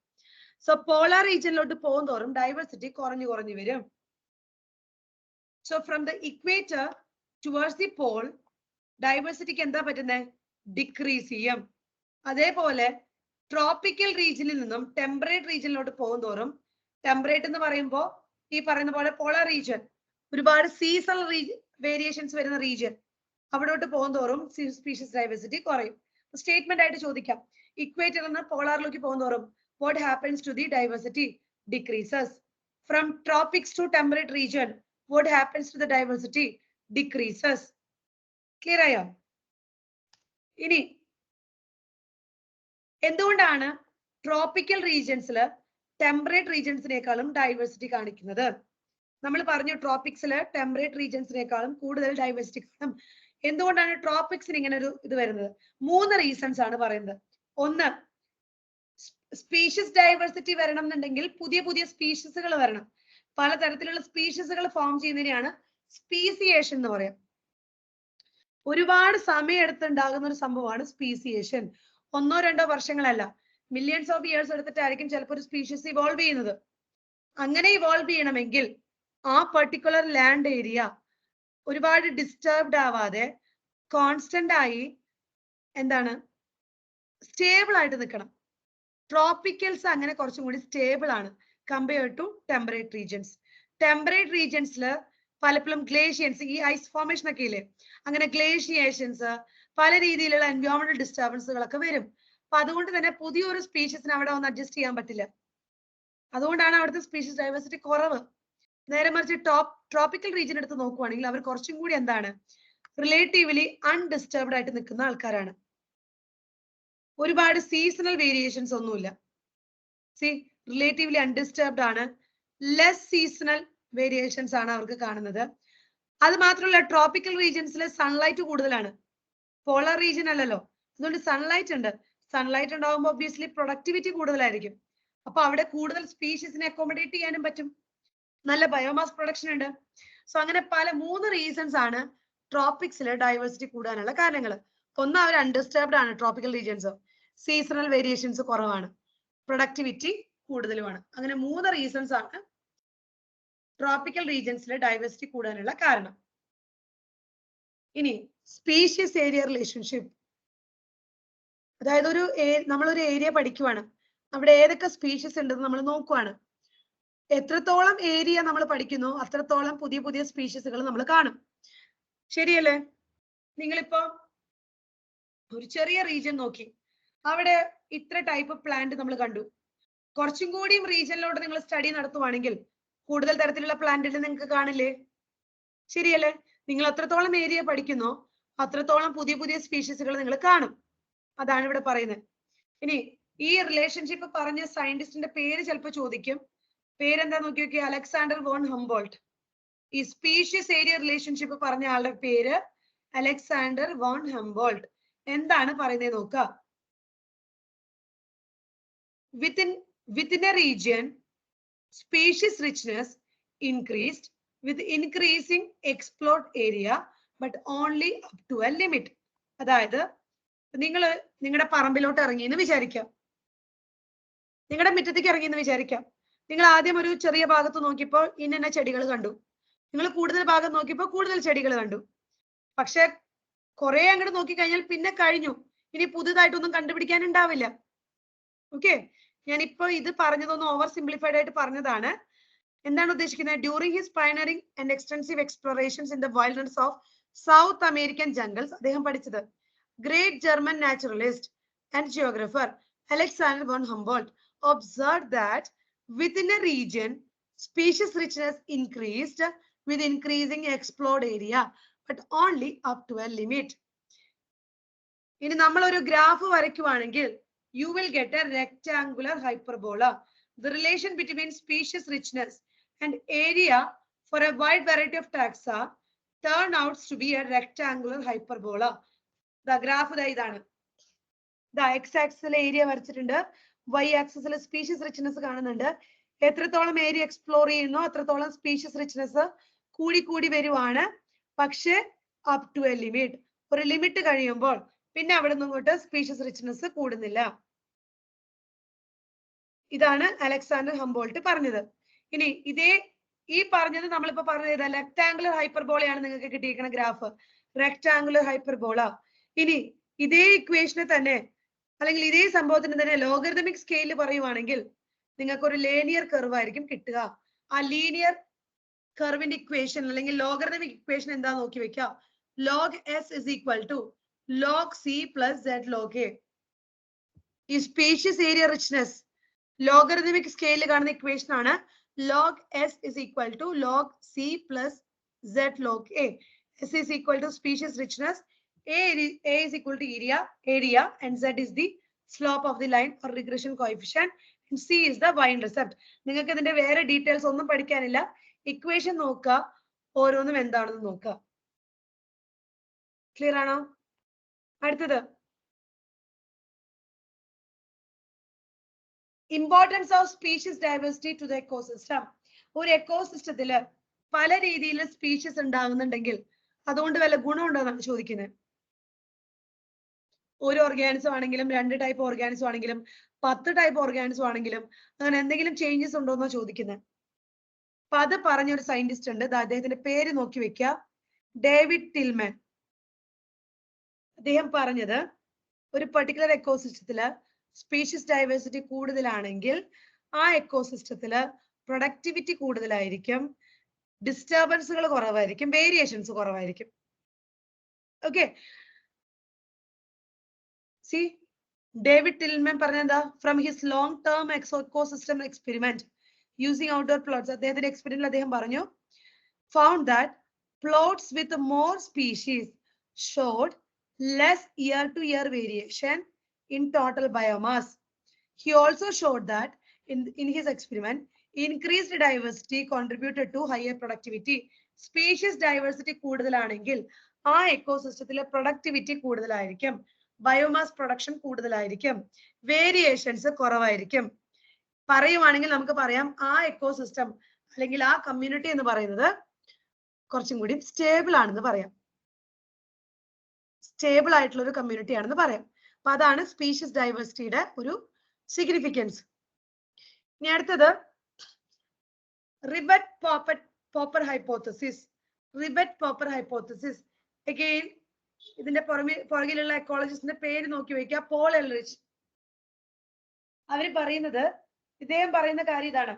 സോ പോളാർ റീജിയനിലോട്ട് പോകുന്തോറും ഡൈവേഴ്സിറ്റി കുറഞ്ഞു വരും. So from the equator towards the pole ഡൈവേഴ്സിറ്റിക്ക് എന്താ പറ്റുന്നത്? ഡിക്രീസ് ചെയ്യും. അതേപോലെ ട്രോപ്പിക്കൽ റീജിയനിൽ നിന്നും ടെമ്പറേറ്റ് റീജിയനിലോട്ട് പോകുന്തോറും, ടെമ്പറേറ്റ് എന്ന് പറയുമ്പോൾ ഈ പറയുന്ന പോലെ പോളാർ റീജിയൻ, ഒരുപാട് സീസണൽ വേരിയേഷൻസ് വരുന്ന റീജിയൻ, അവിടോട്ട് പോകുന്തോറും സ്പീഷീസ് ഡൈവേഴ്സിറ്റി കുറയും. സ്റ്റേറ്റ്മെന്റ് ആയിട്ട് ചോദിക്കാം, ഇക്വേറ്റർ നിന്ന് പോളാറിലേക്ക് പോകുന്തോറും what happens to the diversity? Decreases. From tropics to temperate region, what happens to the diversity? Decreases. Clear ആയോ? ഇനി എന്തുകൊണ്ടാണ് ട്രോപ്പിക്കൽ റീജിയൻസിൽ ടെമ്പറേറ്റ് റീജിയൻസിനേക്കാളും ഡൈവേഴ്സിറ്റി കാണിക്കുന്നത്? നമ്മൾ പറഞ്ഞു ട്രോപ്പിക്സില് ടെമ്പറേറ്റ് റീജിയൻസിനേക്കാളും കൂടുതൽ ഡൈവേഴ്സിറ്റി കാണും. എന്തുകൊണ്ടാണ് ട്രോപ്പിക്സിന് ഇങ്ങനെ ഒരു ഇത് വരുന്നത്? 3 റീസൺസ് ആണ് പറയുന്നത്. ഒന്ന്, സ്പീഷീസ് ഡൈവേഴ്സിറ്റി വരണം എന്നുണ്ടെങ്കിൽ പുതിയ പുതിയ സ്പീഷീസുകൾ വരണം. പലതരത്തിലുള്ള സ്പീഷീസുകൾ ഫോം ചെയ്യുന്നതിനെയാണ് സ്പീസിയേഷൻ എന്ന് പറയാം. ഒരുപാട് സമയം എടുത്തുണ്ടാകുന്ന ഒരു സംഭവമാണ് സ്പീസിയേഷൻ. 1-2 വർഷങ്ങളല്ല, മില്യൺസ് ഓഫ് ഇയേഴ്സ് എടുത്തിട്ടായിരിക്കും ചിലപ്പോൾ ഒരു സ്പീഷീസ് ഇവോൾവ് ചെയ്യുന്നത്. അങ്ങനെ ഇവോൾവ് ചെയ്യണമെങ്കിൽ ആ പെർട്ടിക്കുലർ ലാൻഡ് ഏരിയ ഒരുപാട് ഡിസ്റ്റർബ്ഡ് ആവാതെ കോൺസ്റ്റന്റ് ആയി എന്താണ് സ്റ്റേബിൾ ആയിട്ട് നിൽക്കണം. ട്രോപ്പിക്കൽസ് അങ്ങനെ കുറച്ചും കൂടി സ്റ്റേബിൾ ആണ് compared to temperate regions. Temperate റീജിയൻസിൽ പലപ്പോഴും ഗ്ലേഷ്യേഴ്സ്, ഈ ഐസ് ഫോർമേഷൻ ഒക്കെ ഇല്ലേ, അങ്ങനെ ഗ്ലേഷ്യേഷൻസ്, പല രീതിയിലുള്ള എൻവയോൺമെന്റൽ ഡിസ്റ്റർബൻസുകളൊക്കെ വരും. അപ്പൊ അതുകൊണ്ട് തന്നെ പുതിയൊരു സ്പീഷീസിന് അവിടെ ഒന്ന് അഡ്ജസ്റ്റ് ചെയ്യാൻ പറ്റില്ല. അതുകൊണ്ടാണ് അവിടുത്തെ സ്പീഷീസ് ഡൈവേഴ്സിറ്റി കുറവ്. നേരെ മറിച്ച് ട്രോപ്പിക്കൽ റീജിയൻ എടുത്ത് നോക്കുവാണെങ്കിൽ അവർ കുറച്ചും കൂടി എന്താണ് റിലേറ്റീവ്ലി അൺഡിസ്റ്റർബ്ഡ് ആയിട്ട് നിൽക്കുന്ന ആൾക്കാരാണ്. ഒരുപാട് സീസണൽ വേരിയേഷൻസ് ഒന്നുമില്ല. റിലേറ്റീവ്ലി അൺഡിസ്റ്റർബ്ഡ് ആണ്. ലെസ് സീസണൽ വേരിയേഷൻസ് ആണ് അവർക്ക് കാണുന്നത്. അത് മാത്രമല്ല ട്രോപ്പിക്കൽ റീജിയൻസിൽ സൺലൈറ്റ് കൂടുതലാണ്. പോളർ റീജിയൻ അല്ലല്ലോ, അതുകൊണ്ട് സൺലൈറ്റ് ഉണ്ട്. സൺലൈറ്റ് ഉണ്ടാകുമ്പോൾ ഒബ്വിയസ്ലി പ്രൊഡക്ടിവിറ്റി കൂടുതലായിരിക്കും. അപ്പൊ അവിടെ കൂടുതൽ സ്പീഷീസിനെ അക്കോമഡേറ്റ് ചെയ്യാനും പറ്റും. നല്ല ബയോമാസ് പ്രൊഡക്ഷൻ ഉണ്ട്. സോ അങ്ങനെ പല 3 റീസൺസ് ആണ് ട്രോപ്പിക്സിലെ ഡൈവേഴ്സിറ്റി കൂടാനുള്ള കാരണങ്ങൾ. ഒന്ന്, അവർ അൺഡിസ്റ്റർബ്ഡ് ആണ് ട്രോപ്പിക്കൽ റീജിയൻസ്. സീസണൽ വേരിയേഷൻസ് കുറവാണ്. പ്രൊഡക്ടിവിറ്റി കൂടുതലുമാണ്. അങ്ങനെ 3 റീസൺസ് ആണ് ട്രോപ്പിക്കൽ റീജിയൻസിലെ ഡൈവേഴ്സിറ്റി കൂടാനുള്ള കാരണം. ഇനി സ്പീഷീസ് ഏരിയ റിലേഷൻഷിപ്പ്, അതായത് നമ്മളൊരു ഏരിയ പഠിക്കുവാണ്, അവിടെ ഏതൊക്കെ സ്പീഷീസ് ഉണ്ടെന്ന് നമ്മൾ നോക്കുവാണ്. എത്രത്തോളം ഏരിയ നമ്മൾ പഠിക്കുന്നു അത്രത്തോളം പുതിയ പുതിയ സ്പീഷീസുകൾ നമ്മൾ കാണും. ശരിയല്ലേ? നിങ്ങളിപ്പോ ഒരു ചെറിയ റീജിയൻ നോക്കി, അവിടെ ഇത്ര ടൈപ്പ് പ്ലാന്റ് നമ്മൾ കണ്ടു. കുറച്ചും കൂടിയും റീജിയനിലോട്ട് നിങ്ങൾ സ്റ്റഡി നടത്തുവാണെങ്കിൽ കൂടുതൽ തരത്തിലുള്ള പ്ലാന്റുകൾ നിങ്ങൾക്ക് കാണില്ലേ? ശരിയല്ലേ? നിങ്ങൾ എത്രത്തോളം ഏരിയ പഠിക്കുന്നോ അത്രത്തോളം പുതിയ പുതിയ സ്പീഷീസുകൾ നിങ്ങൾ കാണും. അതാണ് ഇവിടെ പറയുന്നത്. ഇനി ഈ റിലേഷൻഷിപ്പ് പറഞ്ഞ സയന്റിസ്റ്റിന്റെ പേര് ചിലപ്പോൾ ചോദിക്കും. പേരെന്താ നോക്കി നോക്കിയ, അലക്സാണ്ടർ വോൺ ഹംബോൾട്ട്. ഈ സ്പീഷീസ് ഏരിയ റിലേഷൻഷിപ്പ് പറഞ്ഞ ആളുടെ പേര് അലക്സാണ്ടർ വോൺ ഹംബോൾട്ട്. എന്താണ് പറയുന്നത് നോക്കുക. Within a region, species richness increased with increasing explored area, but only up to a limit. അതായത് നിങ്ങളുടെ പറമ്പിലോട്ട് ഇറങ്ങിയെന്ന് വിചാരിക്കാം, നിങ്ങളുടെ മുറ്റത്തേക്ക് ഇറങ്ങിയെന്ന് വിചാരിക്കാം. നിങ്ങൾ ആദ്യം ഒരു ചെറിയ ഭാഗത്ത് നോക്കിയപ്പോൾ ഇന്ന ചെടികൾ കണ്ടു. നിങ്ങൾ കൂടുതൽ ഭാഗം നോക്കിയപ്പോൾ കൂടുതൽ ചെടികൾ കണ്ടു. പക്ഷെ കുറെ അങ്ങോട്ട് നോക്കിക്കഴിഞ്ഞാൽ പിന്നെ കഴിഞ്ഞു. ഇനി പുതുതായിട്ടൊന്നും കണ്ടുപിടിക്കാൻ ഉണ്ടാവില്ല. ഓക്കെ, ഞാനിപ്പോ ഇത് പറഞ്ഞതൊന്ന് ഓവർ സിംപ്ലിഫൈഡ് ആയിട്ട് പറഞ്ഞതാണ്. എന്താണ് ഉദ്ദേശിക്കുന്നത്? During his pioneering and extensive explorations in the wildness of South American jungles, അദ്ദേഹം പഠിച്ചത് great German naturalist and geographer Alexander von Humboldt observed that within a region species richness increased with increasing explored area, but only up to a limit. ഇനി നമ്മൾ ഒരു graph വരയ്ക്കുവാണെങ്കിൽ you will get a rectangular hyperbola. The relation between species richness and area for a wide variety of taxa turn out to be a rectangular hyperbola. The graph ഇതാണ്. The x-axis area വരച്ചിട്ടുണ്ട്, y-axis species richness കാണുന്നുണ്ട്. എത്രത്തോളം area explore ചെയ്യുന്നോ അത്രത്തോളം species richness കൂടി കൂടി വരുവാണ്. പക്ഷെ അപ് ടു എ ലിമിറ്റ്, ഒരു ലിമിറ്റ് കഴിയുമ്പോൾ പിന്നെ അവിടെ നിന്ന് ഇങ്ങോട്ട് സ്പീഷീസ് റിച്ച്നെസ് കൂടുന്നില്ല. ഇതാണ് അലക്സാണ്ടർ ഹംബോൾട്ട് പറഞ്ഞത്. ഇനി ഈ പറഞ്ഞത് നമ്മളിപ്പോ പറഞ്ഞത് റെക്ടാങ്കുലർ ഹൈപ്പർബോളയാണ് നിങ്ങൾക്ക് കിട്ടിയിരിക്കുന്ന ഗ്രാഫ്, റെക്ടാങ്കുലർ ഹൈപ്പർബോള. ഇനി ഇതേ ഇക്വേഷനെ തന്നെ അല്ലെങ്കിൽ ഇതേ സംഭവത്തിന് തന്നെ ലോഗരിതമിക് സ്കെയിലിൽ പറയുവാണെങ്കിൽ നിങ്ങൾക്ക് ഒരു ലീനിയർ കർവ് ആയിരിക്കും കിട്ടുക. ആ ലീനിയർ കർവിന്റെ ഇക്വേഷൻ അല്ലെങ്കിൽ ലോഗരിതമിക് ഇക്വേഷൻ എന്താ നോക്കി വെക്കാം. log s is equal to log c plus z log a. ഈ സ്പീഷീസ് ഏരിയ റിച്ച്നെസ് ലോഗരിതമിക് സ്കെയിലിൽ കാണുന്ന ഇക്വേഷൻ ആണ്. log S is equal to log C plus Z log A. S is equal to species richness, A is equal to area, and Z is the slope of the line or regression coefficient, and C is the y-intercept. നിങ്ങൾക്ക് ഇതിന്റെ വേറെ details ഒന്നും പഠിക്കാനില്ല. Equation നോക്കുക, ഓരോന്നും എന്താണെന്ന് നോക്കുക. Clear ആണോ? അടുത്തത് importance of species diversity to the ecosystem. ഒരു എക്കോസിസ്റ്റത്തില് പല രീതിയിൽ സ്പീഷീസ് ഉണ്ടാകുന്നുണ്ടെങ്കിൽ അതുകൊണ്ട് വല്ല ഗുണമുണ്ടോ എന്നാണ് ചോദിക്കുന്നത്. ഒരു ഓർഗാനിസം ആണെങ്കിലും 2 ടൈപ്പ് ഓർഗാനിസം ആണെങ്കിലും 10 ടൈപ്പ് ഓർഗാനിസം ആണെങ്കിലും അങ്ങനെ എന്തെങ്കിലും ചേഞ്ചസ് ഉണ്ടോ എന്നാ ചോദിക്കുന്നത്. അപ്പൊ അത് പറഞ്ഞൊരു സയന്റിസ്റ്റ് ഉണ്ട്, അദ്ദേഹത്തിന്റെ പേര് നോക്കി വെക്കുക, ഡേവിഡ് ടിൽമാൻ. അദ്ദേഹം പറഞ്ഞത് ഒരു പെർട്ടിക്കുലർ എക്കോസിസ്റ്റത്തില് സ്പീഷീസ് ഡൈവേഴ്സിറ്റി കൂടുതലാണെങ്കിൽ ആ എക്കോസിസ്റ്റത്തില് പ്രൊഡക്ടിവിറ്റി കൂടുതലായിരിക്കും, ഡിസ്റ്റർബൻസുകൾ കുറവായിരിക്കും, വേരിയേഷൻസ് കുറവായിരിക്കും. ഓക്കെ, സി ഡേവിഡ് ടിൽമാൻ പറഞ്ഞെന്താ, from his long term ecosystem experiment using outdoor plots. അദ്ദേഹത്തിന്റെ എക്സ്പെരിമെന്റിൽ അദ്ദേഹം പറഞ്ഞു, found that plots with more species showed less year-to-year variation in total biomass. He also showed that in his experiment, increased diversity contributed to higher productivity. Species diversity കൂടുതലാണെങ്കിൽ ആ എക്കോസിസ്റ്റത്തിലെ productivity കൂടുതലായിരിക്കും, biomass production കൂടുതലായിരിക്കും, variations കുറവായിരിക്കും. പറയുവാണെങ്കിൽ നമുക്ക് പറയാം ആ ecosystem അല്ലെങ്കിൽ ആ കമ്മ്യൂണിറ്റി എന്ന് പറയുന്നത് കുറച്ചും കൂടി സ്റ്റേബിൾ ആണെന്ന് പറയാം, സ്റ്റേബിൾ ആയിട്ടുള്ള ഒരു കമ്മ്യൂണിറ്റി ആണെന്ന് പറയാം. അപ്പൊ അതാണ് സ്പീഷീസ് ഡൈവേഴ്സിറ്റിയുടെ ഒരു സിഗ്നിഫിക്കൻസ്. ഇനി അടുത്തത് rivet popper hypothesis. Rivet popper hypothesis again ഇതിന്റെ പുറകിലുള്ള എക്കോളജിസ്റ്റിന്റെ പേര് നോക്കി വയ്ക്കുക, പോൾ എൽറിച്ച്. അവര് പറയുന്നത്, ഇദ്ദേഹം പറയുന്ന കാര്യം ഇതാണ്,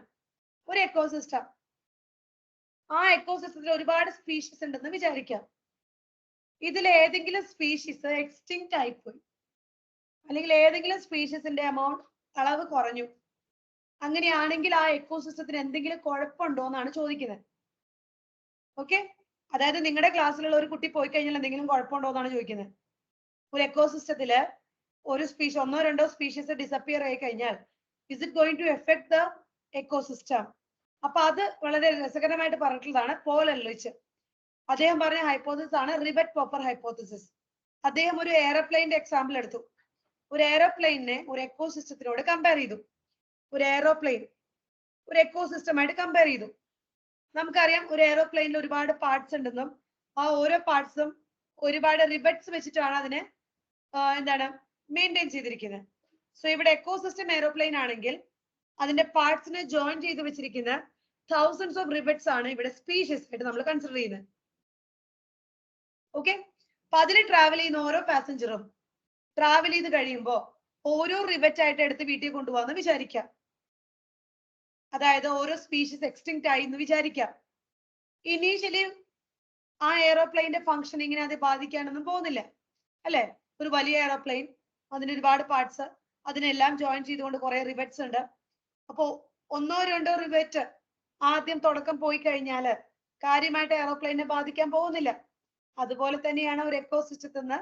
ഒരു എക്കോസിസ്റ്റം, ആ എക്കോസിസ്റ്റത്തിൽ ഒരുപാട് സ്പീഷീസ് ഉണ്ടെന്ന് വിചാരിക്കാം. ഇതിൽ ഏതെങ്കിലും സ്പീഷീസ് എക്സ്റ്റിങ്ക്റ്റ് ആയിപ്പോയി, അല്ലെങ്കിൽ ഏതെങ്കിലും സ്പീഷീസിന്റെ അളവ് കുറഞ്ഞു, അങ്ങനെയാണെങ്കിൽ ആ എക്കോസിസ്റ്റത്തിന് എന്തെങ്കിലും കുഴപ്പമുണ്ടോ എന്നാണ് ചോദിക്കുന്നത്. ഓക്കെ, അതായത് നിങ്ങളുടെ ക്ലാസ്സിലുള്ള ഒരു കുട്ടി പോയി കഴിഞ്ഞാൽ എന്തെങ്കിലും കുഴപ്പമുണ്ടോ എന്നാണ് ചോദിക്കുന്നത്. ഒരു എക്കോസിസ്റ്റത്തില് ഒരു സ്പീഷീസ്, 1-2 സ്പീഷീസ് ഡിസപ്പിയർ ആയി കഴിഞ്ഞാൽ is it going to effect the ecosystem? അപ്പൊ അത് വളരെ രസകരമായിട്ട് പറഞ്ഞിട്ടുള്ളതാണ് പോൾ എൽറിച്ച്. അദ്ദേഹം പറഞ്ഞ ഹൈപ്പോസിസ് ആണ് റിബറ്റ് പോപ്പർ ഹൈപ്പോസിസ്. അദ്ദേഹം ഒരു എയറോപ്ലെയിന്റെ എക്സാമ്പിൾ എടുത്തു. ഒരു എയറോപ്ലെയിനെ ഒരു എക്കോസിസ്റ്റത്തിനോട് കമ്പയർ ചെയ്തു. ഒരു എയറോപ്ലെയിൻ ഒരു എക്കോസിസ്റ്റമായിട്ട് കമ്പയർ ചെയ്തു. നമുക്കറിയാം ഒരു എയറോപ്ലെയിനിൽ ഒരുപാട് പാർട്സ് ഉണ്ടെന്നും ആ ഓരോ പാർട്സും ഒരുപാട് റിബറ്റ്സ് വെച്ചിട്ടാണ് അതിനെ മെയിൻറ്റെയിൻ ചെയ്തിരിക്കുന്നത്. സോ ഇവിടെ എക്കോസിസ്റ്റം എയറോപ്ലെയിൻ ആണെങ്കിൽ അതിന്റെ പാർട്സിനെ ജോയിൻ ചെയ്ത് വെച്ചിരിക്കുന്ന thousands ഓഫ് റിബറ്റ്സ് ആണ് ഇവിടെ സ്പീഷീസ് ആയിട്ട് നമ്മൾ കൺസിഡർ ചെയ്യുന്നത്. ഓക്കെ, അപ്പൊ അതിൽ ട്രാവൽ ചെയ്യുന്ന ഓരോ പാസഞ്ചറും ട്രാവൽ ചെയ്ത് കഴിയുമ്പോൾ ഓരോ റിബറ്റ് ആയിട്ട് എടുത്ത് വീട്ടിൽ കൊണ്ടുപോകാന്ന് വിചാരിക്കാം. അതായത് ഓരോ സ്പീഷീസ് എക്സ്റ്റിങ്ക്റ്റ് ആയി എന്ന് വിചാരിക്കാം. ഇനീഷ്യലി ആ എയറോപ്ലെയിന്റെ ഫംഗ്ഷനിങ്ങിനെ അത് ബാധിക്കാനൊന്നും പോകുന്നില്ല, അല്ലെ? ഒരു വലിയ എയറോപ്ലെയിൻ, അതിന് ഒരുപാട് പാർട്സ്, അതിനെല്ലാം ജോയിൻ ചെയ്തുകൊണ്ട് കുറെ റിബറ്റ്സ് ഉണ്ട്. അപ്പോ 1-2 റിബറ്റ് ആദ്യം തുടക്കം പോയി കഴിഞ്ഞാല് കാര്യമായിട്ട് എയറോപ്ലെയിനെ ബാധിക്കാൻ പോകുന്നില്ല. അതുപോലെ തന്നെയാണ് ഒരു എക്കോസിസ്റ്റത്തിൽ നിന്ന്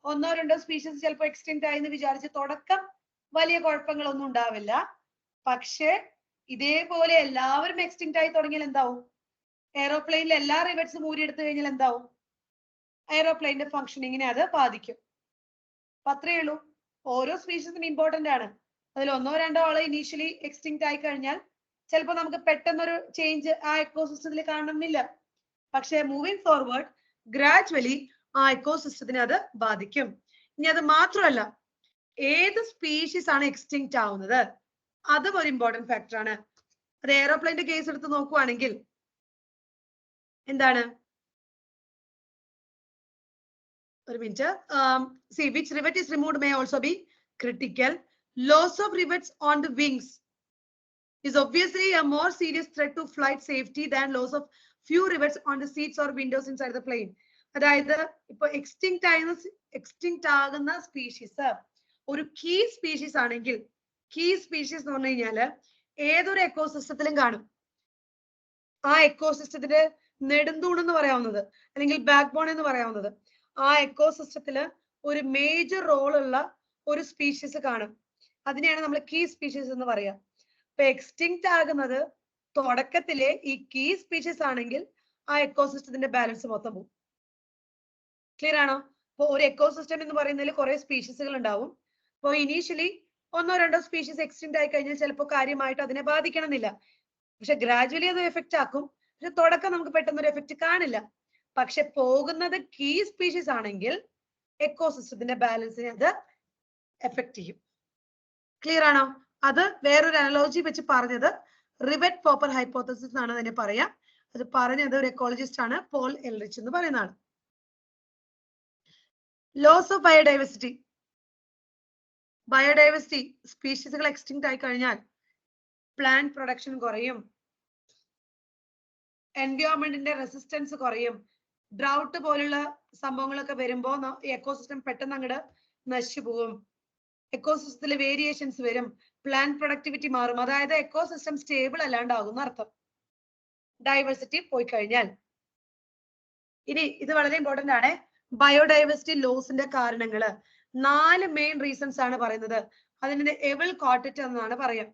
1-2 സ്പീഷീസ് ചിലപ്പോൾ എക്സ്റ്റിങ്ക്റ്റ് ആയി എന്ന് വിചാരിച്ച് തുടക്കം വലിയ കുഴപ്പങ്ങളൊന്നും ഉണ്ടാവില്ല. പക്ഷേ ഇതേപോലെ എല്ലാവരും എക്സ്റ്റിങ്ക്റ്റ് ആയി തുടങ്ങിയാൽ എന്താവും? എയറോപ്ലെയിനിൽ എല്ലാ റിബറ്റ്സും ഊരിയെടുത്തു കഴിഞ്ഞാൽ എന്താവും? എയറോപ്ലെയിന്റെ ഫംഗ്ഷനിങ്ങിനെ അത് ബാധിക്കും. അപ്പൊ അത്രയേ ഉള്ളൂ. ഓരോ സ്പീഷീസും ഇമ്പോർട്ടന്റ് ആണ്. അതിൽ 1-2 ആള് ഇനീഷ്യലി എക്സ്റ്റിങ്ക്റ്റ് ആയി കഴിഞ്ഞാൽ ചിലപ്പോൾ നമുക്ക് പെട്ടെന്നൊരു ചേഞ്ച് ആ എക്കോസിസ്റ്റത്തിൽ കാണണമെന്നില്ല. പക്ഷെ മൂവിങ് ഫോർവേഡ് ഗ്രാജുവലി ആ എക്കോസിസ്റ്റത്തിനെ അത് ബാധിക്കും. ഇനി അത് മാത്രമല്ല, ഏത് സ്പീഷീസ് ആണ് എക്സ്റ്റിങ്ക്റ്റ് ആവുന്നത് അതും ഒരു ഇമ്പോർട്ടന്റ് ഫാക്ടർ ആണ്. അത് എയറോപ്ലെയിന്റെ കേസ് എടുത്ത് നോക്കുവാണെങ്കിൽ എന്താണ്? ഒരു minute. See which rivet is removed may also be critical. Loss of rivets on the wings is obviously a more serious threat to flight safety than loss of few rivets on the seats or windows inside the plane. അതായത് ഇപ്പൊ extinct ആകുന്ന species ഒരു key species ആണെങ്കിൽ, key species എന്ന് പറഞ്ഞു കഴിഞ്ഞാല് ഏതൊരു എക്കോസിസ്റ്റത്തിലും കാണും. ആ എക്കോസിസ്റ്റത്തിന്റെ നെടുന്തൂൺ എന്ന് പറയാവുന്നത് അല്ലെങ്കിൽ ബാക്ക് ബോൺ എന്ന് പറയാവുന്നത്, ആ എക്കോസിസ്റ്റത്തില് ഒരു മേജർ റോൾ ഉള്ള ഒരു സ്പീഷീസ് കാണും. അതിനെയാണ് നമ്മൾ കീ സ്പീഷീസ് എന്ന് പറയാ. ഇപ്പൊ എക്സ്റ്റിങ്ക്റ്റ് ആകുന്നത് തുടക്കത്തിലെ ഈ കീ സ്പീഷീസ് ആണെങ്കിൽ ആ എക്കോസിസ്റ്റത്തിന്റെ ബാലൻസ് മൊത്തം പോകും. ക്ലിയർ ആണോ? അപ്പൊ ഒരു എക്കോസിസ്റ്റം എന്ന് പറയുന്നതിൽ കുറെ സ്പീഷീസുകൾ ഉണ്ടാവും. അപ്പോൾ ഇനീഷ്യലി ഒന്നോ രണ്ടോ സ്പീഷീസ് എക്സ്റ്റിങ്ക്റ്റ് ആയി കഴിഞ്ഞാൽ ചിലപ്പോൾ കാര്യമായിട്ട് അതിനെ ബാധിക്കണമെന്നില്ല. പക്ഷെ ഗ്രാജുവലി അത് എഫക്റ്റ് ആക്കും. പക്ഷെ തുടക്കം നമുക്ക് പെട്ടെന്ന് ഒരു എഫക്റ്റ് കാണില്ല. പക്ഷെ പോകുന്നത് കീ സ്പീഷീസ് ആണെങ്കിൽ എക്കോസിസ്റ്റത്തിന്റെ ബാലൻസിനെ അത് എഫക്ട് ചെയ്യും. ക്ലിയർ ആണോ? അത് വേറൊരു അനലോജി വെച്ച് പറഞ്ഞത് റിവറ്റ് പോപ്പർ ഹൈപ്പോത്തസിസ് എന്നാണ് അതിനെ പറയാം. അത് പറഞ്ഞത് ഒരു എക്കോളജിസ്റ്റ് ആണ്, പോൾ എൽറിച്ച് എന്ന് പറയുന്ന ആൾ. Loss of biodiversity. ബയോഡൈവേഴ്സിറ്റി സ്പീഷീസുകൾ എക്സ്റ്റിങ്ക്റ്റ് ആയി കഴിഞ്ഞാൽ പ്ലാന്റ് പ്രൊഡക്ഷൻ കുറയും, എൻവയോൺമെന്റിന്റെ റെസിസ്റ്റൻസ് കുറയും, ഡ്രൗട്ട് പോലുള്ള സംഭവങ്ങളൊക്കെ വരുമ്പോൾ എക്കോസിസ്റ്റം പെട്ടെന്ന് അങ്ങോട്ട് നശിച്ചു പോകും, എക്കോസിസ്റ്റത്തിൽ വേരിയേഷൻസ് വരും, പ്ലാന്റ് പ്രൊഡക്ടിവിറ്റി മാറും. അതായത് എക്കോസിസ്റ്റം സ്റ്റേബിൾ അല്ലാണ്ടാകും അർത്ഥം ഡൈവേഴ്സിറ്റി പോയി കഴിഞ്ഞാൽ. ഇനി ഇത് വളരെ ഇമ്പോർട്ടന്റ് ആണ്. ബയോഡൈവേഴ്സിറ്റി ലോസിന്റെ കാരണങ്ങള് 4 മെയിൻ റീസൺസ് ആണ് പറയുന്നത്. അതിനെ എവിൾ കോട്ടറ്റ് എന്നാണ് പറയാം.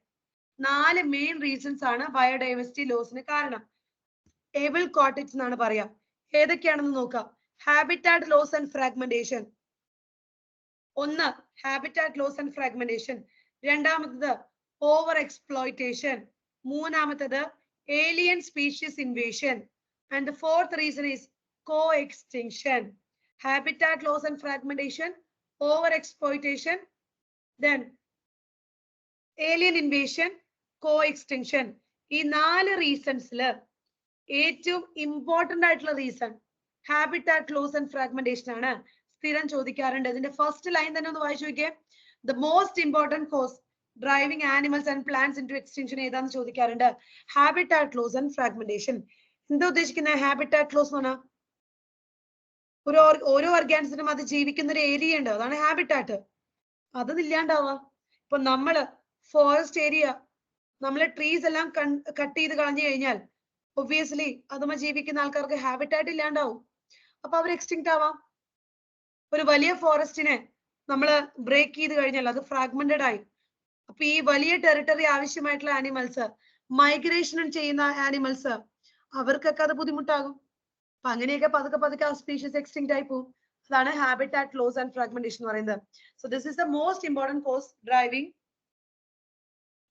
4 മെയിൻ റീസൺസ് ആണ് ബയോഡൈവേഴ്സിറ്റി ലോസിന് കാരണം. എവിൾ കോട്ടറ്റ് എന്നാണ് പറയാം. ഏതൊക്കെയാണെന്ന് നോക്കാം. Habitat loss and fragmentation. ഒന്ന് ഹാബിറ്റാറ്റ് ലോസ് ആൻഡ് ഫ്രാഗ്മെന്റേഷൻ. രണ്ടാമത്തത് ഓവർ എക്സ്പ്ലോയിറ്റേഷൻ. മൂന്നാമത്തത് alien species invasion. And the fourth reason is co-extinction. Habitat loss and fragmentation, over-exploitation, then alien invasion, co-extinction. ഈ 4 റീസൺസില് ഏറ്റവും ഇമ്പോർട്ടന്റ് ആയിട്ടുള്ള reason habitat loss and fragmentation ആണ്. സ്ഥിരം ചോദിക്കാറുണ്ട്. ഇതിന്റെ ഫസ്റ്റ് ലൈൻ തന്നെ ഒന്ന് വായിച്ചു നോക്കിയേ. The most important cause driving animals and plants into extinction ഏതാന്ന് ചോദിക്കാറുണ്ട്. Habitat loss and fragmentation. എന്താ ഉദ്ദേശിക്കുന്നത് ഹാബിറ്റാറ്റ് ലോസ് എന്ന് പറഞ്ഞാൽ? ഓരോ ഓർഗാനിസത്തിനും അത് ജീവിക്കുന്ന ഒരു ഏരിയ ഉണ്ട്, അതാണ് ഹാബിറ്റാറ്റ്. അത് ഇല്ലാണ്ടാവുക. ഇപ്പൊ നമ്മള് ഫോറസ്റ്റ് ഏരിയ, നമ്മള് ട്രീസ് എല്ലാം കട്ട് ചെയ്ത് കളഞ്ഞു കഴിഞ്ഞാൽ ഒബ്വിയസ്ലി അതുമ്മ ജീവിക്കുന്ന ആൾക്കാർക്ക് ഹാബിറ്റാറ്റ് ഇല്ലാണ്ടാവും. അപ്പൊ അവർ എക്സ്റ്റിങ്ക്റ്റ് ആവാം. ഒരു വലിയ ഫോറസ്റ്റിനെ നമ്മള് ബ്രേക്ക് ചെയ്ത് കഴിഞ്ഞാൽ അത് ഫ്രാഗ്മെന്റഡ് ആയി. അപ്പൊ ഈ വലിയ ടെറിട്ടറി ആവശ്യമായിട്ടുള്ള ആനിമൽസ്, മൈഗ്രേഷൻ ചെയ്യുന്ന ആനിമൽസ്, അവർക്കൊക്കെ അത് ബുദ്ധിമുട്ടാകും. അപ്പൊ അങ്ങനെയൊക്കെ പതുക്കെ പതുക്കെ ആ സ്പീഷീസ് എക്സ്റ്റിങ്ക്റ്റ് ആയി പോകും. അതാണ് ഹാബിറ്റാറ്റ് ലോസ് ആൻഡ് ഫ്രാഗ്മെന്റേഷൻ എന്ന് പറയുന്നത്. So this is the most important cause driving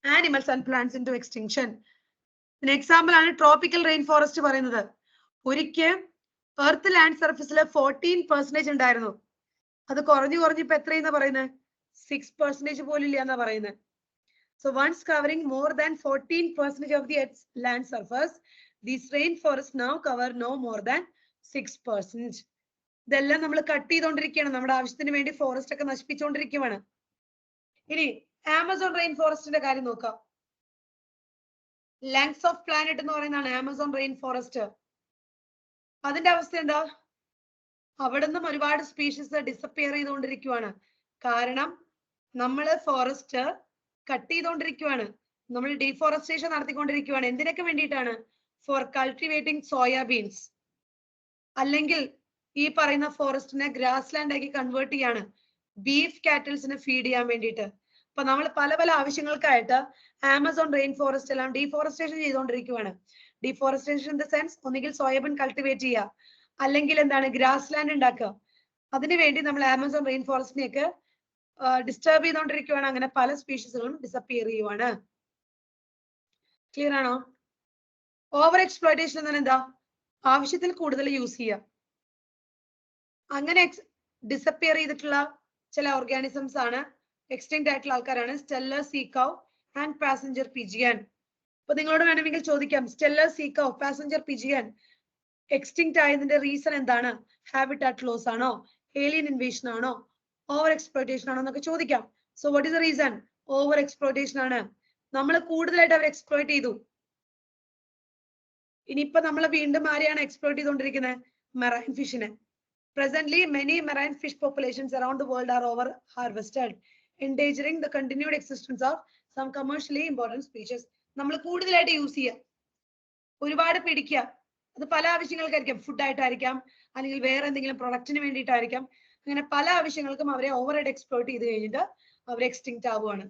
animals and plants into extinction. Example ആണ് ട്രോപ്പിക്കൽ റെയിൻ ഫോറസ്റ്റ് പറയുന്നത്. ഒരിക്കൽ എർത്ത് ലാൻഡ് സർഫസിൽ 14% ഉണ്ടായിരുന്നു. അത് കുറഞ്ഞു ഇപ്പൊ എത്രയെന്നാ പറയുന്നത്? 6% പോലും ഇല്ല എന്നാ പറയുന്നത്. So once covering more than 14% of the earth land surface, these rainforests now cover no more than 6%. ഇതെല്ലാം നമ്മൾ കട്ട് ചെയ്തുകൊണ്ടിരിക്കുകയാണ്. നമ്മുടെ ആവശ്യത്തിന് വേണ്ടി ഫോറസ്റ്റ് ഒക്കെ നശിപ്പിച്ചുകൊണ്ടിരിക്കുകയാണ്. ഇനി ആമസോൺ റെയിൻ ഫോറസ്റ്റിന്റെ കാര്യം നോക്കാം. ലങ്സ് ഓഫ് പ്ലാനറ്റ് എന്ന് പറയുന്നതാണ് ആമസോൺ റെയിൻ ഫോറസ്റ്റ്. അതിന്റെ അവസ്ഥ എന്താ? അവിടെ നിന്നും ഒരുപാട് സ്പീഷീസ് ഡിസപ്പിയർ ചെയ്തുകൊണ്ടിരിക്കുകയാണ്. കാരണം നമ്മള് ഫോറസ്റ്റ് കട്ട് ചെയ്തുകൊണ്ടിരിക്കുകയാണ്, നമ്മൾ ഡീഫോറസ്റ്റേഷൻ നടത്തിക്കൊണ്ടിരിക്കുകയാണ്. എന്തിനൊക്കെ വേണ്ടിയിട്ടാണ്? ഫോർ കൾട്ടിവേറ്റിംഗ് സോയാബീൻസ്, അല്ലെങ്കിൽ ഈ പറയുന്ന ഫോറസ്റ്റിനെ ഗ്രാസ് ലാൻഡ് ആക്കി കൺവേർട്ട് ചെയ്യാണ് ബീഫ് കാറ്റൽസിനെ ഫീഡ് ചെയ്യാൻ വേണ്ടിയിട്ട്. അപ്പൊ നമ്മൾ പല പല ആവശ്യങ്ങൾക്കായിട്ട് ആമസോൺ റെയിൻ ഫോറസ്റ്റ് എല്ലാം ഡീഫോറസ്റ്റേഷൻ ചെയ്തുകൊണ്ടിരിക്കുകയാണ്. ഡീഫോറസ്റ്റേഷൻ ഇൻ ദ സെൻസ് ഒന്നുകിൽ സോയാബീൻ കൾട്ടിവേറ്റ് ചെയ്യുക, അല്ലെങ്കിൽ എന്താണ് ഗ്രാസ് ലാൻഡ് ഉണ്ടാക്കുക. അതിനുവേണ്ടി നമ്മൾ ആമസോൺ റെയിൻ ഫോറസ്റ്റിനെയൊക്കെ ഡിസ്റ്റർബ് ചെയ്തുകൊണ്ടിരിക്കുകയാണ്. അങ്ങനെ പല സ്പീഷീസുകളും ഡിസപ്പിയർ ചെയ്യുവാണ്. ക്ലിയർ ആണോ? ഓവർ എക്സ്പ്ലോയിറ്റേഷൻ എന്നാൽ എന്താ? ആവശ്യത്തിൽ കൂടുതൽ യൂസ് ചെയ്യുക. അങ്ങനെ ഡിസപ്പിയർ ചെയ്തിട്ടുള്ള ചില ഓർഗാനിസംസ് ആണ്, എക്സ്റ്റിങ്ക്റ്റ് ആയിട്ടുള്ള ആൾക്കാരാണ് Steller sea cow and passenger pigeon. അപ്പൊ നിങ്ങളോട് വേണമെങ്കിൽ ചോദിക്കാം, Steller sea cow, passenger pigeon extinct ആയതിന്റെ റീസൺ എന്താണ്? ഹാബിറ്റാറ്റ് ലോസ് ആണോ, ഏലിയൻ ഇൻവേഷൻ ആണോ, ഓവർ എക്സ്പ്ലോയിറ്റേഷൻ ആണോ എന്നൊക്കെ ചോദിക്കാം. So what is the reason? Overexploitation ആണ്. നമ്മൾ കൂടുതലായിട്ട് അവർ എക്സ്പ്ലോയിറ്റ് ചെയ്തു. ഇനിയിപ്പോ നമ്മൾ വീണ്ടും ആരെയാണ് എക്സ്പ്ലോയിറ്റ് ചെയ്തുകൊണ്ടിരിക്കുന്നത്? Marine ഫിഷിനെ. Presently, many marine fish populations around the world are over harvested, endangering the continued existence of some commercially important species. നമ്മൾ കൂടുതലായിട്ട് യൂസ് ചെയ്യുക. ഒരുപാട് പിടിക്കുക. അത് പല ആവശ്യങ്ങൾക്കായിരിക്കാം, ഫുഡ് ആയിട്ടായിരിക്കാം, അല്ലെങ്കിൽ വേറെ എന്തെങ്കിലും പ്രൊഡക്റ്റിന് വേണ്ടിയിട്ടായിരിക്കാം. അങ്ങനെ പല ആവശ്യങ്ങൾക്കും അവരെ ഓവറായിട്ട് എക്സ്പ്ലോയിറ്റ് ചെയ്ത് കഴിഞ്ഞിട്ട് അവർ എക്സ്റ്റിങ്ക്റ്റ് ആവുകയാണ്.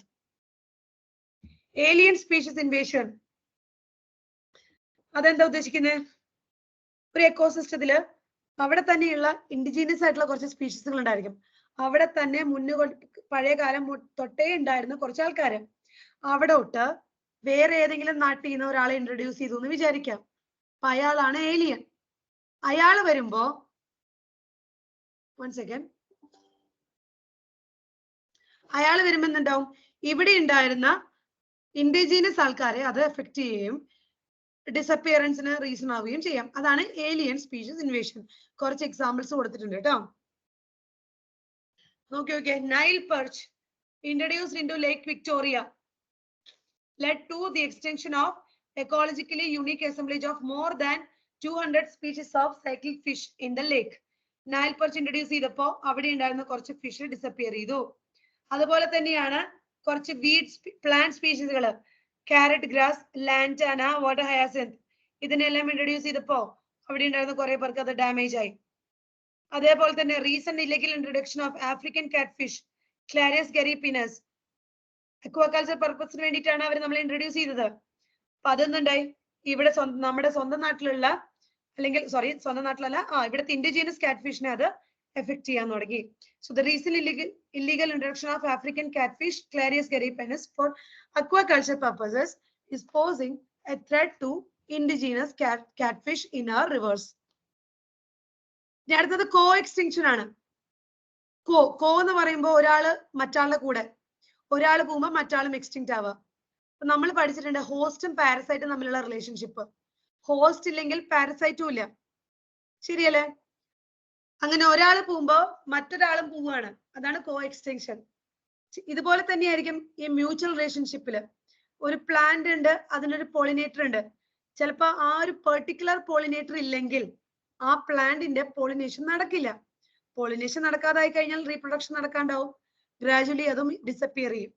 ഏലിയൻ സ്പീഷീസ് ഇൻവേഷൻ അതെന്താ ഉദ്ദേശിക്കുന്നത്? ഒരു എക്കോസിസ്റ്റത്തില് അവിടെ തന്നെയുള്ള ഇൻഡിജീനിയസ് ആയിട്ടുള്ള കുറച്ച് സ്പീഷീസുകൾ ഉണ്ടായിരിക്കും. അവിടെ തന്നെ പഴയ കാലം തൊട്ടേ ഉണ്ടായിരുന്ന കുറച്ച് ആൾക്കാര് അവിടെ തൊട്ട് വേറെ ഏതെങ്കിലും നാട്ടിൽ നിന്ന് ഒരാളെ ഇൻട്രൊഡ്യൂസ് ചെയ്തു എന്ന് വിചാരിക്കാം. അപ്പൊ അയാളാണ് ഏലിയൻ. അയാള് വരുമ്പോ അയാള് വരുമ്പോ എന്തുണ്ടാവും? ഇവിടെ ഉണ്ടായിരുന്ന ഇൻഡിജീനിയസ് ആൾക്കാരെ അത് എഫക്ട് ചെയ്യുകയും ഡിസപ്പിയറൻസിന് റീസൺ ആവുകയും ചെയ്യാം. അതാണ് ഏലിയൻ സ്പീഷീസ് ഇൻവേഷൻ. കുറച്ച് എക്സാമ്പിൾസ് കൊടുത്തിട്ടുണ്ട് കേട്ടോ. നോക്കി. Nile perch introduced into Lake Victoria led to the extinction of ecologically unique assemblage of more than 200 species of cyclic fish in the lake. Nile perch introduce ചെയ്തപ്പോ അവിടെ ഉണ്ടായിരുന്ന കുറച്ച് fish disappear ചെയ്തു. അതുപോലെ തന്നെയാണ് കുറച്ച് വീഡ് പ്ലാന്റ് സ്പീഷീസുകൾ, carrot grass, lantana, water hyacinth, ഇതിനെല്ലാം ഇൻട്രൊഡ്യൂസ് ചെയ്തപ്പോ അവിടെ ഉണ്ടായിരുന്ന കുറെ പേർക്ക് അത് ഡാമേജ് ആയി. അതേപോലെ തന്നെ recent illegal introduction of African catfish, Clarias gariepinus, aquaculture പർപ്പസിന് വേണ്ടിയിട്ടാണ് അവർ നമ്മൾ ഇൻട്രൊഡ്യൂസ് ചെയ്തത്. അപ്പൊ അതൊന്നുണ്ടായി ഇവിടെ നമ്മുടെ സ്വന്തം നാട്ടിലുള്ള, അല്ലെങ്കിൽ സ്വന്തം നാട്ടിലല്ല, ഇവിടുത്തെ ഇൻഡിജീനിയസ് കാറ്റ്ഫിഷിനെ അത് എഫക്ട് ചെയ്യാൻ തുടങ്ങി. So the recent illegal introduction of African catfish, Clarias garipennis, for aquaculture purposes is posing a threat to indigenous catfish in our rivers. അടുത്തത് കോ എക്സ്റ്റിങ്ഷൻ ആണ്. കോ എന്ന് പറയുമ്പോൾ ഒരാള് മറ്റാളുടെ കൂടെ, ഒരാൾ പോകുമ്പോൾ മറ്റാളും എക്സ്റ്റിങ്ക്റ്റ് ആവുക. നമ്മൾ പഠിച്ചിട്ടുണ്ട് ഹോസ്റ്റും പാരസൈറ്റും തമ്മിലുള്ള റിലേഷൻഷിപ്പ്. ഹോസ്റ്റ് ഇല്ലെങ്കിൽ പാരസൈറ്റും ഇല്ല, ശരിയല്ലേ? അങ്ങനെ ഒരാൾ പോകുമ്പോ മറ്റൊരാളും പോവുകയാണ്, അതാണ് കോ എക്സ്റ്റൻഷൻ. ഇതുപോലെ തന്നെയായിരിക്കും ഈ മ്യൂച്വൽ റിലേഷൻഷിപ്പില്. ഒരു പ്ലാന്റ് ഉണ്ട്, അതിനൊരു പോളിനേറ്റർ ഉണ്ട്. ചിലപ്പോ ആ ഒരു പെർട്ടിക്കുലർ പോളിനേറ്റർ ഇല്ലെങ്കിൽ ആ പ്ലാന്റിന്റെ പോളിനേഷൻ നടക്കില്ല. പോളിനേഷൻ നടക്കാതായി കഴിഞ്ഞാൽ റീപ്രൊഡക്ഷൻ നടക്കാണ്ടാവും, ഗ്രാജുവലി അതും ഡിസപ്പിയർ ചെയ്യും.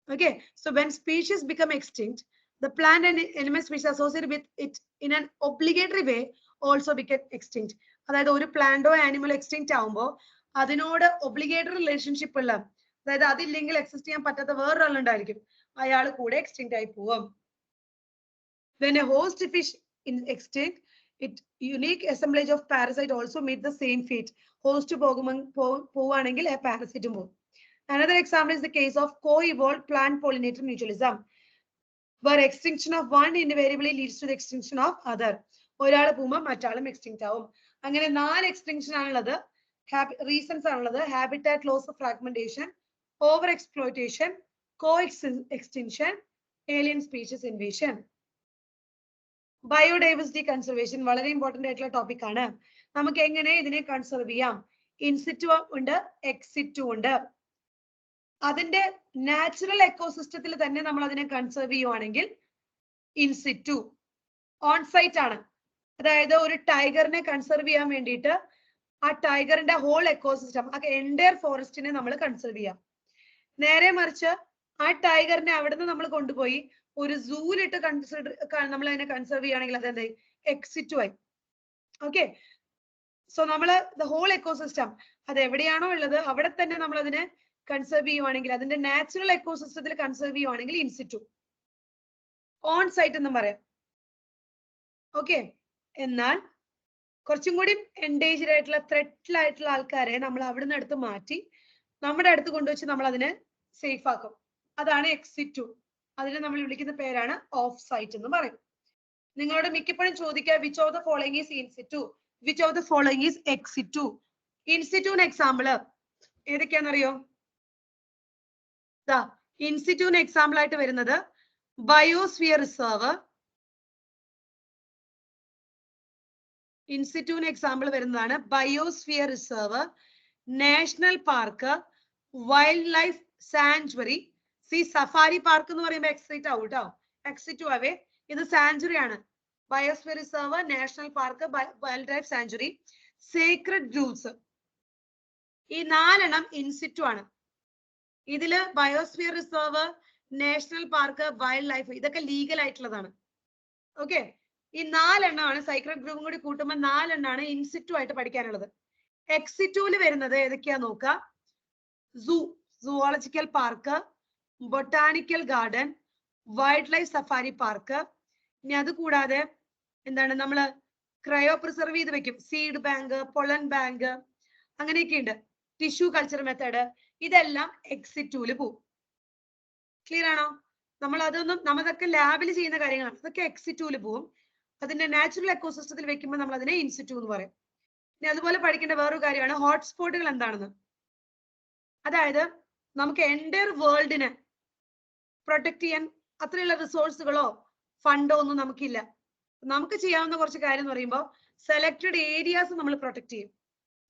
Okay, so when species become extinct, the plant and animal species associated with it in an obligatory way also become extinct. അതായത് ഒരു പ്ലാന്റോ ആനിമലോ എക്സ്റ്റിങ്ക്റ്റ് ആവുമ്പോൾ അതിനോട് ഒബ്ലിഗേറ്ററി റിലേഷൻഷിപ്പ് ഉള്ള, അതായത് അതില്ലെങ്കിൽ എക്സിസ്റ്റ് ചെയ്യാൻ പറ്റാത്ത വേറൊരാളുണ്ടായിരിക്കും, അയാൾ കൂടെ എക്സ്റ്റിങ്ക്റ്റ് ആയി പോവും. When a host fish is extinct, it unique assemblage of parasite also meet the same fate. Host പോവുകയാണെങ്കിൽ ആ പാരസൈറ്റും പോകും. Another example is the case of co-evolved plant pollinator mutualism, where extinction of one invariably leads to the extinction of other. ഒരാൾ പോകുമ്പോൾ മറ്റാളും extinct ആവും. അങ്ങനെ 4 extinction ആണുള്ളത്, reasons ആണുള്ളത്. Habitat loss, fragmentation, over exploitation, co extinction, alien species invasion. Biodiversity conservation വളരെ important ആയിട്ടുള്ള topic ആണ്. നമുക്ക് എങ്ങനെ ഇതിനെ കൺസർവ് ചെയ്യാം? ഇൻസിറ്റു ഉണ്ട്, എക്സിറ്റു ഉണ്ട്. അതിന്റെ നാച്ചുറൽ എക്കോസിസ്റ്റത്തിൽ തന്നെ നമ്മൾ അതിനെ കൺസർവ് ചെയ്യുവാണെങ്കിൽ ഇൻസിറ്റു. ഓൺ സൈറ്റ് ആണ്, അതായത് ഒരു ടൈഗറിനെ കൺസർവ് ചെയ്യാൻ വേണ്ടിയിട്ട് ആ ടൈഗറിന്റെ ഹോൾ എക്കോസിസ്റ്റം, ആ എൻറ്റയർ ഫോറസ്റ്റിനെ നമ്മൾ കൺസർവ് ചെയ്യാം. നേരെ മറിച്ച് ആ ടൈഗറിനെ അവിടുന്ന് നമ്മൾ കൊണ്ടുപോയി ഒരു സൂലിട്ട് നമ്മൾ അതിനെ കൺസർവ് ചെയ്യുകയാണെങ്കിൽ അതെന്തായി? എക്സിറ്റു ആയി. ഓക്കെ, സോ നമ്മള് ദ ഹോൾ എക്കോസിസ്റ്റം അത് എവിടെയാണോ ഉള്ളത് അവിടെ തന്നെ നമ്മൾ അതിനെ കൺസർവ് ചെയ്യുവാണെങ്കിൽ, അതിന്റെ നാച്ചുറൽ എക്കോസിസ്റ്റത്തിൽ കൺസർവ് ചെയ്യുവാണെങ്കിൽ ഇൻസിറ്റു. ഓൺ സൈറ്റ് എന്നും പറയാം. ഓക്കെ, എന്നാൽ കുറച്ചും കൂടി എൻഡേഞ്ചർ ആയിട്ടുള്ള ത്രെറ്റിലായിട്ടുള്ള ആൾക്കാരെ നമ്മൾ അവിടെ നിന്ന് എടുത്ത് മാറ്റി നമ്മുടെ അടുത്ത് കൊണ്ടുവച്ച് നമ്മൾ അതിനെ സേഫ് ആക്കും. അതാണ് എക്സിറ്റു. അതിനെ നമ്മൾ വിളിക്കുന്ന പേരാണ് ഓഫ് സൈറ്റ് എന്ന് പറയും. നിങ്ങളോട് മിക്കപ്പോഴും ചോദിക്കുക which of the following is in situ, which of the following is ex situ. ഇൻസിറ്റുവിന് എക്സാമ്പിള് ഏതൊക്കെയാണെന്നറിയോ? ഇൻസിറ്റുവിന് എക്സാമ്പിൾ ആയിട്ട് വരുന്നത് ബയോസ്ഫിയർ റിസർവ്, ഇൻസിറ്റുവിന് എക്സാമ്പിൾ വരുന്നതാണ് biosphere reserve, national park, wildlife sanctuary. Safari park എന്ന് പറയുമ്പോൾ എക്സിറ്റ് ആവും കേട്ടോ, എക്സിറ്റു ആവേ. ഇത് സാങ്ച്വറി ആണ്. Biosphere reserve, national park, wildlife sanctuary, Sacred grooves. ഈ 4 എണ്ണം ഇൻസിറ്റു ആണ്. ഇതില് biosphere reserve, national park, wild life ഇതൊക്കെ ലീഗൽ ആയിട്ടുള്ളതാണ്. ഓക്കെ, ഈ 4 എണ്ണമാണ് സൈക്ലിക് ഗ്രൂപ്പും കൂടി കൂട്ടുമ്പോൾ 4 എണ്ണമാണ് ഇൻസിറ്റു ആയിട്ട് പഠിക്കാനുള്ളത്. എക്സിറ്റുവിൽ വരുന്നത് ഏതൊക്കെയാ നോക്കാം. Zoo, zoological park, botanical garden, wildlife safari park. ഇനി അത് കൂടാതെ എന്താണ് നമ്മള് ക്രയോ പ്രിസർവ് ചെയ്ത് വെക്കും, സീഡ് ബാങ്ക്, പൊളൻ ബാങ്ക്, അങ്ങനെയൊക്കെ ഉണ്ട്. ടിഷ്യൂ കൾച്ചർ മെത്തേഡ്, ഇതെല്ലാം എക്സിറ്റൂല് പോകും. ക്ലിയർ ആണോ? നമ്മൾ അതൊന്നും നമ്മളതൊക്കെ ലാബിൽ ചെയ്യുന്ന കാര്യങ്ങളാണ്, അതൊക്കെ എക്സിറ്റൂല് പോകും. അതിന്റെ നാച്ചുറൽ എക്കോസിസ്റ്റത്തിൽ വെക്കുമ്പോൾ നമ്മൾ അതിനെ ഇൻസിറ്റു എന്ന് പറയും. ഇനി അതുപോലെ പഠിക്കേണ്ട വേറൊരു കാര്യമാണ് ഹോട്ട്സ്പോട്ടുകൾ എന്താണെന്ന്. അതായത് നമുക്ക് എൻ്റയർ വേൾഡിനെ പ്രൊട്ടക്ട് ചെയ്യാൻ അത്രയുള്ള റിസോഴ്സുകളോ ഫണ്ടോ ഒന്നും നമുക്കില്ല. നമുക്ക് ചെയ്യാവുന്ന കുറച്ച് കാര്യം എന്ന് പറയുമ്പോൾ സെലക്ടഡ് ഏരിയാസ് നമ്മൾ പ്രൊട്ടക്ട് ചെയ്യും.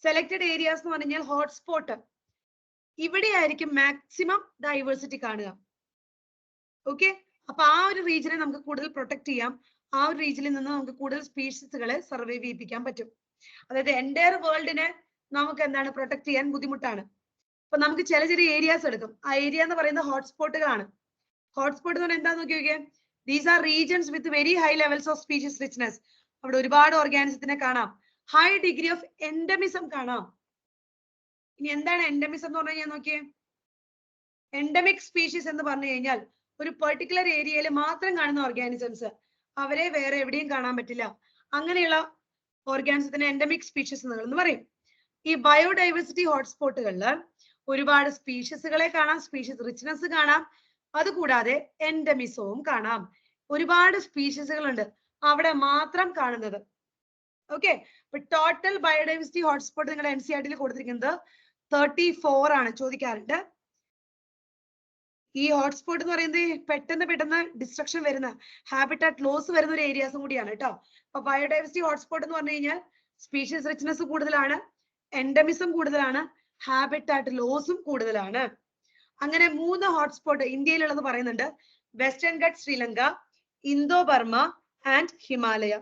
സെലക്ടഡ് ഏരിയാസ് എന്ന് പറഞ്ഞാൽ ഹോട്ട്സ്പോട്ട്, ഇവിടെയായിരിക്കും മാക്സിമം ഡൈവേഴ്സിറ്റി കാണുക. ഓക്കെ, അപ്പൊ ആ ഒരു റീജിയനെ നമുക്ക് കൂടുതൽ പ്രൊട്ടക്ട് ചെയ്യാം. ആ ഒരു റീജിയനിൽ നിന്ന് നമുക്ക് കൂടുതൽ സ്പീഷീസുകളെ സർവൈവ് ചെയ്യിപ്പിക്കാൻ പറ്റും. അതായത് എൻ്റയർ വേൾഡിനെ നമുക്ക് എന്താണ് പ്രൊട്ടക്ട് ചെയ്യാൻ ബുദ്ധിമുട്ടാണ്. അപ്പൊ നമുക്ക് ചില ചെറിയ ഏരിയാസ് എടുക്കും. ആ ഏരിയ എന്ന് പറയുന്നത് ഹോട്ട്സ്പോട്ടുകളാണ്. ഹോട്ട്സ്പോട്ട് എന്ന് പറഞ്ഞാൽ എന്താന്ന് നോക്കിയോക്കെ, these are regions with very high levels of species richness. അവിടെ ഒരുപാട് ഓർഗാനിസത്തിനെ കാണാം, ഹൈ ഡിഗ്രി ഓഫ് എൻഡമിസം കാണാം. ഇനി എന്താണ് എൻഡമിസം എന്ന് പറഞ്ഞു കഴിഞ്ഞാൽ നോക്കിയേ, എൻഡമിക് സ്പീഷീസ് എന്ന് പറഞ്ഞു കഴിഞ്ഞാൽ ഒരു പെർട്ടിക്കുലർ ഏരിയയിൽ മാത്രം കാണുന്ന ഓർഗാനിസംസ്, അവരെ വേറെ എവിടെയും കാണാൻ പറ്റില്ല. അങ്ങനെയുള്ള ഓർഗാനിസത്തിനെ എൻഡമിക് സ്പീഷീസ് എന്ന് പറയും. ഈ ബയോഡൈവേഴ്സിറ്റി ഹോട്ട്സ്പോട്ടുകളിൽ ഒരുപാട് സ്പീഷീസുകളെ കാണാം, സ്പീഷീസ് റിച്ച്നെസ് കാണാം, അതുകൂടാതെ എൻഡമിസവും കാണാം. ഒരുപാട് സ്പീഷീസുകൾ ഉണ്ട് അവിടെ മാത്രം കാണുന്നത്. ഓക്കെ, ഇപ്പൊ ടോട്ടൽ ബയോഡൈവേഴ്സിറ്റി ഹോട്ട്സ്പോട്ട് നിങ്ങളുടെ NCERT കൊടുത്തിരിക്കുന്നത് 34 ആണ്, ചോദിക്കാറുണ്ട്. ഈ ഹോട്ട്സ്പോട്ട് എന്ന് പറയുന്നത് പെട്ടെന്ന് ഡിസ്ട്രക്ഷൻ വരുന്ന, ഹാബിറ്റാറ്റ് ലോസ് വരുന്ന ഒരു ഏരിയാസും കൂടിയാണ് കേട്ടോ. അപ്പൊ ബയോഡൈവേഴ്സിറ്റി ഹോട്ട്സ്പോട്ട് എന്ന് പറഞ്ഞു കഴിഞ്ഞാൽ സ്പീഷീസ് റിച്ച്നെസ് കൂടുതലാണ്, എൻഡമിസം കൂടുതലാണ്, ഹാബിറ്റാറ്റ് ലോസും കൂടുതലാണ്. അങ്ങനെ 3 ഹോട്ട്സ്പോട്ട് ഇന്ത്യയിലുള്ളത് പറയുന്നുണ്ട്. Western Ghat Sri Lanka, Indo Burma and Himalaya.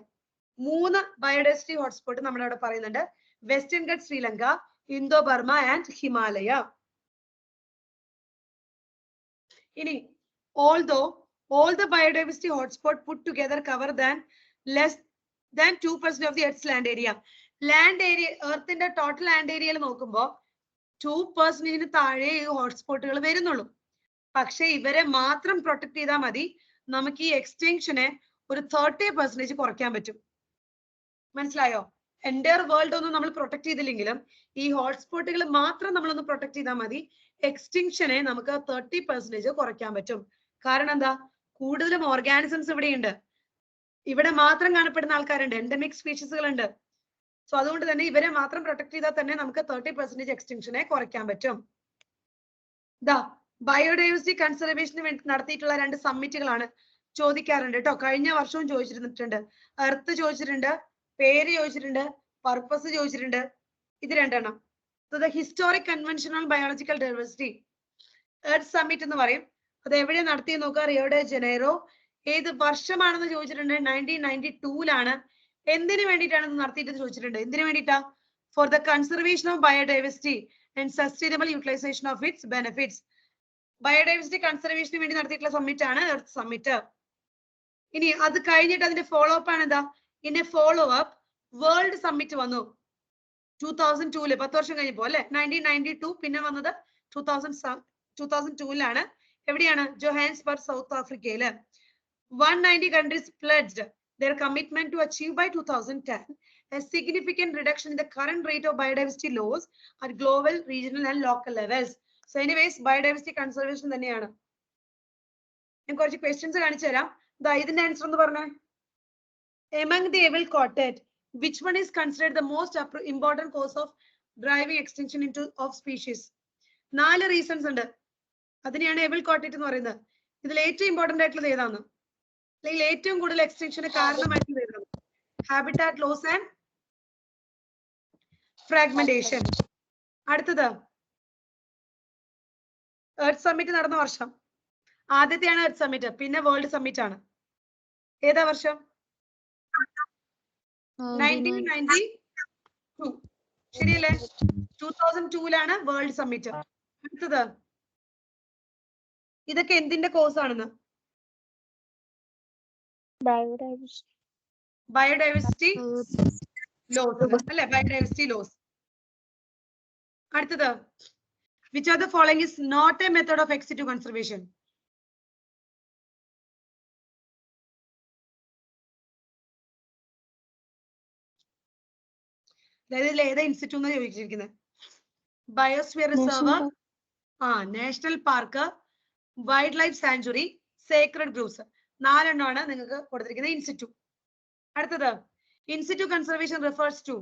3 biodiversity hotspot നമ്മുടെ അവിടെ പറയുന്നുണ്ട്. Western Ghat Sri Lanka, Indo Burma and Himalaya. ഇനി although all the biodiversity hotspot put together cover less than 2% of the Earth's land area. Land area, എർത്തിന്റെ ടോട്ടൽ ലാൻഡ് ഏരിയയിൽ നോക്കുമ്പോൾ 2% താഴെ ഈ ഹോട്ട്സ്പോട്ടുകൾ വരുന്നുള്ളൂ. പക്ഷെ ഇവരെ മാത്രം പ്രൊട്ടക്ട് ചെയ്താൽ മതി, നമുക്ക് ഈ എക്സ്റ്റെൻഷനെ ഒരു 30% കുറയ്ക്കാൻ പറ്റും. മനസ്സിലായോ? എൻ്റയർ വേൾഡ് ഒന്നും നമ്മൾ പ്രൊട്ടക്ട് ചെയ്തില്ലെങ്കിലും ഈ ഹോട്ട്സ്പോട്ടുകൾ മാത്രം നമ്മളൊന്ന് പ്രൊട്ടക്ട് ചെയ്താൽ മതി, എക്സ്റ്റിങ്ഷനെ നമുക്ക് 30% കുറയ്ക്കാൻ പറ്റും. കാരണം എന്താ, കൂടുതലും ഓർഗാനിസംസ് ഇവിടെയുണ്ട്, ഇവിടെ മാത്രം കാണപ്പെടുന്ന ആൾക്കാരുണ്ട്, എൻഡമിക് സ്പീഷീസുകൾ ഉണ്ട്. സോ അതുകൊണ്ട് തന്നെ ഇവരെ മാത്രം പ്രൊട്ടക്ട് ചെയ്താൽ തന്നെ നമുക്ക് 30% എക്സ്റ്റിങ്ഷനെ കുറയ്ക്കാൻ പറ്റും. ദാ ബയോഡൈവേഴ്സിറ്റി കൺസർവേഷന് വേണ്ടി നടത്തിയിട്ടുള്ള 2 സമ്മിറ്റുകളാണ് ചോദിക്കാറുണ്ട് കേട്ടോ. കഴിഞ്ഞ വർഷവും ചോദിച്ചിരുന്നിട്ടുണ്ട്. എർത്ത് ചോദിച്ചിട്ടുണ്ട്, പേര് ചോദിച്ചിട്ടുണ്ട്, പർപ്പസ് ചോദിച്ചിട്ടുണ്ട്. ഇത് 2 എണ്ണം. The historic convention on biological diversity, earth summit എന്ന് പറയും. അത് എവിടെ നടത്തി നോക്കുക, റിയോ ഡെ ജനൈറോ. ഏത് വർഷമാണെന്ന് ചോദിച്ചിട്ടുണ്ട്. 1992 എന്തിനു വേണ്ടിയിട്ടാണ് ഇത് നടത്തിയിട്ട് ചോദിച്ചിട്ടുണ്ട്. എന്തിനു വേണ്ടിയിട്ടാ? For the conservation of biodiversity and sustainable utilization of its benefits. Biodiversity കൺസർവേഷന് വേണ്ടി നടത്തിയിട്ടുള്ള സമ്മിറ്റ് ആണ് എർത്ത് സമ്മിറ്റ്. ഇനി അത് കഴിഞ്ഞിട്ട് അതിന്റെ ഫോളോ അപ്പ് ആണ് എന്താ, ഇതിന്റെ ഫോളോ അപ്പ് വേൾഡ് സമ്മിറ്റ് വന്നു 2002, 10 വർഷം കഴിഞ്ഞപ്പോ അല്ലെ. 1992 പിന്നെ വന്നത് 2002 എവിടെയാണ്? ജോഹാൻസ്ബർഗ്, south ആഫ്രിക്കയില്. 190 countries pledged their commitment to achieve by 2010 a significant reduction in the current rate of biodiversity loss at global, regional and local levels. So anyways, biodiversity conservation തന്നെയാണ്. ഞാൻ കുറച്ച് questions കാണിച്ചു തരാം. ദാ ഇതിന്റെ ആൻസർ എന്ന് പറഞ്ഞേ. Among the above quoted, which one is considered the most important cause of driving extinction of species? 4 reasons ഉണ്ട്. അതിനെയാണ് above quoted എന്ന് പറയുന്നത്. ഇതിൽ ഏറ്റവും ഇമ്പോർട്ടന്റ് ആയിട്ടുള്ളത് ഏതാണ്? അല്ലെങ്കിൽ ഏറ്റവും കൂടുതൽ എക്സ്റ്റൻഷന് കാരണമായിട്ട് വരുന്നത്? Habitat loss and fragmentation. അടുത്തത് എർത്ത് സമ്മിറ്റ് നടന്ന വർഷം. ആദ്യത്തെയാണ് എർത്ത് സമ്മിറ്റ്, പിന്നെ വേൾഡ് സമ്മിറ്റ് ആണ്. ഏതാ വർഷം? 1992. ശരിയല്ലേ? 2002 വേൾഡ് സമ്മിറ്റ്. അടുത്തത് ഇതൊക്കെ എന്തിന്റെ കോഴ്സ് ആണെന്ന്? ബയോഡൈവേഴ്സിറ്റി ലോസ് അല്ലെ, ബയോഡൈവേഴ്സിറ്റി ലോസ്. അടുത്തത്, which of the following is not a method of ex situ conservation? അതായത് ഏതാ ഇൻസ്റ്റിറ്റ്യൂട്ട് എന്ന് ചോദിച്ചിരിക്കുന്നത്? Biosphere reserve, national park, wildlife sanctuary, Sacred grooves. 4 എണ്ണമാണ് നിങ്ങൾക്ക് കൊടുത്തിരിക്കുന്നത് ഇൻസ്റ്റിറ്റ്യൂട്ട്. അടുത്തത്, ഇൻസ്റ്റിറ്റ്യൂട്ട് കൺസർവേഷൻ റിഫേഴ്സ് ടു.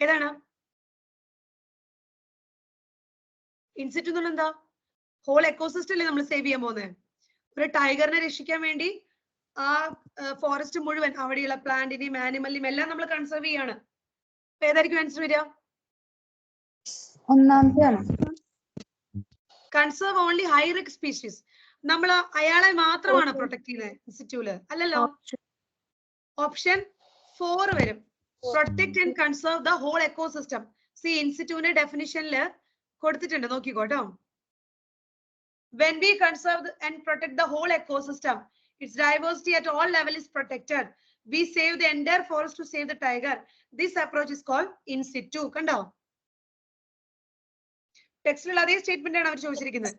ഏതാണ് ഇൻസ്റ്റിറ്റ്യൂട്ട് എന്ന്? എന്താ, ഹോൾ എക്കോസിസ്റ്റം അല്ലേ നമ്മൾ സേവ് ചെയ്യാൻ പോകുന്നത്. ഒരു ടൈഗറിനെ രക്ഷിക്കാൻ വേണ്ടി ആ ഫോറസ്റ്റ് മുഴുവൻ, അവിടെയുള്ള പ്ലാന്റിനെയും ആനിമലിനെയും എല്ലാം നമ്മൾ കൺസർവ് ചെയ്യാണ്. ഏതായിരിക്കും ആൻസർ വരിക? ഒന്നാമത്തെയാണ്. Conserve only high risk species. നമ്മൾ അയാളെ മാത്രമാണ് പ്രൊട്ടക്ട് ചെയ്യുന്നത് ഇൻസ്റ്റിറ്റ്യൂട്ടില്, അല്ലല്ലോ. ഓപ്ഷൻ 4 വരും. Protect and conserve the whole ecosystem. C, ഇൻസ്റ്റിറ്റ്യൂട്ടിന്റെ ഡെഫിനിഷനിൽ കൊടുത്തിട്ടുണ്ട്, നോക്കിക്കോട്ടോ. When we conserve and protect the whole ecosystem, its diversity at all levels is protected. We save the entire forest to save the tiger. This approach is called in situ. കണ്ടോ, ടെക്സ്റ്റിലുള്ള അതേ statement ആണ് അവർ ചോദിച്ചിരിക്കുന്നത്.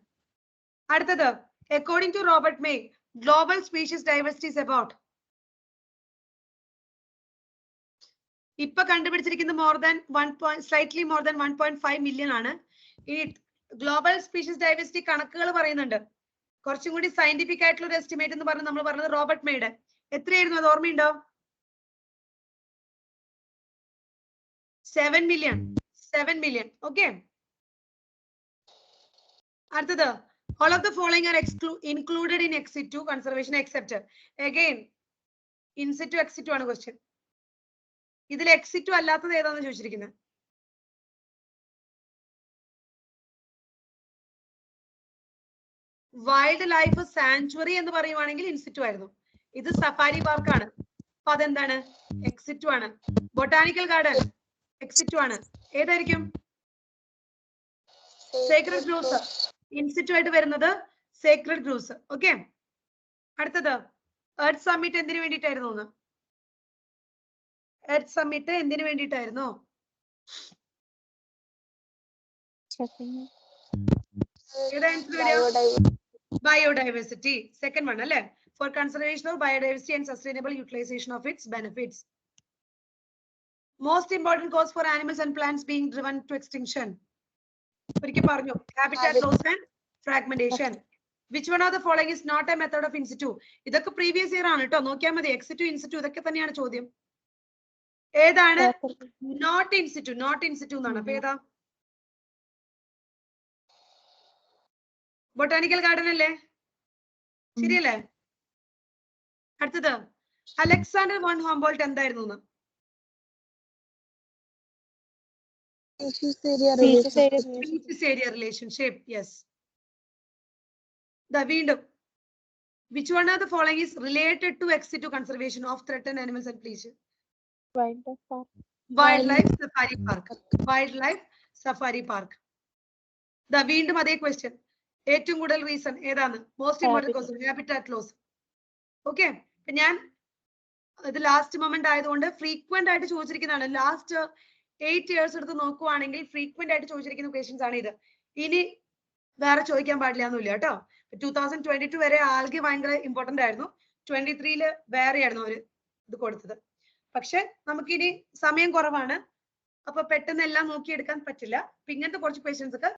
അടുത്തത്, according to Robert May, global species diversity is about. ഇപ്പൊ കണ്ടുപിടിച്ചിരിക്കുന്നത് slightly more than 1.5 million ആണ്. ഇനി global species diversity കണക്കുകൾ പറയുന്നുണ്ട്. കുറച്ചും കൂടി സയന്റിഫിക് ആയിട്ടുള്ള ഒരു എസ്റ്റിമേറ്റ് എന്ന് പറഞ്ഞ് നമ്മൾ പറഞ്ഞത് റോബർട്ട് മേയുടെ. എത്രയായിരുന്നു അത് ഓർമ്മയുണ്ടോ? 7 million. ഓക്കെ. അടുത്തത്, all of the following are included in ex situ conservation except. Again, in situ ex situ ആണ് ക്വസ്റ്റ്യൻ. ഇതിൽ ex situ അല്ലാത്തത് ഏതാണെന്ന് ചോദിച്ചിരിക്കുന്നത്? വൈൽഡ് ലൈഫ് സാങ്ച്വറി എന്ന് പറയുവാണെങ്കിൽ ഇൻസ്റ്റിറ്റ്യൂ ആയിരുന്നു. ഇത് സഫാരി പാർക്കാണ്, അപ്പൊ അതെന്താണ്? എക്സ് സിറ്റു ആണ്. ബൊട്ടാനിക്കൽ ഗാർഡൻ എക്സ് സിറ്റു ആണ്. ഏതായിരിക്കും? Sacred groves. ഇൻസ്റ്റിറ്റ്യൂ ആയിട്ട് വരുന്നത് സേക്രഡ് ഗ്രൂവ്സ്. ഓക്കെ. അടുത്തത്, എർത്ത് സമ്മിറ്റ് എന്തിനു വേണ്ടിയിട്ടായിരുന്നു? എർത്ത് സമ്മിറ്റ് എന്തിനു വേണ്ടിയിട്ടായിരുന്നു? ബയോഡൈവേഴ്സിറ്റി. സെക്കൻഡ് വൺ അല്ലേ? For conservation of biodiversity and sustainable utilization of its benefits. Most important cause for animals and plants being driven to extinction. ഒരിക്കൽ പറഞ്ഞു, habitat loss and fragmentation. Which one of the following is not a method of in situ? ഇതൊക്കെ previous year ആണ് കേട്ടോ, നോക്കിയാൽ മതി. Ex situ, in situ ഇതൊക്കെ തന്നെയാണ് ചോദ്യം. ഏതാണ് നോട്ട് ഇൻസിറ്റു? നോട്ട് ഇൻസിറ്റു എന്നാണ്. അപ്പൊ ഏതാ? ബൊട്ടാനിക്കൽ ഗാർഡൻ അല്ലേ? ശരിയല്ലേ? അടുത്തത്, അലക്സാണ്ടർ വോൺ ഹംബോൾട്ട് എന്തായിരുന്നു? റിലേഷൻഷിപ്പ്. യെസ്. വീണ്ടും, which one of the following is related to ex situ conservation of threatened animals and species? Wildlife safari park. Wildlife safari park. വീണ്ടും അതേ ക്വസ്റ്റ്യൻ. ഏറ്റവും കൂടുതൽ റീസൺ ഏതാണ്? Most important cause habitat loss. Okay. ഞാൻ ഇത് last moment ആയതുകൊണ്ട് frequent ആയിട്ട് ചോദിച്ചിരിക്കുന്നതാണ്. Last 8 years എടുത്ത് നോക്കുവാണെങ്കിൽ ഫ്രീക്വന്റ് ആയിട്ട് ചോദിച്ചിരിക്കുന്ന ക്വസ്റ്റ്യൻസ് ആണ് ഇത്. ഇനി വേറെ ചോദിക്കാൻ പാടില്ല എന്നില്ല കേട്ടോ. 2022 വരെ ആൽഗെ ഭയങ്കര ഇമ്പോർട്ടന്റ് ആയിരുന്നു. 23 വേറെ ആയിരുന്നു അവര് ഇത് കൊടുത്തത്. പക്ഷെ നമുക്കിനി സമയം കുറവാണ്, അപ്പൊ പെട്ടെന്ന് എല്ലാം നോക്കിയെടുക്കാൻ പറ്റില്ല. ഇങ്ങനത്തെ കുറച്ച് ക്വസ്റ്റ്യൻസ് ഒക്കെ